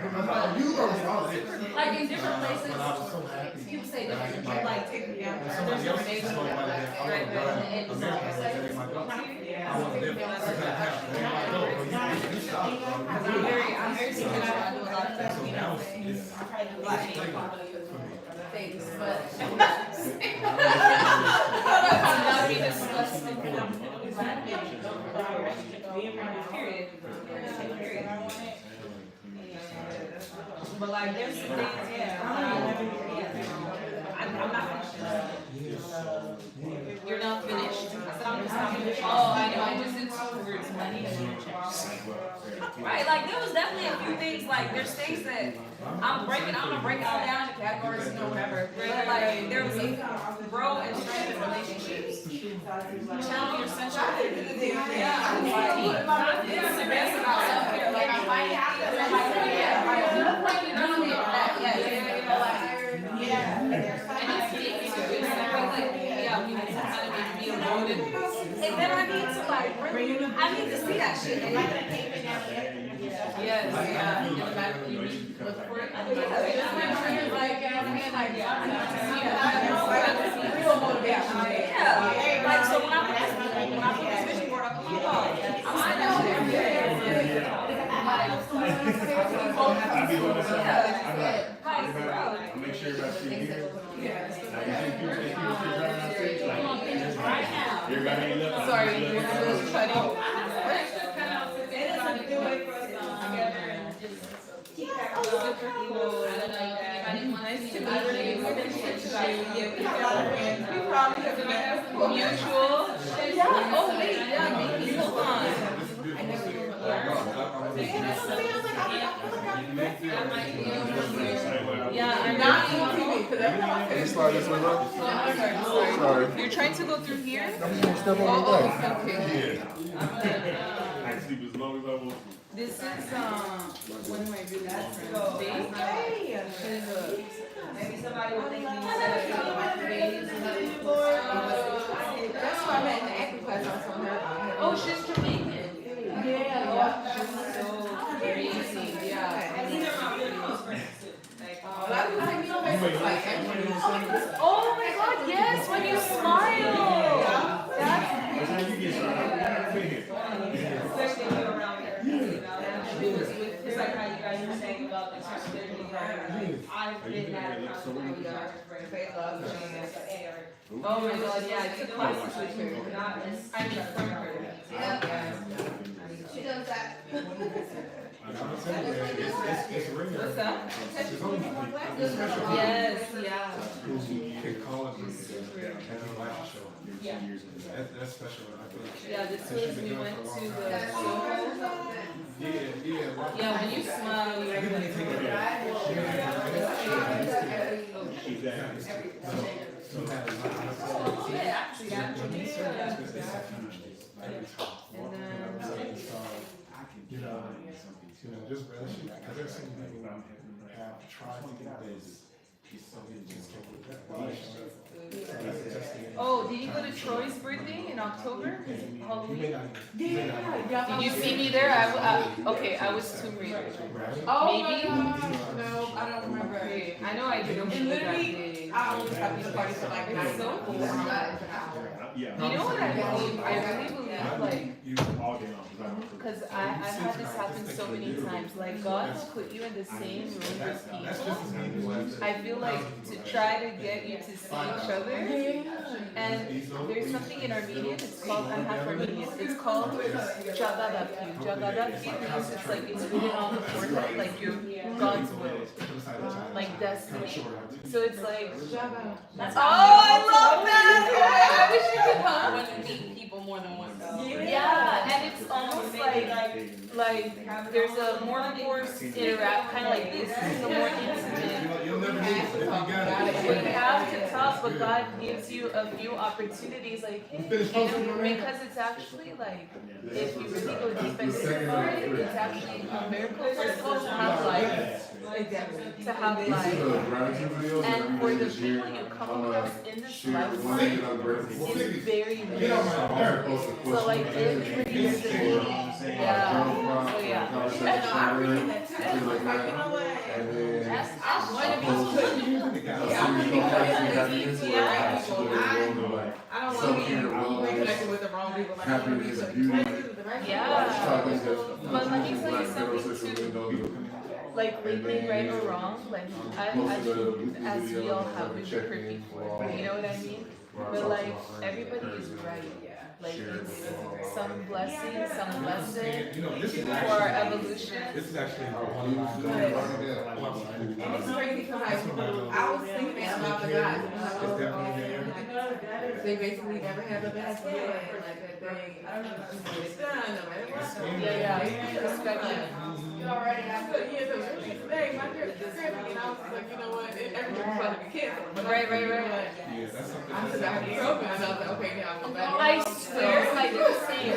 [SPEAKER 9] you were
[SPEAKER 5] Like in different
[SPEAKER 9] but I
[SPEAKER 5] places,
[SPEAKER 9] was so happy.
[SPEAKER 5] people say
[SPEAKER 9] that I
[SPEAKER 5] different,
[SPEAKER 9] hit my-
[SPEAKER 5] like,
[SPEAKER 9] When somebody else is going by that, I want to run America, I take my dog. I want to live second half. There I go. You stop.
[SPEAKER 5] I'm very secure, I do a lot of
[SPEAKER 9] So
[SPEAKER 5] things.
[SPEAKER 9] now it's like for me.
[SPEAKER 5] Things, but. But like there's some things, I'm not finished. You're not finished. I said I'm just not finished.
[SPEAKER 2] oh, I know, I just did 2 words, money and
[SPEAKER 5] Right, like there was definitely a few things, like there's things that I'm gonna break it all down into categories, you know, whatever. But like there was a grow and strengthen relationships. Channel your sensuality. Yeah, like it's the best about self-care. Like I might have to, like you're doing it, that, yeah.
[SPEAKER 2] and it's making a good sound, like, yeah, we need to kind of make me avoided.
[SPEAKER 5] And then I need to like I need to see that shit.
[SPEAKER 2] Yes, yeah, in the back, you look for it.
[SPEAKER 5] Like, you know what I mean? Like, I need to see that.
[SPEAKER 6] real motivation.
[SPEAKER 5] Yeah, like so when I put this vision board up on my wall, I'm like,
[SPEAKER 11] I be doing this. I make sure everybody see here. Now, you think people driving on stage, like,
[SPEAKER 2] Right now.
[SPEAKER 11] everybody ain't left.
[SPEAKER 2] Sorry, you're
[SPEAKER 11] Everybody
[SPEAKER 2] cutting.
[SPEAKER 3] It is a good way for us to come together and just keep track of
[SPEAKER 2] Super cool. I don't know if anybody wants to meet you.
[SPEAKER 6] Yeah, we have a lot of friends. We probably have met
[SPEAKER 2] Mutual.
[SPEAKER 5] yeah, oh wait, yeah, make me so fun.
[SPEAKER 2] Yeah, I'm
[SPEAKER 6] not
[SPEAKER 2] not.
[SPEAKER 6] on TV, because every time I
[SPEAKER 8] Can you
[SPEAKER 6] finish.
[SPEAKER 8] slide this way up? Sorry.
[SPEAKER 2] You're trying to go through here?
[SPEAKER 8] I'm gonna step on the back.
[SPEAKER 2] Okay.
[SPEAKER 11] I can sleep as long as I want to.
[SPEAKER 2] This is, one of my really good friends. Babe?
[SPEAKER 3] maybe somebody will think you
[SPEAKER 6] That's why I met in the acting class, I was on her.
[SPEAKER 2] Oh, she's Jamaican.
[SPEAKER 6] Yeah.
[SPEAKER 2] She's so crazy, yeah.
[SPEAKER 3] And these are my really close friends too. Like,
[SPEAKER 6] A lot of people think me on Facebook, like,
[SPEAKER 2] Oh my god, yes, when you smile.
[SPEAKER 11] That's how you get started.
[SPEAKER 3] especially if you're around here, you know, it's like how you guys were saying about the sensitivity. I've been that constantly.
[SPEAKER 2] Oh my god, yeah, I took classes with her.
[SPEAKER 3] Not as,
[SPEAKER 2] I mean, from her.
[SPEAKER 1] She does that.
[SPEAKER 9] It's rare.
[SPEAKER 5] What's that?
[SPEAKER 9] It's only special.
[SPEAKER 5] Yes, yeah.
[SPEAKER 9] Who can call it and have your life show.
[SPEAKER 5] Yeah.
[SPEAKER 9] That's special. I feel like.
[SPEAKER 5] Yeah, this
[SPEAKER 9] Since
[SPEAKER 5] was,
[SPEAKER 9] you've been
[SPEAKER 5] we
[SPEAKER 9] doing
[SPEAKER 5] went
[SPEAKER 9] it for a
[SPEAKER 5] to
[SPEAKER 9] long
[SPEAKER 5] the
[SPEAKER 9] time.
[SPEAKER 5] Soho.
[SPEAKER 9] Yeah.
[SPEAKER 5] Yeah, when you smile, you
[SPEAKER 9] Even when you take it
[SPEAKER 5] recognize.
[SPEAKER 9] So that is
[SPEAKER 5] Yeah, actually, yeah.
[SPEAKER 9] and then, just relish it. Because there's some people who have tried to get this. So they just can't get that.
[SPEAKER 5] Oh, did you go to Troy's birthday in October? Halloween?
[SPEAKER 1] Yeah.
[SPEAKER 5] Did you see me there? Okay, I was Tomb Raider.
[SPEAKER 1] Oh
[SPEAKER 5] Maybe?
[SPEAKER 1] my gosh, no, I don't remember.
[SPEAKER 5] Okay, I know I did.
[SPEAKER 1] And literally, I always have these parties for like
[SPEAKER 5] It's so cool.
[SPEAKER 1] hours.
[SPEAKER 11] Yeah.
[SPEAKER 5] You know what I believe? I really believe, like,
[SPEAKER 11] You all day long.
[SPEAKER 5] because I've had this happen so many times. Like, God will put you in the same room with people. I feel like to try to get you to see each other. And there's something in Armenian, it's called, I'm half Armenian, it's called Jagadapyu. Jagadapyu means it's like it's written on the forehead, like your God's will, like destiny. So it's like,
[SPEAKER 6] That's
[SPEAKER 5] oh, I love that! Oh, I wish you could come.
[SPEAKER 6] when you meet people more than once.
[SPEAKER 5] Yeah, and it's almost like there's a more forced interact, kind of like this. This is a more intimate.
[SPEAKER 9] You'll never need it if you got it.
[SPEAKER 5] We have to talk, but God gives you a few opportunities, like, hey, because it's actually like, if you really go deep and think about it, it's actually a miracle for us to have life. To have life. And for the people you come across in this life, it's very rare. So like everybody is a need. Yeah. So yeah.
[SPEAKER 1] I don't want to be connected with the wrong people. Like, yeah. But let me tell you something too.
[SPEAKER 5] Like lately, right or wrong, like as we all have, we've been hurt before. You know what I mean? But like everybody is right. Like it's some blessing, some lesson for our evolution.
[SPEAKER 9] This is actually one of
[SPEAKER 1] And it's crazy because I was thinking about the guys. They basically never had the best day. Like that they, I don't know, it's done no matter what.
[SPEAKER 5] Yeah. Perspective.
[SPEAKER 1] Already, I put years of really today. My trip is tripping, and I was like, you know what? Everything's about to be canceled. But
[SPEAKER 5] Right.
[SPEAKER 9] Yeah, that's something.
[SPEAKER 1] I took out the program, and I was like, okay, now I'm going back.
[SPEAKER 5] I swear, like the same.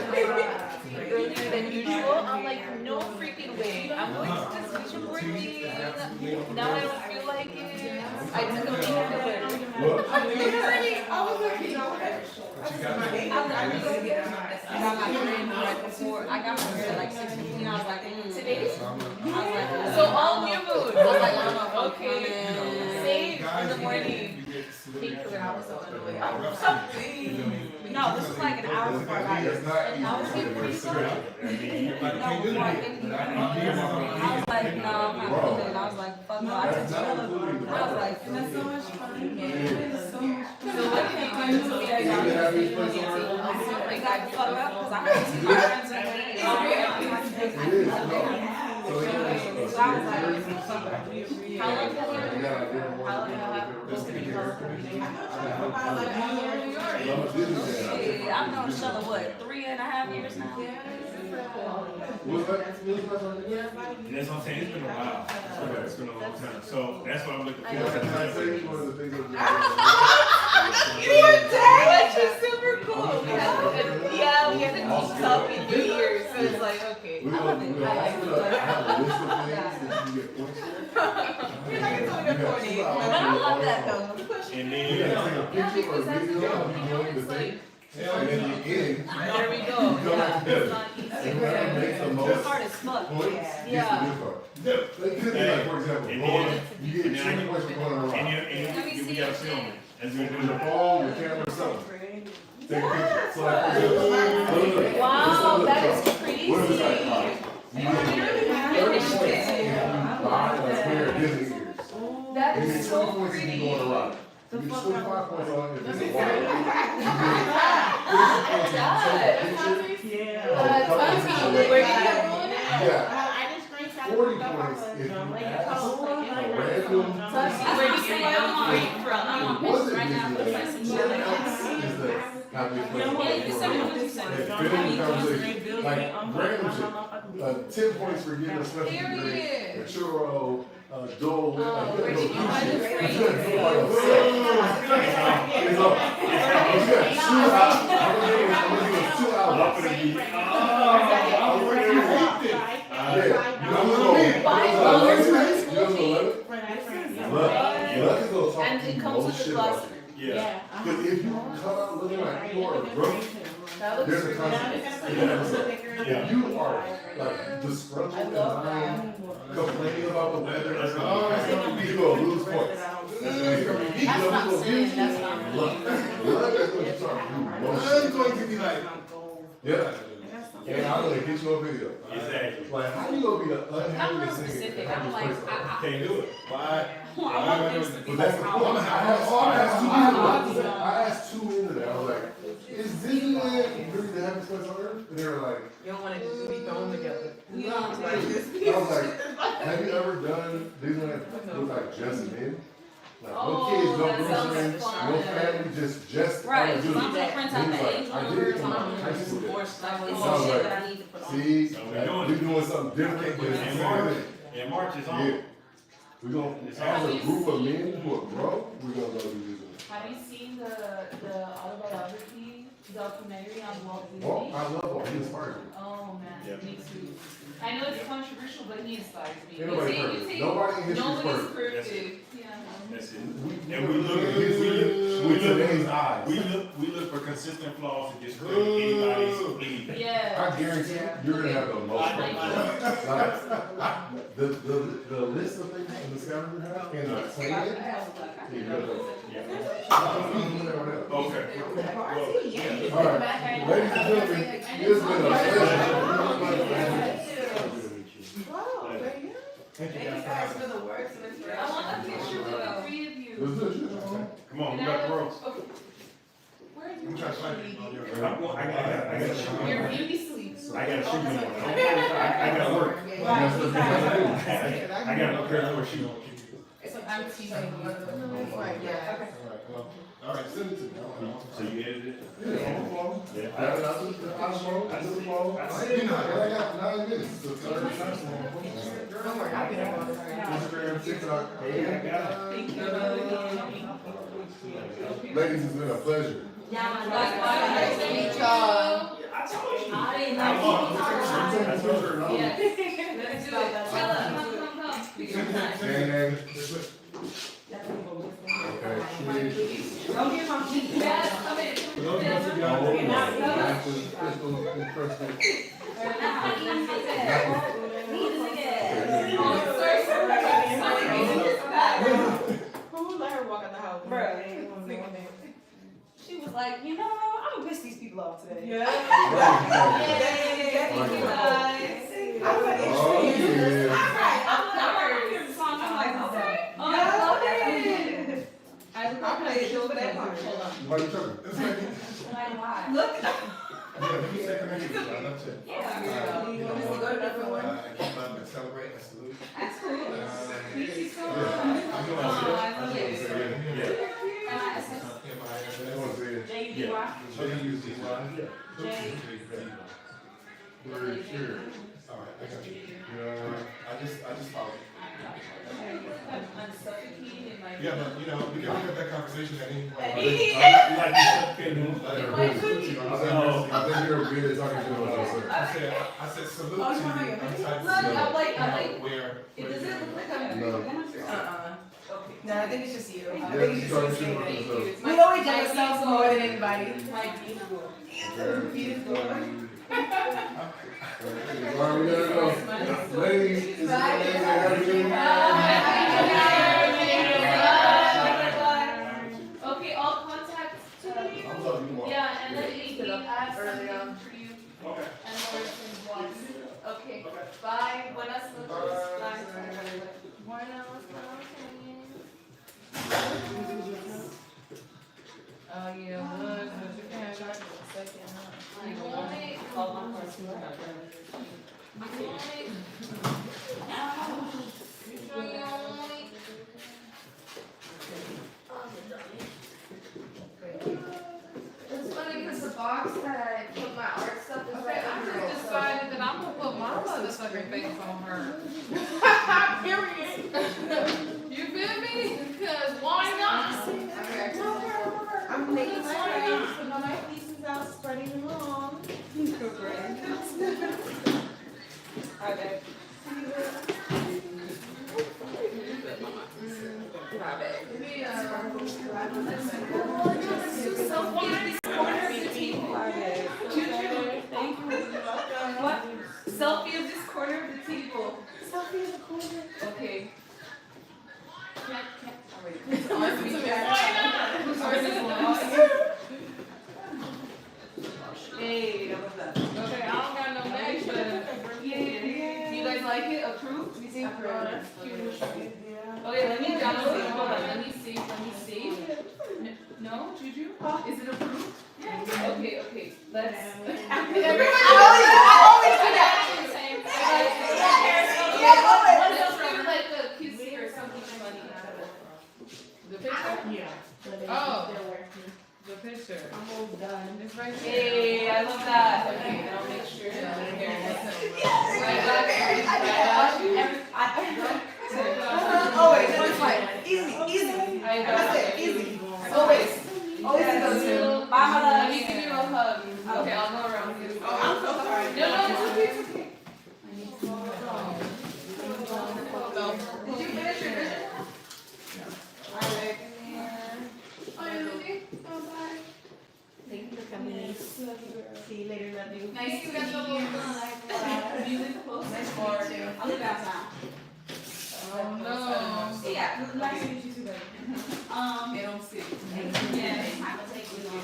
[SPEAKER 5] Earlier than usual, I'm like, no freaking way. I'm going to this vision board meeting. Now I don't feel like it. I took a week to do it.
[SPEAKER 1] I was like, you know what?
[SPEAKER 5] I got my friend right before. I got my friend at like 6:15. I was like, today's. I was like, so all new mood. I was like, okay. Save in the morning. No, this was like an hour before I got here. And I was getting pretty sorry. I was like, no, I'm not doing it. I was like, fuck no. I took I was like, that's so much fun. So what did you do to me? I got like I fucked up because I had to see my friends and so I was like, how long have you been here? How long have you been here? I've known each other, what, 3.5 years now?
[SPEAKER 11] And that's what I'm saying, it's been a while. It's been a long time. So that's what I'm looking forward to.
[SPEAKER 5] Which is super cool. We had to keep talking for years. So it's like, okay. I love it. I like it. But I love that though.
[SPEAKER 11] And then,
[SPEAKER 5] Yeah, because that's the whole thing. It's like, there we go. Yeah, it's not easy. It's hard as fuck. Yeah.
[SPEAKER 8] For example, you get 10 questions going around.
[SPEAKER 11] we got to film it. As we do
[SPEAKER 8] Your phone, your camera, something. Take a picture. So like,
[SPEAKER 5] Wow, that is crazy.
[SPEAKER 8] what is it like? You get 30
[SPEAKER 5] That
[SPEAKER 8] You
[SPEAKER 5] is
[SPEAKER 8] get
[SPEAKER 5] so
[SPEAKER 8] 20 points if you go on a
[SPEAKER 5] pretty.
[SPEAKER 8] ride. You get 25 points on if it's a wire.
[SPEAKER 5] Where did you
[SPEAKER 8] Yeah.
[SPEAKER 6] I just screenshot
[SPEAKER 8] if you
[SPEAKER 3] Like,
[SPEAKER 8] ask
[SPEAKER 3] oh,
[SPEAKER 8] a
[SPEAKER 3] like,
[SPEAKER 8] random
[SPEAKER 5] Where you say I'm from? I'm on
[SPEAKER 8] What's
[SPEAKER 5] pictures
[SPEAKER 8] it
[SPEAKER 5] right now.
[SPEAKER 8] usually
[SPEAKER 5] Looks like
[SPEAKER 8] like?
[SPEAKER 5] some
[SPEAKER 8] Is
[SPEAKER 5] shit.
[SPEAKER 8] the happiest place on
[SPEAKER 5] Yeah, you can send me
[SPEAKER 8] earth.
[SPEAKER 5] what you say.
[SPEAKER 8] Like, building conversation, like random shit. 10 points for getting a special degree,
[SPEAKER 2] Period.
[SPEAKER 8] a churro, Dole Whip, like, you
[SPEAKER 5] Reggie, you
[SPEAKER 8] gotta
[SPEAKER 5] are
[SPEAKER 8] go
[SPEAKER 5] the
[SPEAKER 8] do shit.
[SPEAKER 5] freak.
[SPEAKER 8] You gotta do it by yourself. It's up. You got 2 hours. I'm gonna give us 2 hours. Yeah, you know what's going Look, is gonna talk
[SPEAKER 1] And
[SPEAKER 8] to
[SPEAKER 1] it
[SPEAKER 8] you
[SPEAKER 1] comes
[SPEAKER 8] most
[SPEAKER 1] with the
[SPEAKER 8] shit
[SPEAKER 1] plus.
[SPEAKER 8] about you. Because if you come out looking like you are a drunk, there's a consequence to that episode. If you are like disgruntled and lying, complaining about the weather, you're gonna lose points. That's not saying that's not luck. Luck is going to start to do most shit. It's going to be like, yeah. And I'm gonna get you on video.
[SPEAKER 11] Exactly.
[SPEAKER 8] Like, how you gonna be the
[SPEAKER 5] I'm real
[SPEAKER 8] unhappiest thing?
[SPEAKER 5] specific. I'm like,
[SPEAKER 11] Can't do it. Why?
[SPEAKER 5] I want things to be
[SPEAKER 8] But that's the
[SPEAKER 5] how
[SPEAKER 8] point. I asked 2 men today. I was like, is Disneyland really the happiest place on earth? And they were like,
[SPEAKER 6] You don't want to be thrown together.
[SPEAKER 8] I was like, have you ever done Disneyland with like just men? Like, no kids, no
[SPEAKER 5] that sounds
[SPEAKER 8] girlfriends,
[SPEAKER 5] fun.
[SPEAKER 8] no family, just
[SPEAKER 5] Right,
[SPEAKER 8] all the
[SPEAKER 5] because I'm
[SPEAKER 8] dudes.
[SPEAKER 5] gonna print
[SPEAKER 8] And
[SPEAKER 5] out
[SPEAKER 8] he's
[SPEAKER 5] the
[SPEAKER 8] like,
[SPEAKER 5] age
[SPEAKER 8] I did it
[SPEAKER 5] numbers
[SPEAKER 8] in
[SPEAKER 5] on
[SPEAKER 8] my high school days.
[SPEAKER 5] it's
[SPEAKER 8] So I was
[SPEAKER 5] shit
[SPEAKER 8] like,
[SPEAKER 5] that I need to put on.
[SPEAKER 8] see, like, we doing something different, but it's the same thing.
[SPEAKER 11] And March is on.
[SPEAKER 8] Yeah. We gonna, as a group of men who are grown, we're gonna go do this.
[SPEAKER 12] Have you seen the autobiography documentary on Walt Disney?
[SPEAKER 8] Well, I love all, he inspired me.
[SPEAKER 12] Oh man,
[SPEAKER 11] Yeah.
[SPEAKER 12] me too. I know it's controversial, but he inspires me.
[SPEAKER 8] Nobody perfect. Nobody in history is
[SPEAKER 12] Nobody's
[SPEAKER 8] perfect.
[SPEAKER 12] perfect. Yeah.
[SPEAKER 11] That's it. And we look for consistent flaws and just credit anybody's anything.
[SPEAKER 12] Yeah.
[SPEAKER 8] I guarantee you're gonna have the most fun. Like, the list of things in the scavenger house and the plan, you're gonna go.
[SPEAKER 11] Okay.
[SPEAKER 8] All right, ladies and gentlemen, it's been a pleasure.
[SPEAKER 6] Thank you guys for the words and
[SPEAKER 12] I
[SPEAKER 6] inspiration.
[SPEAKER 12] want a picture with the three of you.
[SPEAKER 8] Let's do it.
[SPEAKER 11] Come on, we got the world.
[SPEAKER 12] Okay. Where are you?
[SPEAKER 11] I gotta shoot.
[SPEAKER 12] Your beauty sleep.
[SPEAKER 11] I gotta shoot them. I gotta work. I gotta prepare for a shoot.
[SPEAKER 12] I'm teasing you.
[SPEAKER 8] All right, send it to me.
[SPEAKER 11] So you edited it?
[SPEAKER 8] Yeah. Grab it out of the phone. I got 9 minutes. So it's already time.
[SPEAKER 6] Don't worry, I'll be there all the time.
[SPEAKER 8] Instagram, TikTok.
[SPEAKER 12] Thank you.
[SPEAKER 8] Ladies, it's been a pleasure.
[SPEAKER 1] Nice to meet y'all.
[SPEAKER 5] I didn't
[SPEAKER 11] I told her no.
[SPEAKER 12] Yes. Let's do it. Tell us. Come.
[SPEAKER 8] Gang, gang. Okay, cheers.
[SPEAKER 12] Don't get my feet. Yes, come in.
[SPEAKER 6] Who let her walk in the house?
[SPEAKER 5] She was like, you know, I'm gonna piss these people off today.
[SPEAKER 6] Yeah.
[SPEAKER 8] Oh, yeah.
[SPEAKER 5] I'm here the song. I'm like, okay.
[SPEAKER 12] Oh, I love it.
[SPEAKER 6] I'll play it just for that part.
[SPEAKER 8] Why you talking?
[SPEAKER 5] Like, why?
[SPEAKER 12] Look.
[SPEAKER 9] Yeah, we stay connected, I love to.
[SPEAKER 5] Yeah.
[SPEAKER 6] You want us to go to different one?
[SPEAKER 9] Keep up and celebrate and salute.
[SPEAKER 12] That's cool. Thank you so much.
[SPEAKER 9] I'm doing
[SPEAKER 12] Oh, I love it.
[SPEAKER 11] Yeah.
[SPEAKER 12] And I said,
[SPEAKER 8] I want to say it.
[SPEAKER 5] J-U-Y.
[SPEAKER 8] Very sure.
[SPEAKER 9] Alright, I got you.
[SPEAKER 8] Yeah.
[SPEAKER 9] I just followed.
[SPEAKER 12] I'm suffocating my.
[SPEAKER 9] Yeah, but you know, we can pick up that conversation at any point.
[SPEAKER 11] Like you said, okay, no.
[SPEAKER 8] I think you're really talking to us.
[SPEAKER 9] I said salute to you.
[SPEAKER 12] I'm like,
[SPEAKER 9] Where?
[SPEAKER 12] it doesn't look like I'm.
[SPEAKER 8] No.
[SPEAKER 6] No, I think it's just you. I
[SPEAKER 8] Yeah,
[SPEAKER 6] think it's
[SPEAKER 8] you're
[SPEAKER 6] just
[SPEAKER 8] talking
[SPEAKER 6] you.
[SPEAKER 8] to
[SPEAKER 6] Thank
[SPEAKER 8] us.
[SPEAKER 6] you. We know each other selves more than anybody.
[SPEAKER 12] My beautiful.
[SPEAKER 6] Beautiful.
[SPEAKER 8] Alright, we gotta go. Ladies, it's amazing to have you.
[SPEAKER 12] Okay, all contacts to me.
[SPEAKER 8] I'm talking tomorrow.
[SPEAKER 12] Yeah, and then anything add
[SPEAKER 1] Early on.
[SPEAKER 12] something for you.
[SPEAKER 11] Okay.
[SPEAKER 12] And Morrison's watch. Okay, bye. Buenas noches. Bye.
[SPEAKER 1] Buenas Oh, yeah, look, but you can't go to the second, huh?
[SPEAKER 12] You want it?
[SPEAKER 5] Call my person.
[SPEAKER 12] You want it?
[SPEAKER 1] It's funny because the box that I put my art stuff is
[SPEAKER 2] Okay,
[SPEAKER 1] right
[SPEAKER 2] I
[SPEAKER 1] under
[SPEAKER 2] just
[SPEAKER 1] it.
[SPEAKER 2] decided that I'm gonna put my motherfucking face on her. Period. You feel me? Because why not?
[SPEAKER 6] I'm making my friends, putting all my pieces out, spreading them along.
[SPEAKER 5] Okay. What? Selfie of this corner of the table.
[SPEAKER 6] Selfie in the corner.
[SPEAKER 2] Okay.
[SPEAKER 5] Hey, that was that.
[SPEAKER 2] Okay, I don't got no neck, but you guys like it? Approve? Okay, let me download it. Hold on, let me see. No, Juju? Is it approved? Okay. Let's. Let's do like a kissy or something funny. The picture?
[SPEAKER 6] Yeah.
[SPEAKER 2] Oh. The picture.
[SPEAKER 6] I'm all done.
[SPEAKER 2] It's right here.
[SPEAKER 5] Hey, I love that.
[SPEAKER 2] Okay, I'll make sure that I hear
[SPEAKER 6] Always, it's fine. Easy.
[SPEAKER 2] I got it. Easy.
[SPEAKER 6] Always.
[SPEAKER 2] Bye, my love. Let me give you a hug. Okay, I'll go around here.
[SPEAKER 6] Oh, I'm so sorry.
[SPEAKER 2] No, it's okay.
[SPEAKER 1] Did you finish your vision?
[SPEAKER 6] Alright.
[SPEAKER 1] Oh, you're leaving? Oh, bye.
[SPEAKER 6] Thank you for coming. See you later, love you.
[SPEAKER 1] Nice to meet you.
[SPEAKER 5] Do you live close?
[SPEAKER 1] Or
[SPEAKER 5] I live downtown.
[SPEAKER 2] Oh, no.
[SPEAKER 5] Yeah, nice to meet you too, baby.
[SPEAKER 2] They don't see.
[SPEAKER 5] Yeah, it's time to take you on.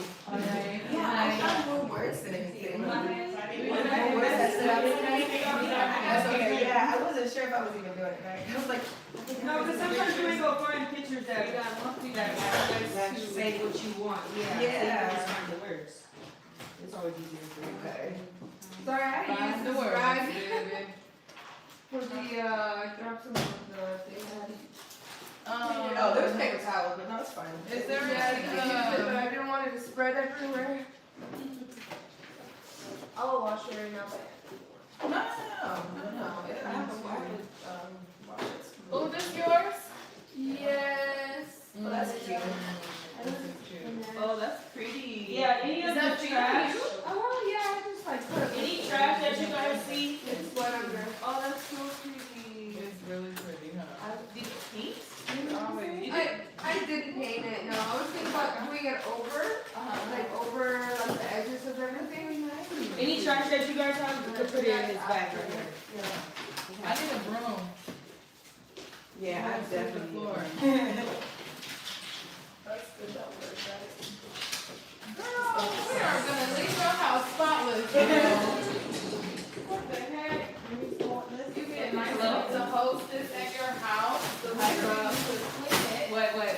[SPEAKER 2] Okay.
[SPEAKER 6] Yeah, I got more words than anything. More words that stood out to me. That's okay, yeah, I wasn't sure if I was even doing it right. I was like,
[SPEAKER 3] No, because sometimes you may go find pictures that say what you want. Yeah.
[SPEAKER 6] Yeah.
[SPEAKER 3] So you just find the words. It's always easier for you.
[SPEAKER 6] okay.
[SPEAKER 1] Sorry, I
[SPEAKER 2] Find
[SPEAKER 1] used
[SPEAKER 2] the
[SPEAKER 1] this
[SPEAKER 2] words,
[SPEAKER 1] rag
[SPEAKER 2] baby.
[SPEAKER 1] for the, I grabbed some of the thing.
[SPEAKER 6] Oh, there's paper towels, but no, it's fine.
[SPEAKER 2] Is there
[SPEAKER 1] Yeah, I could use it, but I didn't want it to spread everywhere. I'll wash it right now, but.
[SPEAKER 6] No. I have a water, water.
[SPEAKER 2] Oh, this yours?
[SPEAKER 1] Yes.
[SPEAKER 6] Oh, that's cute.
[SPEAKER 3] Oh, that's pretty. Yeah, any
[SPEAKER 1] Is
[SPEAKER 3] of the
[SPEAKER 1] that for
[SPEAKER 3] trash,
[SPEAKER 1] you? Oh, yeah, I just like put it.
[SPEAKER 3] any trash that you guys see,
[SPEAKER 1] It's what under. Oh, that's so pretty.
[SPEAKER 2] It's really pretty, huh?
[SPEAKER 3] these paints.
[SPEAKER 1] I didn't paint it, no, I was thinking about doing it over, like over like the edges of everything.
[SPEAKER 3] Any trash that you guys have, you could put it in this bag right here.
[SPEAKER 2] I need a broom.
[SPEAKER 6] Yeah, I
[SPEAKER 2] Sweep the
[SPEAKER 6] definitely.
[SPEAKER 2] floor.
[SPEAKER 1] That's good, that works,
[SPEAKER 2] Girl, we are gonna leave your house spotless, girl. What the heck? You get nice enough to host this at your house? So like, what?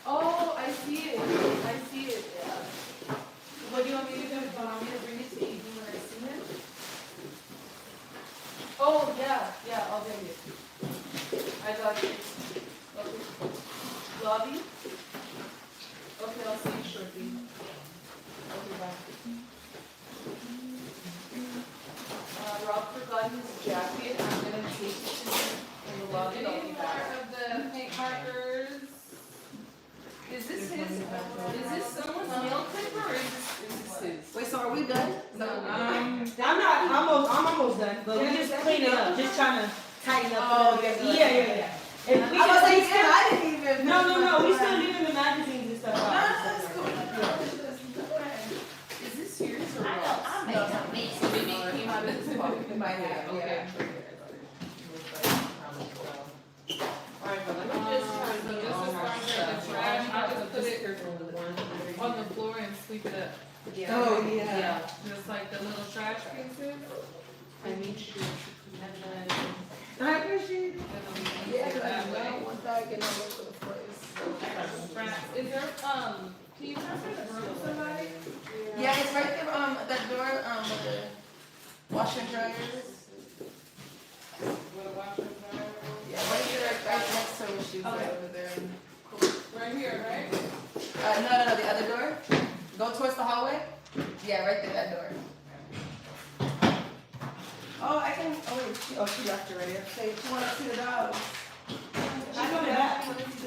[SPEAKER 1] Oh, I see it, yeah.
[SPEAKER 2] What do you want me to do? Do you want me to bring it to you?
[SPEAKER 1] When I see it.
[SPEAKER 2] Oh, yeah, I'll bring it. I got you. Okay. Lobby? Okay, I'll see you shortly. Okay, bye. Rob forgot his jacket. I'm gonna take it to him in the lobby. I'll be back. Of the paint markers. Is this someone's nail clipper or is this his?
[SPEAKER 6] Wait, so are we done?
[SPEAKER 3] I'm almost done, but we just clean it up, just trying to tighten up.
[SPEAKER 6] Oh,
[SPEAKER 3] Yeah. And we
[SPEAKER 6] I was like,
[SPEAKER 3] just,
[SPEAKER 6] yeah, I didn't even.
[SPEAKER 3] no, we still leaving the magazines and stuff out.
[SPEAKER 6] That's cool.
[SPEAKER 2] Is this yours or
[SPEAKER 6] I know,
[SPEAKER 2] Rob's?
[SPEAKER 6] I'll make some mix.
[SPEAKER 2] So maybe it came out of this pocket.
[SPEAKER 6] In my hand,
[SPEAKER 2] Okay.
[SPEAKER 6] yeah.
[SPEAKER 2] Alright, but let me just, so this is where the trash, I just put it on the floor and sweep it up.
[SPEAKER 6] Oh, yeah.
[SPEAKER 2] Just like the little trash pieces.
[SPEAKER 6] I need you.
[SPEAKER 2] And then.
[SPEAKER 6] I appreciate it. Yeah,
[SPEAKER 2] Take that
[SPEAKER 6] because I
[SPEAKER 2] way.
[SPEAKER 6] don't want that getting all over the place.
[SPEAKER 2] Scraps. Is there, can you pass me the broom, somebody?
[SPEAKER 6] Yeah, it's right there, that door, with the washer and dryers. shoes
[SPEAKER 3] Okay.
[SPEAKER 6] over there.
[SPEAKER 2] Right here, right?
[SPEAKER 6] No, the other door. Go towards the hallway. Yeah, right there, that door. Oh, I can, she left already. Say, she wanna see the dogs.
[SPEAKER 3] I know that.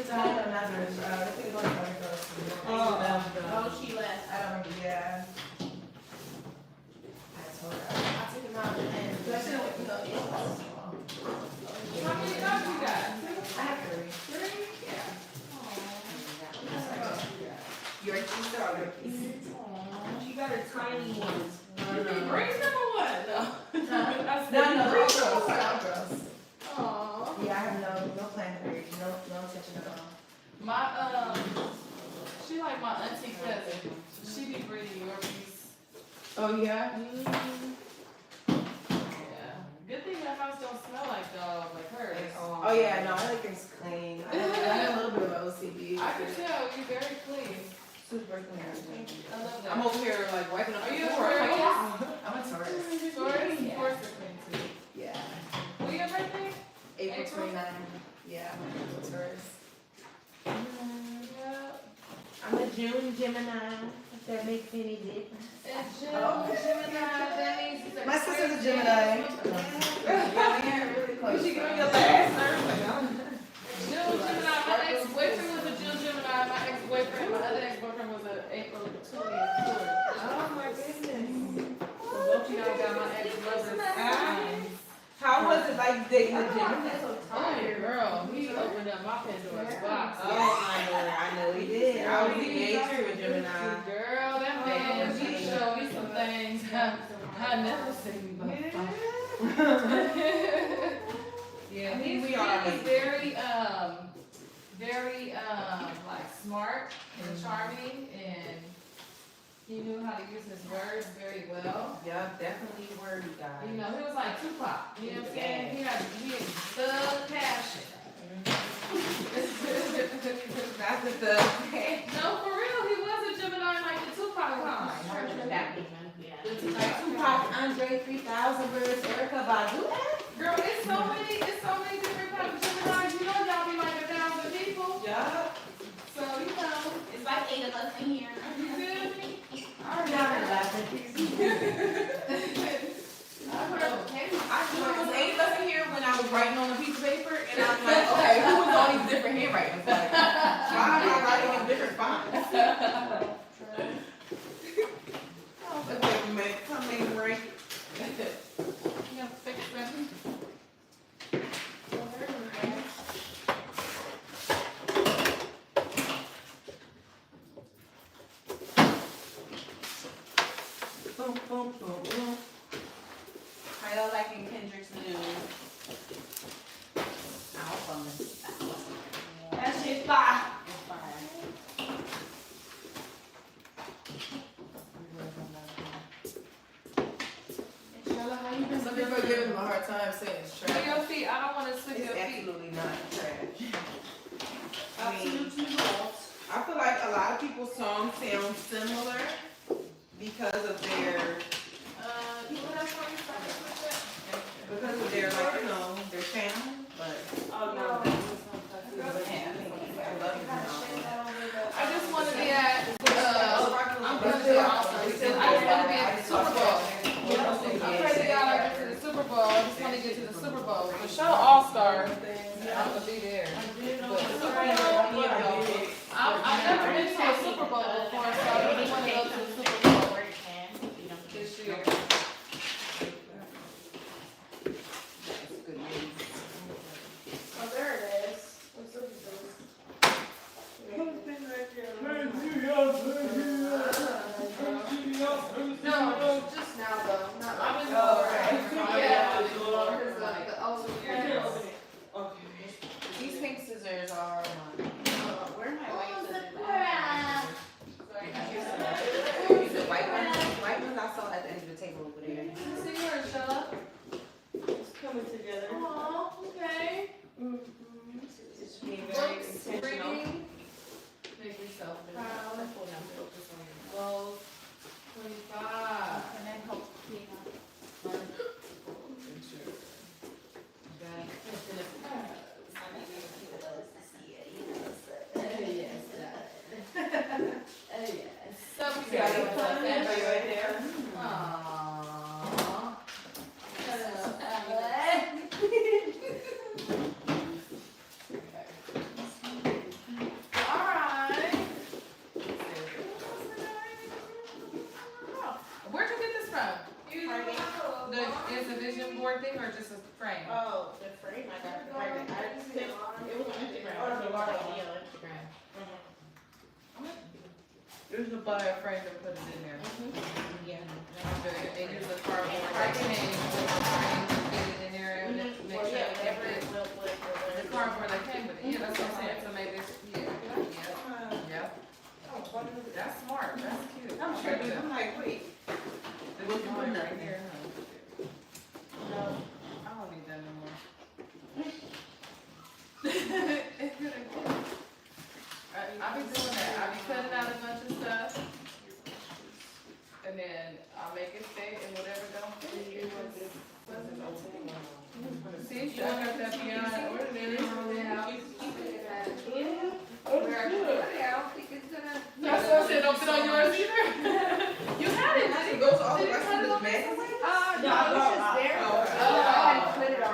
[SPEAKER 6] No, not hers. I think it's only other girls.
[SPEAKER 12] Oh, she left.
[SPEAKER 6] I don't remember, yeah. I told her. I took him out and. I should have,
[SPEAKER 2] How many dogs you got?
[SPEAKER 6] I have three.
[SPEAKER 2] Three?
[SPEAKER 6] Yeah. Yorkies, they're all Yorkies.
[SPEAKER 3] She got a tiny one.
[SPEAKER 2] You can raise them or what? No. I said
[SPEAKER 6] No,
[SPEAKER 2] you
[SPEAKER 6] they're all
[SPEAKER 2] raise
[SPEAKER 6] girls,
[SPEAKER 2] them.
[SPEAKER 6] they're all girls.
[SPEAKER 2] Aw.
[SPEAKER 6] Yeah, I have no plan for it, no intention at all.
[SPEAKER 2] My, she like my auntie cousin. She be breeding Yorkies.
[SPEAKER 6] Oh, yeah?
[SPEAKER 2] Yeah. Good thing the house don't smell like dog, like hers.
[SPEAKER 6] Oh, yeah, no, I like things clean. I have a little bit of OCD.
[SPEAKER 2] I can tell you're very clean.
[SPEAKER 6] Super clean.
[SPEAKER 2] I love that.
[SPEAKER 6] I'm over here like wiping up
[SPEAKER 2] Are
[SPEAKER 6] the
[SPEAKER 2] you a
[SPEAKER 6] floor. I'm like,
[SPEAKER 2] Taurus?
[SPEAKER 6] yeah. I'm a Taurus.
[SPEAKER 2] Taurus?
[SPEAKER 6] Yeah.
[SPEAKER 2] Taurus are clean too.
[SPEAKER 6] Yeah.
[SPEAKER 2] When your birthday?
[SPEAKER 6] April
[SPEAKER 2] April?
[SPEAKER 6] 29. Yeah, I'm a Taurus.
[SPEAKER 2] Yeah.
[SPEAKER 6] I'm a June Gemini, if that makes any difference.
[SPEAKER 2] And June,
[SPEAKER 6] Oh.
[SPEAKER 2] Gemini, that means he's a
[SPEAKER 6] My sister's a
[SPEAKER 2] crazy
[SPEAKER 6] Gemini.
[SPEAKER 2] Yeah, we are really close.
[SPEAKER 6] You should give me your last name.
[SPEAKER 2] June Gemini, my ex-boyfriend was a June Gemini, my ex-boyfriend, my other ex-boyfriend was an April 20th.
[SPEAKER 6] Oh my goodness.
[SPEAKER 2] So both you y'all got my ex-brothers.
[SPEAKER 6] How was it like dating a Gemini?
[SPEAKER 2] Oh, girl, he opened up my Pandora's box.
[SPEAKER 6] I know he did. I was engaged to a Gemini.
[SPEAKER 2] Girl, that man, he showed me some things I never seen before. Yeah, he's very, like smart and charming, and he knew how to use his words very well.
[SPEAKER 6] Yeah, definitely wordy guy.
[SPEAKER 2] You know, he was like Tupac, you know what I'm saying? He had thug passion.
[SPEAKER 6] That's the thug.
[SPEAKER 2] No, for real, he was a Gemini like the Tupac kind.
[SPEAKER 6] Like Tupac, Andre 3000 versus Erykah Badu.
[SPEAKER 2] Girl, it's so many different types of Geminis. You know y'all be like 1,000 people.
[SPEAKER 6] Yeah.
[SPEAKER 2] So, you know,
[SPEAKER 12] It's like 8 of us in here.
[SPEAKER 2] you feel me?
[SPEAKER 6] I'm not laughing. I was 8 of us in here when I was writing on a piece of paper, and I'm like, okay, who was all these different handwritings? Like, why am I writing in different fonts? Okay, make something right.
[SPEAKER 2] You know, fix them.
[SPEAKER 6] Boom, boom, boom, boom.
[SPEAKER 12] How y'all liking Kendrick's news?
[SPEAKER 3] That shit fire.
[SPEAKER 6] Some people are giving him a hard time saying it's
[SPEAKER 2] Sweep
[SPEAKER 6] trash.
[SPEAKER 2] your feet. I don't want to sweep
[SPEAKER 6] It's
[SPEAKER 2] your feet.
[SPEAKER 6] absolutely not trash.
[SPEAKER 3] Absolutely not.
[SPEAKER 6] I feel like a lot of people's songs sound similar because of their,
[SPEAKER 2] You want that for me?
[SPEAKER 6] because of their, like, you know, their sound, but.
[SPEAKER 3] Oh, no.
[SPEAKER 2] I just want to be at, I'm going to do it also. I just want to be at the Super Bowl. I pray to God I get to the Super Bowl. I just want to get to the Super Bowl. The show All-Star, I'm going to be there. But Super Bowl, I've never been to a Super Bowl before, so I really want to go to the Super Bowl this year.
[SPEAKER 3] Yeah, family right there.
[SPEAKER 2] Aww. Alright. Where'd you get this from? Is a vision board thing or just a frame?
[SPEAKER 6] Oh, the frame I got from Target. I just it was on Instagram. Or the Laura on Instagram.
[SPEAKER 2] There's a buy a frame and put it in there.
[SPEAKER 6] Yeah.
[SPEAKER 2] And use the cardboard like came with the frame and get it in there and make sure it fits. The cardboard that came with it. Yeah, that's what I'm saying. So maybe it's, yeah. That's smart. That's cute.
[SPEAKER 6] I'm sure, dude. I'm like, wait.
[SPEAKER 2] It was one right there, huh? No, I don't need that no more. I be doing that. I be cutting out a bunch of stuff. And then I'll make it fit and whatever don't fit. It was. See, you don't have that beyond ordinary. That's what I said, don't fit on yours either. You had it, didn't
[SPEAKER 6] It goes all the way to the back.
[SPEAKER 1] No, it's just there. I put it on.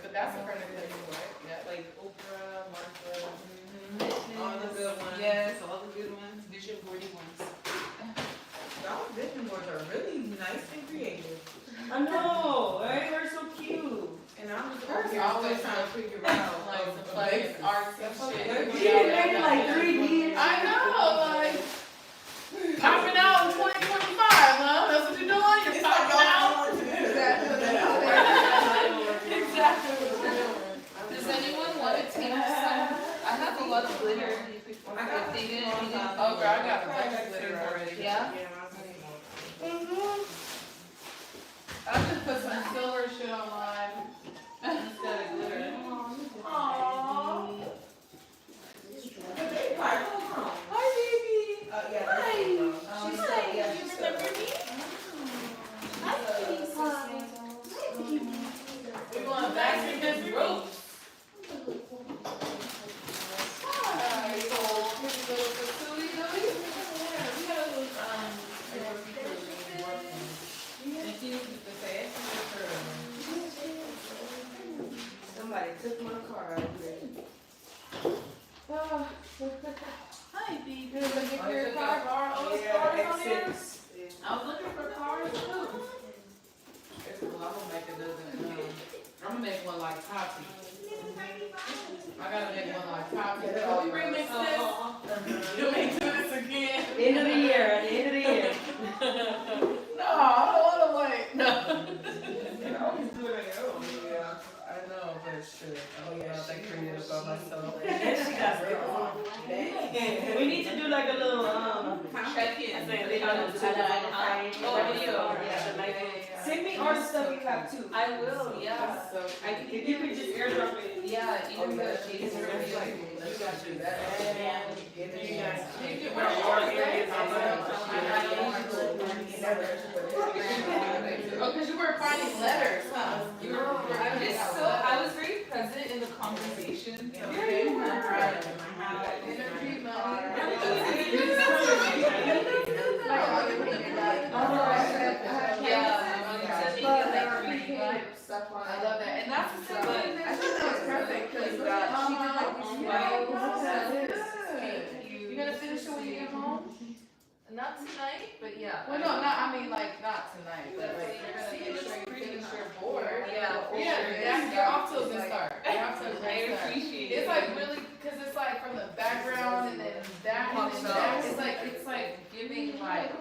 [SPEAKER 2] But that's a friend of yours, right? Yeah. Like Oprah, Martha.
[SPEAKER 6] All the good ones.
[SPEAKER 2] Yes, all the good ones, vision boardy ones.
[SPEAKER 6] Those vision boards are really nice and creative.
[SPEAKER 3] I know, right? We're so cute.
[SPEAKER 6] And I'm just
[SPEAKER 2] We're
[SPEAKER 6] always trying to figure out
[SPEAKER 2] Like
[SPEAKER 6] the
[SPEAKER 2] some like arts and shit.
[SPEAKER 3] Maybe like 3D.
[SPEAKER 2] I know, like popping out in 2025, huh? That's what you're doing? You're popping out. Exactly. Does anyone want to take some? I have a lot of glitter.
[SPEAKER 6] I got
[SPEAKER 2] Oh, girl, I got a bunch of glitter already. Yeah? I just put some silver shit online instead of glitter. Aww. Hi, baby.
[SPEAKER 6] Hi.
[SPEAKER 1] She's like, you remember me?
[SPEAKER 2] We're going back to this rope. Hi, little facility, Lily. We got a little, and she needs to say it.
[SPEAKER 6] Somebody took my car out of there.
[SPEAKER 2] Hi, baby. You're looking for your car? All those cars on there? I was looking for cars too. It's cool. I'm gonna make a dozen. I'm gonna make one like Tati. I gotta make one like Tati. Can we remix this? You may do this again.
[SPEAKER 3] End of the year, at the end of the year.
[SPEAKER 2] No, I don't wanna wait. No.
[SPEAKER 6] You always do it on your own. Yeah.
[SPEAKER 2] I know, but shit. I'm not that creative by myself.
[SPEAKER 3] She got it. We need to do like a little
[SPEAKER 2] Check-in.
[SPEAKER 3] Send me all the stuff you have too.
[SPEAKER 5] I will, yeah.
[SPEAKER 2] So,
[SPEAKER 3] If you could just airdrop it.
[SPEAKER 5] Yeah, even the sheets are really like,
[SPEAKER 2] you got you that.
[SPEAKER 6] You guys.
[SPEAKER 2] You can wear yours. Oh, because you were finding letters, huh? You were
[SPEAKER 5] I was very present in the conversation.
[SPEAKER 2] Yeah, you were. Right. I love that, and that's the same thing. I think that was perfect because she did like you gonna finish it when you get home?
[SPEAKER 5] Not tonight, but yeah.
[SPEAKER 2] Well, no, not tonight. But like you're gonna make sure you finish your board. Yeah, you're off to a good start. You're off to a great start.
[SPEAKER 5] Appreciate it.
[SPEAKER 2] It's like really, cause it's like from the background and then that and then that. It's like giving like.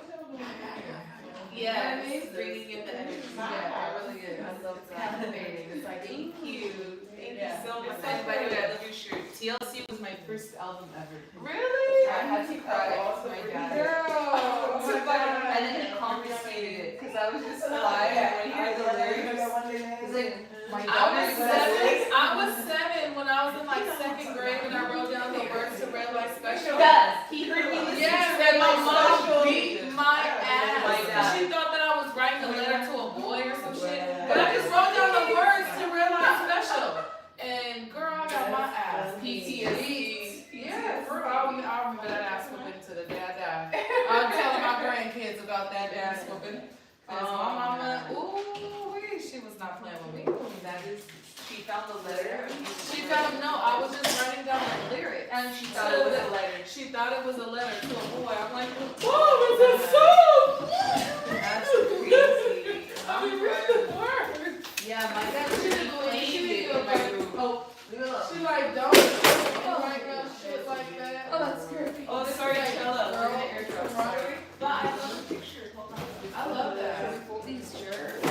[SPEAKER 5] Yeah, bringing in the energy.
[SPEAKER 2] Yeah, it really is. I love that. It's like
[SPEAKER 5] Thank you. Thank you so much. And by the way, I love your shirt. TLC was my first album ever.
[SPEAKER 2] Really?
[SPEAKER 5] I had to cry. My dad.
[SPEAKER 2] Girl.
[SPEAKER 5] And then he confiscated it because I was just five when he heard the lyrics. He's like, my
[SPEAKER 2] I was 7 when I was in like 2nd grade and I wrote down the words to Red Light Special.
[SPEAKER 5] He heard me listen
[SPEAKER 2] Yes,
[SPEAKER 5] to
[SPEAKER 2] and
[SPEAKER 5] Red
[SPEAKER 2] my
[SPEAKER 5] Light
[SPEAKER 2] mom
[SPEAKER 5] Special.
[SPEAKER 2] beat my ass. She thought that I was writing a letter to a boy or some shit. But I just wrote down the words to Red Light Special. And girl, I got my ass. PTA.
[SPEAKER 12] letter.
[SPEAKER 2] She found, no, I was just writing down the lyrics.
[SPEAKER 12] And she thought it was a letter.
[SPEAKER 2] She thought it was a letter to a boy. I'm like, whoa, it's a song!
[SPEAKER 12] That's crazy.
[SPEAKER 2] I mean, read the words.
[SPEAKER 12] Yeah, my dad
[SPEAKER 2] She
[SPEAKER 12] really
[SPEAKER 2] didn't
[SPEAKER 12] claimed
[SPEAKER 2] she
[SPEAKER 12] it
[SPEAKER 2] didn't
[SPEAKER 12] in
[SPEAKER 2] feel
[SPEAKER 12] my
[SPEAKER 2] like,
[SPEAKER 12] room.
[SPEAKER 2] oh,
[SPEAKER 12] Leave it alone.
[SPEAKER 2] she like, don't write no shit like that.
[SPEAKER 12] Oh, that's scary.
[SPEAKER 3] Oh, this already showed up. We're gonna airdrop.
[SPEAKER 2] Right?
[SPEAKER 12] But I love the picture. Hold on.
[SPEAKER 2] I love that.
[SPEAKER 12] These jerks.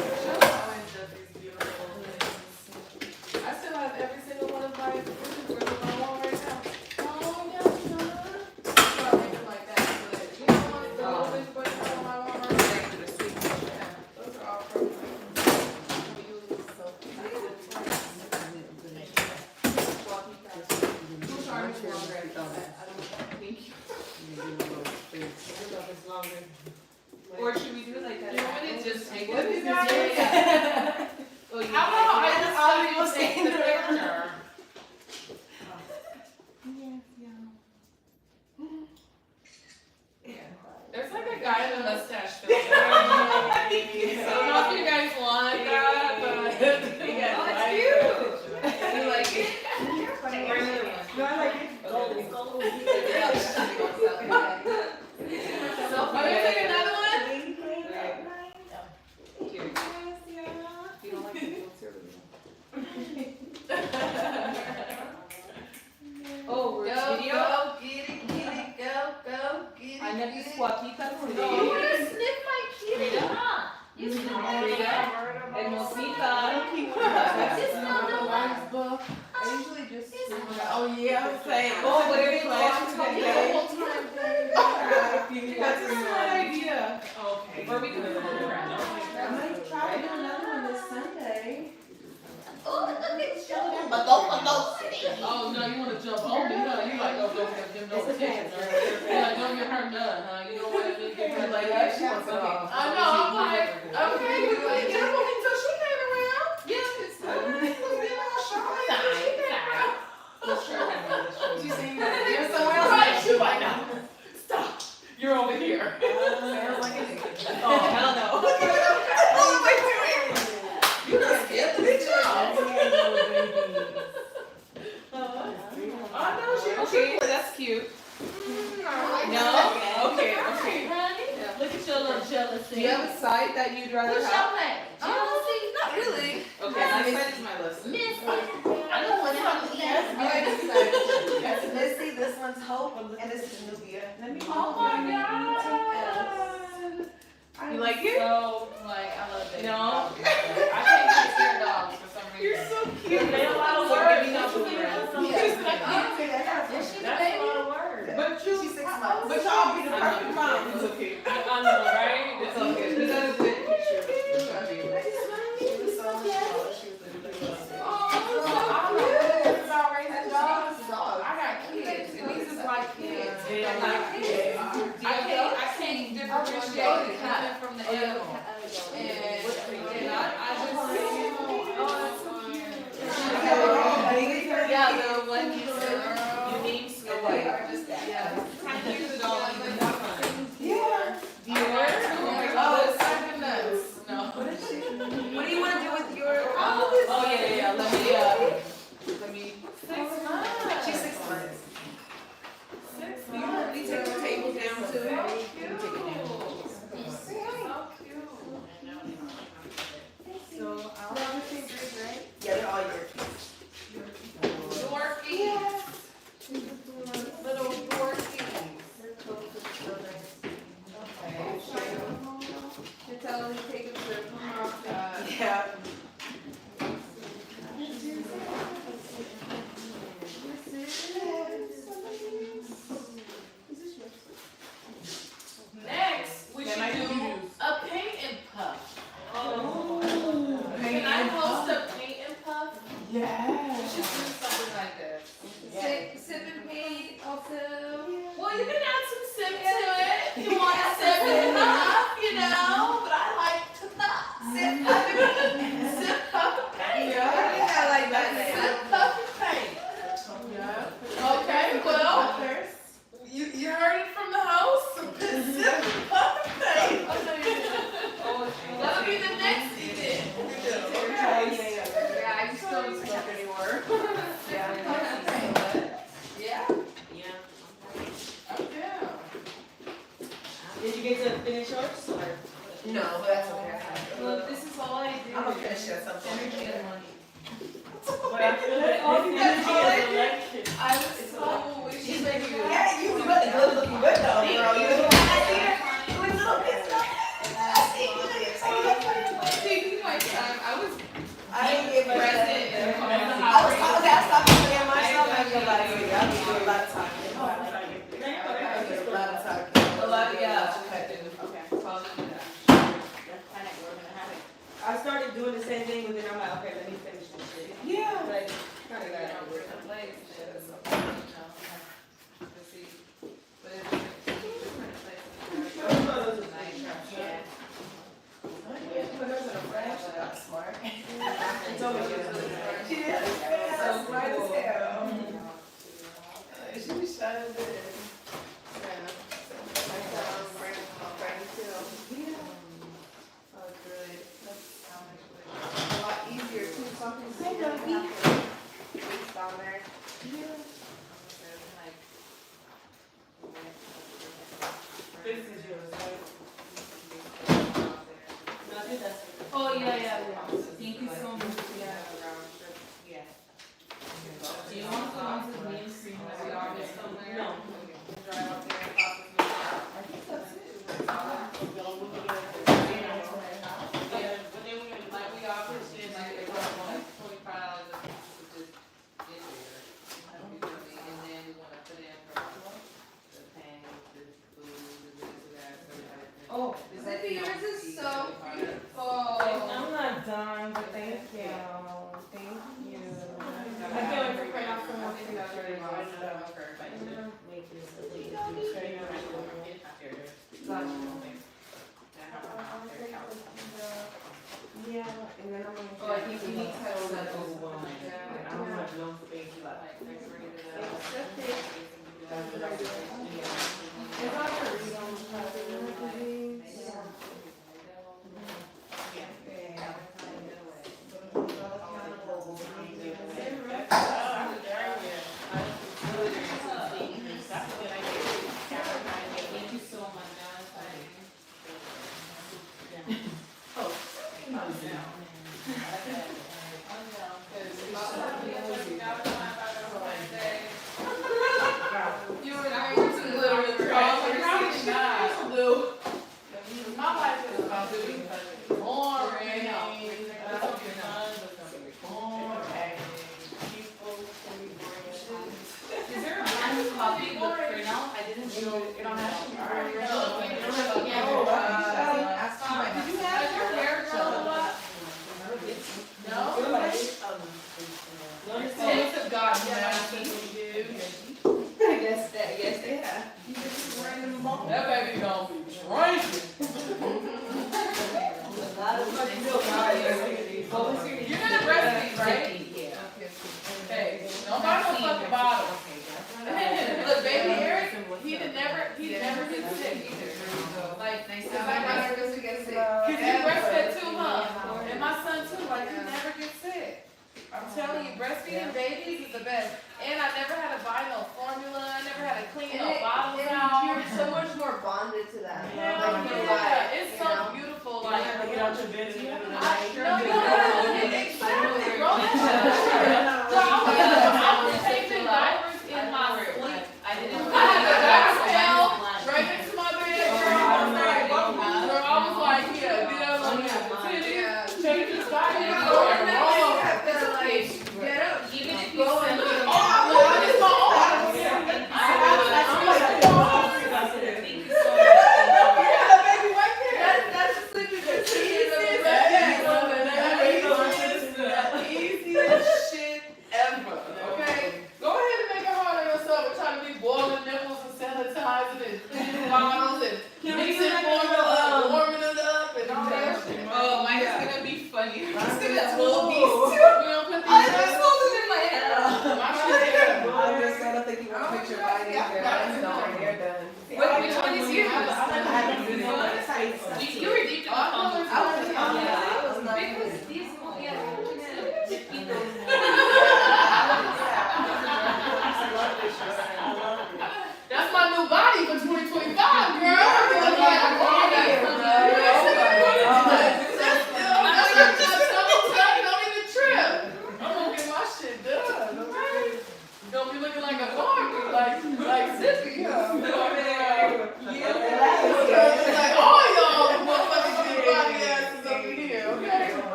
[SPEAKER 2] I still have every single one of my pictures on my wall right now. Oh, yes, John. Well, maybe like that, but you know what? The little bitch buttons on my wall right now. Yeah, those are all from who's trying to longer? I don't think you.
[SPEAKER 12] Or should we do like that?
[SPEAKER 2] You want me to just take
[SPEAKER 12] What
[SPEAKER 2] it?
[SPEAKER 12] is this?
[SPEAKER 2] How about I just already take the picture? There's like a guy in a mustache filter. I don't know if you guys want that, but.
[SPEAKER 12] Oh, it's cute. You like it?
[SPEAKER 3] No, I like it.
[SPEAKER 2] Are we taking another one?
[SPEAKER 3] Oh, we're
[SPEAKER 12] Go,
[SPEAKER 3] video.
[SPEAKER 12] go, get it, get it, go, go, get it.
[SPEAKER 3] I never
[SPEAKER 12] get it.
[SPEAKER 3] Squaquitas
[SPEAKER 12] You
[SPEAKER 3] today.
[SPEAKER 12] wanna sniff my kitty, huh? You sniff my kitty.
[SPEAKER 3] Hermosita.
[SPEAKER 12] It's not the one.
[SPEAKER 6] I usually just.
[SPEAKER 12] Oh, yeah, I'm saying.
[SPEAKER 3] Oh, but it's
[SPEAKER 2] That's a smart idea.
[SPEAKER 3] Okay.
[SPEAKER 2] Or we can do it around.
[SPEAKER 6] I might try to do another one this Sunday.
[SPEAKER 12] Oh, look at you.
[SPEAKER 2] Oh, no, you wanna jump on me, huh? You like, oh, don't give them no attention, right? You like, don't get her none, huh? You know what I mean? Give her like that. She wants to go. I know, I'm like, okay, we like, get up on me until she came around. Yeah, it's time. Let's get all shy. She came around.
[SPEAKER 3] Let's try that.
[SPEAKER 2] She seen that you're somewhere else. Right? She like, no, stop. You're over here.
[SPEAKER 3] Oh, hell no.
[SPEAKER 2] You done skipped the picture. I know she
[SPEAKER 3] Okay, that's cute. No? Okay, okay. Look at your little jealousy.
[SPEAKER 2] Do you have a site that you'd rather
[SPEAKER 12] Who's
[SPEAKER 2] have?
[SPEAKER 12] your name? Jealousy? Not really.
[SPEAKER 3] Okay, my side is my list.
[SPEAKER 12] Miss. I know what
[SPEAKER 6] That's Missy, this one's Hope, and this is Nubia. Let me.
[SPEAKER 2] Oh my God.
[SPEAKER 3] You like it?
[SPEAKER 2] So, like, I love it.
[SPEAKER 3] No.
[SPEAKER 2] I can't get scared dogs for some reason.
[SPEAKER 3] You're so cute. They have a lot of words. Don't you think that's so cute?
[SPEAKER 2] That's a lot of words.
[SPEAKER 3] But you,
[SPEAKER 6] She's 6 months.
[SPEAKER 3] but y'all be the perfect mom. It's okay. I know, right? It's okay. We got a good picture.
[SPEAKER 6] She was so small. She was
[SPEAKER 2] I got kids, and these is like kids.
[SPEAKER 3] Yeah, like kids.
[SPEAKER 2] I can't differentiate it coming from the animal. And I just, oh, that's so cute. Yeah, the one you said,
[SPEAKER 3] Unique Snow White.
[SPEAKER 2] yeah.
[SPEAKER 3] Kind of use it all in the fun.
[SPEAKER 6] Yeah.
[SPEAKER 2] Oh, it's seven nuts. No.
[SPEAKER 6] What do you want to do with your?
[SPEAKER 2] Oh, yeah. Let me. 6 months.
[SPEAKER 6] She's 6 months.
[SPEAKER 2] 6 months.
[SPEAKER 6] We take the table down too.
[SPEAKER 2] So cute. So I'll have to right?
[SPEAKER 6] Yeah, they're all yours.
[SPEAKER 2] Dorky. Little dorkies. Okay. You tell them to take a trip from outside.
[SPEAKER 6] Yeah.
[SPEAKER 2] Next, we should do a paint and puff.
[SPEAKER 6] Oh.
[SPEAKER 2] Can I host a paint and puff?
[SPEAKER 6] Yeah.
[SPEAKER 2] We should do something like this.
[SPEAKER 12] Sip and paint also.
[SPEAKER 2] Well, you can add some sip to it. You want to sip and puff, you know, but I like to puff. Sip, puff, and sip, puff, and paint.
[SPEAKER 6] Yeah, I like that.
[SPEAKER 2] Sip, puff, and paint. Okay, well, you heard it from the host. Sip, puff, and paint. That'll be the next event.
[SPEAKER 12] Yeah, I just don't smoke anymore.
[SPEAKER 6] over. Yeah.
[SPEAKER 2] Yeah. I'm down.
[SPEAKER 3] Did you get to finish yours? Or?
[SPEAKER 6] No, but that's okay.
[SPEAKER 2] Look, this is all I do.
[SPEAKER 6] I'm gonna finish that something.
[SPEAKER 2] Energy and money.
[SPEAKER 3] But I feel like this energy is election.
[SPEAKER 2] I was so wishing that you.
[SPEAKER 6] Yeah, you really good looking good though, girl. You look, I see her doing little bits of I see you look excited.
[SPEAKER 2] Taking my time. I was
[SPEAKER 6] I didn't get
[SPEAKER 2] present
[SPEAKER 6] present.
[SPEAKER 2] and
[SPEAKER 6] I was talking to myself. I feel like I do a lot of talking. I do a lot of talking.
[SPEAKER 2] a lot of yeah.
[SPEAKER 12] Okay.
[SPEAKER 2] Follow me that.
[SPEAKER 12] That's kind of where we're gonna have it.
[SPEAKER 3] I started doing the same thing, but then I'm like, okay, let me finish this shit.
[SPEAKER 6] Yeah.
[SPEAKER 3] Like, kind of got it.
[SPEAKER 6] Smart.
[SPEAKER 3] It's always good.
[SPEAKER 6] She is so smart as hell. She was shining good.
[SPEAKER 12] A lot easier too, something.
[SPEAKER 6] Hi, doggy.
[SPEAKER 12] Down there.
[SPEAKER 3] This is yours, right? No, I think that's it.
[SPEAKER 2] Oh yeah. Thank you so much. Yeah.
[SPEAKER 12] Yeah.
[SPEAKER 2] Do you want the ones with me and cream that we always somewhere?
[SPEAKER 3] No.
[SPEAKER 2] Drive up there and pop with me.
[SPEAKER 6] I think that's it.
[SPEAKER 2] Like we all put shit like it was $25 a piece to just get there. And then we wanna put in for the paint, the food, the this, the that, everything.
[SPEAKER 6] Oh,
[SPEAKER 1] Zippy, yours is so beautiful.
[SPEAKER 3] I'm not done, but thank you. Thank you. I can't wait to print out some more pictures. I'm gonna make this a little Yeah, and then I'm gonna.
[SPEAKER 2] Oh, I think you need to have that
[SPEAKER 3] I
[SPEAKER 2] over.
[SPEAKER 3] don't have no space left. It's not for real.
[SPEAKER 2] Thank you so much, guys.
[SPEAKER 1] You and I are too little to talk.
[SPEAKER 2] My life is about to be boring. Is there a blind copy of the printout? I didn't see it. You don't have to. Did you have your hair grown a lot? No? Sense of God, yeah,
[SPEAKER 6] I guess that, yes, they have. You just wearing them all.
[SPEAKER 2] that baby gonna be drinking.
[SPEAKER 6] A lot of fucking milk out here.
[SPEAKER 2] You're gonna breastfeed, right? Hey, don't buy no fucking bottle. Look, baby Eric, he never get sick either. Like, cause he breastfed too, huh? And my son too, like, he never gets sick. I'm telling you, breastfeeding babies is the best. And I never had to buy no formula, I never had to clean no bottles out.
[SPEAKER 1] You're so much more bonded to that.
[SPEAKER 2] Hell yeah, it's so beautiful, like.
[SPEAKER 3] Get out your bed in the middle of the
[SPEAKER 2] No,
[SPEAKER 3] night.
[SPEAKER 2] exactly, bro. I was taking diapers in my sleep. I had the diaper pail right next to my bed, girl. I was like, yeah, get up on your titties, change his diaper, go and roll.
[SPEAKER 1] Get up.
[SPEAKER 2] Even if you send me, oh, it's my arm.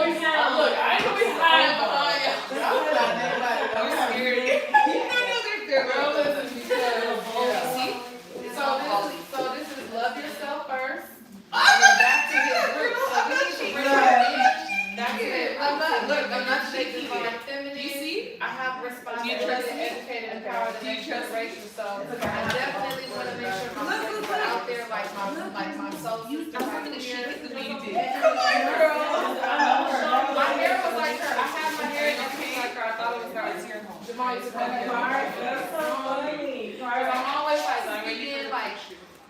[SPEAKER 2] Look, I ain't gonna be hiding behind you.
[SPEAKER 6] I'm scared.
[SPEAKER 2] Girl, listen, because, see? So this is love yourself first. And then back to his roots. So we need to bring her in. That's it. I'm not shaking it.
[SPEAKER 1] feminine.
[SPEAKER 2] Do you see?
[SPEAKER 1] I have
[SPEAKER 2] Do you
[SPEAKER 1] responsibility
[SPEAKER 2] trust
[SPEAKER 1] to
[SPEAKER 2] me?
[SPEAKER 1] educate and empower the
[SPEAKER 2] Do you
[SPEAKER 1] next
[SPEAKER 2] trust me?
[SPEAKER 1] generation. So I definitely want to make sure my voice is out there, like my soul sister right here.
[SPEAKER 2] Come on, girl.
[SPEAKER 1] My hair was like her. I had my hair and everything like her. I thought it was her.
[SPEAKER 2] Jamal used to call me
[SPEAKER 3] That's so funny.
[SPEAKER 1] Because I'm always like speaking like,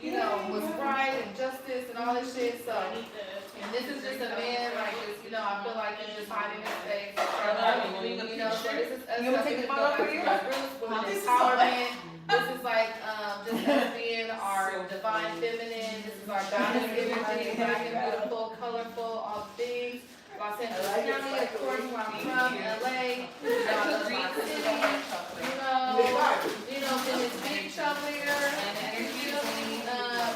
[SPEAKER 1] you know, what's right and justice and all this shit. So, and this is just a man like this, you know, I feel like he's just hiding his face. You know, so this is us.
[SPEAKER 6] You wanna take the photo for you?
[SPEAKER 1] Women's empowerment. This is like just us being our divine feminine. This is our goddess energy, black and beautiful, colorful, all things. Los Angeles County, of course, where I'm from, LA. You know, I love my city. You know, then it's big show there.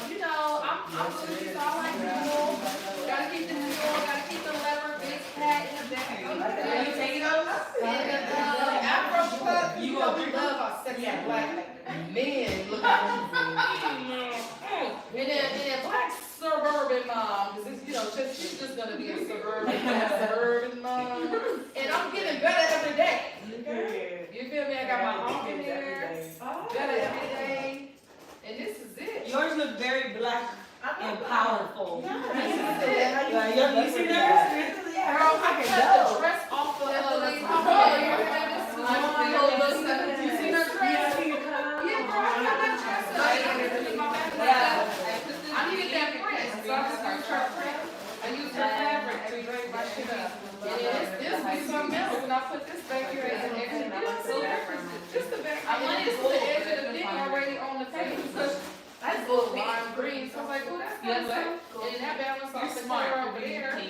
[SPEAKER 1] You know, I'm really all like mule. Gotta keep the mule, gotta keep the lever, big cat in the back.
[SPEAKER 3] Are you taking those?
[SPEAKER 1] And Afro Club, you know, we love our sexy black men looking and then black suburban mom, because you know, she's just gonna be a suburban mom. And I'm getting better every day. You feel me? I got my arm in there, better every day. And this is it.
[SPEAKER 3] Yours look very black and powerful.
[SPEAKER 1] This is it.
[SPEAKER 3] You see that?
[SPEAKER 1] Girl, I cut the dress off of you see her dress? Yeah, girl, I cut that dress up. I needed that print, so I just used her print. I used her fabric to drape my shit up. And this be something else, and I put this back here as an extra. You know, so just the back. I wanted to put the edge of the thing already on the page. That's a little lime green, so I was like, oh, that's good. And then that balance off the color over there. And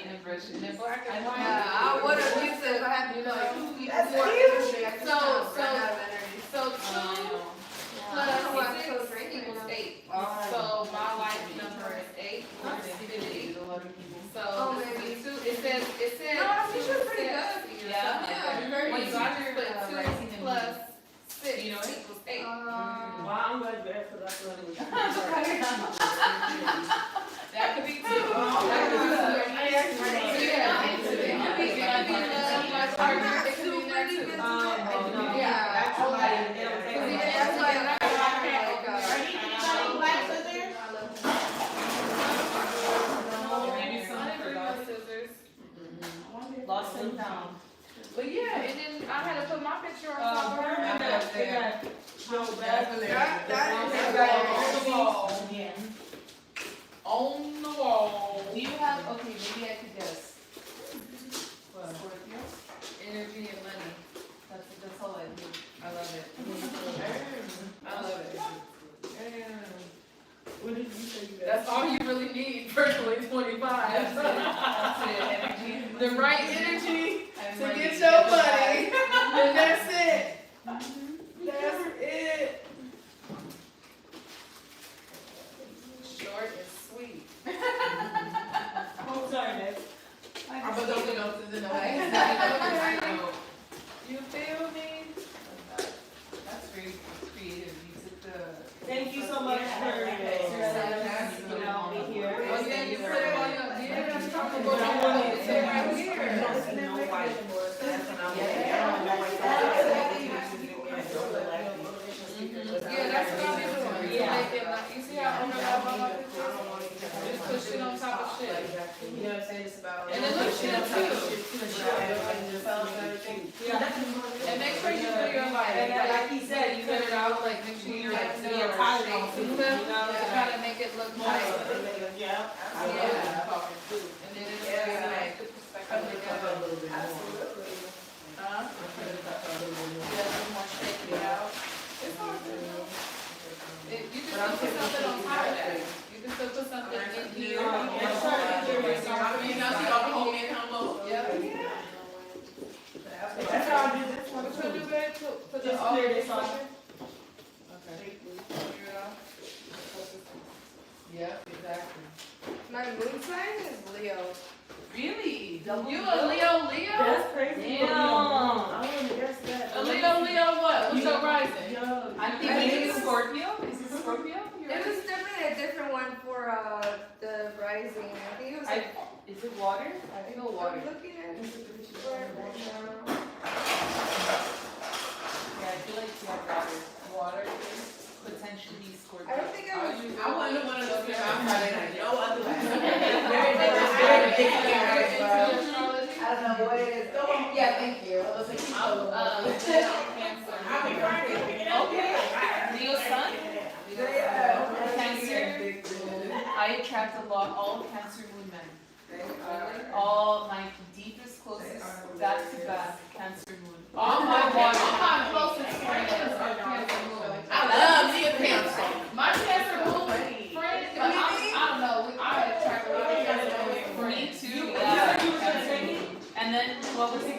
[SPEAKER 1] then black and white.
[SPEAKER 6] I would have used it if I had, you know,
[SPEAKER 1] That's
[SPEAKER 6] more
[SPEAKER 1] cute.
[SPEAKER 6] energy.
[SPEAKER 1] So 2 plus 6 equals 8. So my life number is 8. So this is 2. It says.
[SPEAKER 6] No, I think you're pretty good.
[SPEAKER 1] Yeah.
[SPEAKER 6] very
[SPEAKER 1] So I just put 2 plus 6 equals 8.
[SPEAKER 3] Wow, I'm glad you asked for that.
[SPEAKER 1] That could be 2. That could be 2.
[SPEAKER 3] Lost and found.
[SPEAKER 1] But yeah, and then I had to put my picture on top of her. On the wall.
[SPEAKER 2] Do you have, okay, maybe I could guess.
[SPEAKER 1] Scorpio. Energy and money.
[SPEAKER 2] That's all I do. I love it.
[SPEAKER 1] I love it.
[SPEAKER 3] What did you say you got?
[SPEAKER 1] That's all you really need for 2025.
[SPEAKER 2] That's it, energy.
[SPEAKER 1] The right energy
[SPEAKER 2] And
[SPEAKER 1] to
[SPEAKER 2] money.
[SPEAKER 1] get your money. And that's it. That's it. Short and sweet.
[SPEAKER 3] Oh, sorry, Nick.
[SPEAKER 1] I'm gonna go to the way. You feel me?
[SPEAKER 2] That's very creative. You took the.
[SPEAKER 3] Thank you so much for me here.
[SPEAKER 1] Oh, yeah, you put it on your, yeah, that's talking
[SPEAKER 3] But I
[SPEAKER 1] about
[SPEAKER 3] wanted
[SPEAKER 1] it
[SPEAKER 3] to
[SPEAKER 1] right here.
[SPEAKER 3] no whiteboard. That's when I'm like,
[SPEAKER 1] Yeah, that's what I'll be doing.
[SPEAKER 3] Yeah.
[SPEAKER 1] Make it like, you see how overlap all my pictures? Just put shit on top of shit.
[SPEAKER 6] You know what I'm saying? It's about.
[SPEAKER 1] And it looks good too. And make sure you do your
[SPEAKER 3] Like he said,
[SPEAKER 1] you cut it out, like make sure you like do your shapes and stuff, to try to make it look nice.
[SPEAKER 3] Yeah.
[SPEAKER 1] Yeah. And then it's very like, put perspective together. Huh? Yeah, some more shaking it out. It's hard to do. You can still put something on top of that. You can still put something in here. Yeah.
[SPEAKER 3] That's how I do this one.
[SPEAKER 1] Which one do we put the
[SPEAKER 3] Just
[SPEAKER 1] all
[SPEAKER 3] clear
[SPEAKER 1] this
[SPEAKER 3] this off.
[SPEAKER 1] Okay. Clear it off. Yep, exactly.
[SPEAKER 6] My moon sign is Leo.
[SPEAKER 1] Really?
[SPEAKER 2] Double
[SPEAKER 1] You
[SPEAKER 2] Leo? Leo?
[SPEAKER 3] That's crazy.
[SPEAKER 2] Damn.
[SPEAKER 3] I wouldn't guess that.
[SPEAKER 2] A Leo what? What's your rising?
[SPEAKER 3] Yo,
[SPEAKER 5] I think it's Scorpio. Is it Scorpio?
[SPEAKER 6] It was definitely a different one for the rising. I think it was like.
[SPEAKER 5] Is it water?
[SPEAKER 6] I think it was water. I'm looking at it.
[SPEAKER 5] Yeah, I feel like you have water. Water is potentially Scorpio.
[SPEAKER 6] I don't think I was.
[SPEAKER 2] I wasn't one of those people. I'm Friday night. No other way.
[SPEAKER 6] Very different. I don't know what it is. Yeah, thank you.
[SPEAKER 5] Okay. Leo sun? Cancer. I attract a lot, all Cancer moon men. All my deepest, closest, back to back Cancer moon.
[SPEAKER 2] All my closest friends are Cancer moon. I love me a Cancer. My Cancer moon friends, but I don't know. I attract a lot of Cancer moon friends.
[SPEAKER 5] Me too. Yeah. And then what was it?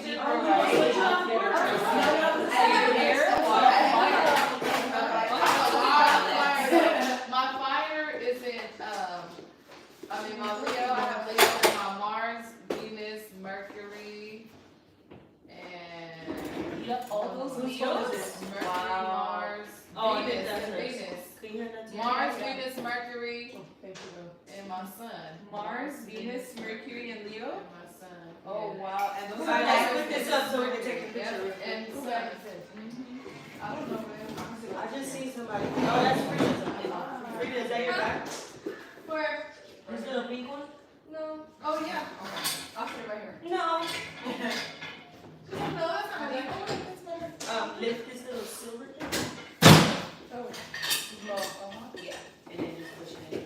[SPEAKER 2] My fire isn't, I mean, my Leo, I have Leo in my Mars, Venus, Mercury, and.
[SPEAKER 5] Yep, all those
[SPEAKER 2] Leos.
[SPEAKER 5] Leos.
[SPEAKER 2] Mercury,
[SPEAKER 5] Wow.
[SPEAKER 2] Mars,
[SPEAKER 3] Oh,
[SPEAKER 2] Venus,
[SPEAKER 3] that's
[SPEAKER 2] and
[SPEAKER 3] right.
[SPEAKER 2] Venus. Mars, Venus, Mercury, and my sun.
[SPEAKER 5] Mars, Venus, Mercury, and Leo.
[SPEAKER 2] And my sun.
[SPEAKER 5] Oh
[SPEAKER 2] yeah.
[SPEAKER 5] wow! And those
[SPEAKER 3] Alright,
[SPEAKER 5] are
[SPEAKER 3] let's
[SPEAKER 5] all
[SPEAKER 3] put this up so we can take a
[SPEAKER 2] Yep,
[SPEAKER 3] picture.
[SPEAKER 2] and sun. I don't know, man.
[SPEAKER 3] I just seen somebody. Oh, that's Frida. Frida, is that your back?
[SPEAKER 6] Where?
[SPEAKER 3] This little pink one?
[SPEAKER 6] No.
[SPEAKER 2] Oh, yeah. Okay. I'll put it right here.
[SPEAKER 3] No.
[SPEAKER 2] No, that's not me.
[SPEAKER 3] Lift this little silver thing.
[SPEAKER 2] Oh.
[SPEAKER 3] Yeah, and then just push it in.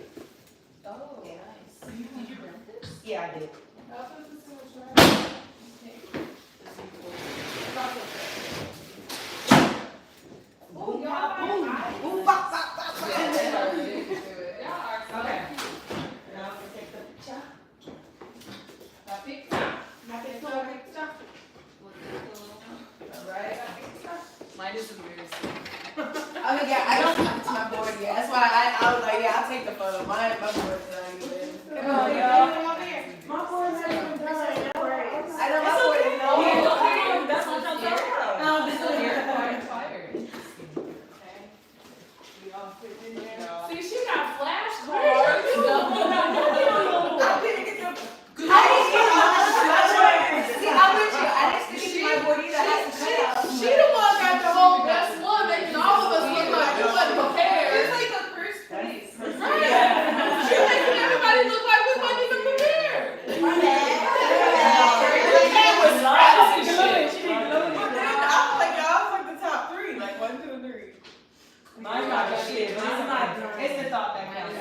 [SPEAKER 2] Oh, nice. Did you rent this?
[SPEAKER 3] Yeah, I did.
[SPEAKER 2] I'll put this in the trash.
[SPEAKER 6] Oh, y'all.
[SPEAKER 3] Okay. Now we take the picture.
[SPEAKER 6] Right.
[SPEAKER 5] Mine is embarrassing.
[SPEAKER 6] I mean, yeah, I don't have to my board yet. That's why I was like, yeah, I'll take the photo. My board's not even.
[SPEAKER 3] Oh, yeah. My board's not even done. No worries.
[SPEAKER 6] I know my board is not.
[SPEAKER 3] Yeah, that's what I'm talking about.
[SPEAKER 6] No, this is here.
[SPEAKER 2] Fire.
[SPEAKER 3] We all fit in there.
[SPEAKER 2] See, she got flashcards.
[SPEAKER 6] I didn't get the. See, I'm with you. I didn't stick it to my board either. I had to cut out.
[SPEAKER 2] She the one got the whole best one, making all of us look like we wasn't prepared.
[SPEAKER 6] It's like the first place.
[SPEAKER 2] Right. She making everybody look like we wasn't even prepared.
[SPEAKER 6] My bad.
[SPEAKER 3] Mine's not shit. Mine's not. It's the thought that counts.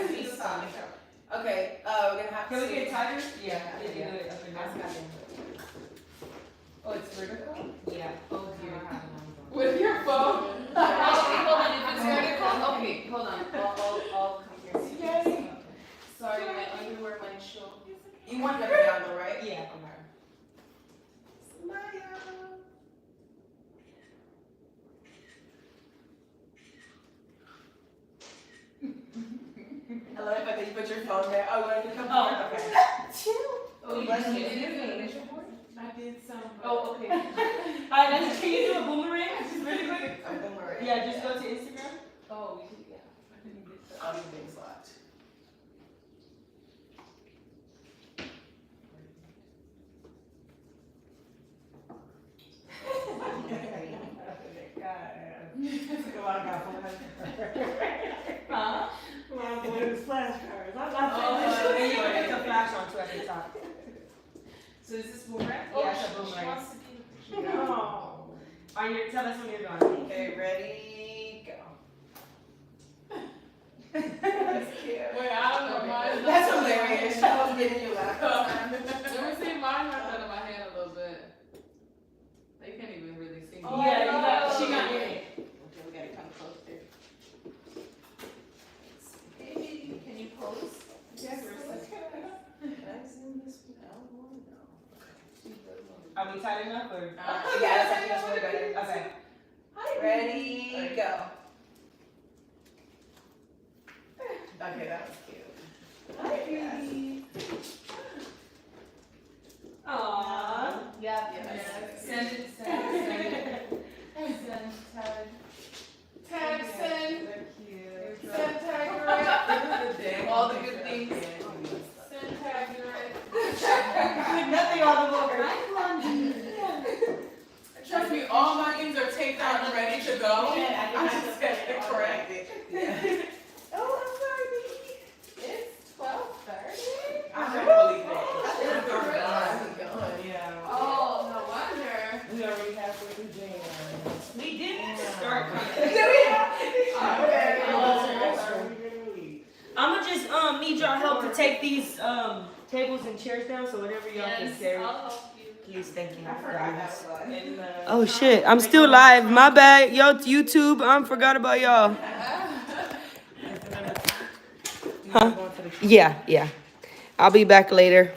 [SPEAKER 6] Okay, we're gonna have to.
[SPEAKER 3] Can we get tighter? Yeah.
[SPEAKER 6] Yeah.
[SPEAKER 3] Do it up and down.
[SPEAKER 2] Oh, it's vertical?
[SPEAKER 3] Yeah.
[SPEAKER 5] Oh dear.
[SPEAKER 2] With your phone?
[SPEAKER 5] Actually, hold on. If it's vertical, okay, hold on. I'll come here.
[SPEAKER 2] Yes.
[SPEAKER 5] Sorry, my underwear might show.
[SPEAKER 6] You want them down though, right?
[SPEAKER 3] Yeah.
[SPEAKER 6] I love the fact that you put your phone there. Oh, you want to come
[SPEAKER 3] Oh,
[SPEAKER 6] forward?
[SPEAKER 3] okay.
[SPEAKER 6] Oh,
[SPEAKER 2] You
[SPEAKER 6] bless
[SPEAKER 2] did
[SPEAKER 6] you.
[SPEAKER 2] it. I did some.
[SPEAKER 5] Oh, okay.
[SPEAKER 3] Alright, let's, can you do a boomerang? Just really quick.
[SPEAKER 6] Oh, don't worry.
[SPEAKER 3] Yeah, just go to Instagram.
[SPEAKER 5] Oh, yeah. I didn't get that.
[SPEAKER 6] I'll leave things locked.
[SPEAKER 5] Huh?
[SPEAKER 3] Oh, and you can put the flash on too at the top.
[SPEAKER 5] So is this boomerang?
[SPEAKER 3] Yeah, it's a
[SPEAKER 5] She
[SPEAKER 3] boomerang.
[SPEAKER 5] wants to be the picture.
[SPEAKER 3] No. Are you, tell us when you're done.
[SPEAKER 6] Okay, ready, go.
[SPEAKER 2] That's cute. Wait, I don't know. Mine.
[SPEAKER 6] That's hilarious. I was getting you laugh.
[SPEAKER 2] Let me see. Mine has that in my hand a little bit. They can't even really see me.
[SPEAKER 3] Oh, yeah, you got, she got your
[SPEAKER 6] Okay,
[SPEAKER 3] name.
[SPEAKER 6] we gotta come closer.
[SPEAKER 5] Baby, can you pose?
[SPEAKER 2] Yes.
[SPEAKER 6] Can I zoom this one out more? No.
[SPEAKER 3] Are we tight enough or?
[SPEAKER 6] Yeah, that's way better.
[SPEAKER 3] Okay.
[SPEAKER 6] Ready, go. Okay, that was cute.
[SPEAKER 3] Aww.
[SPEAKER 6] I'm ready to go. I just had to correct it.
[SPEAKER 12] Oh, I'm sorry. It's 12:30.
[SPEAKER 6] I can't believe that.
[SPEAKER 3] Yeah.
[SPEAKER 1] Oh, no wonder.
[SPEAKER 2] We already halfway through January.
[SPEAKER 3] We didn't start. I'ma just need y'all help to take these tables and chairs down, so whatever y'all can
[SPEAKER 12] Yes,
[SPEAKER 3] carry.
[SPEAKER 12] I'll help you.
[SPEAKER 3] Please, thank you.
[SPEAKER 2] And,
[SPEAKER 10] Oh shit, I'm still live. My bad. Yo, YouTube, I forgot about y'all. Huh? Yeah. I'll be back later.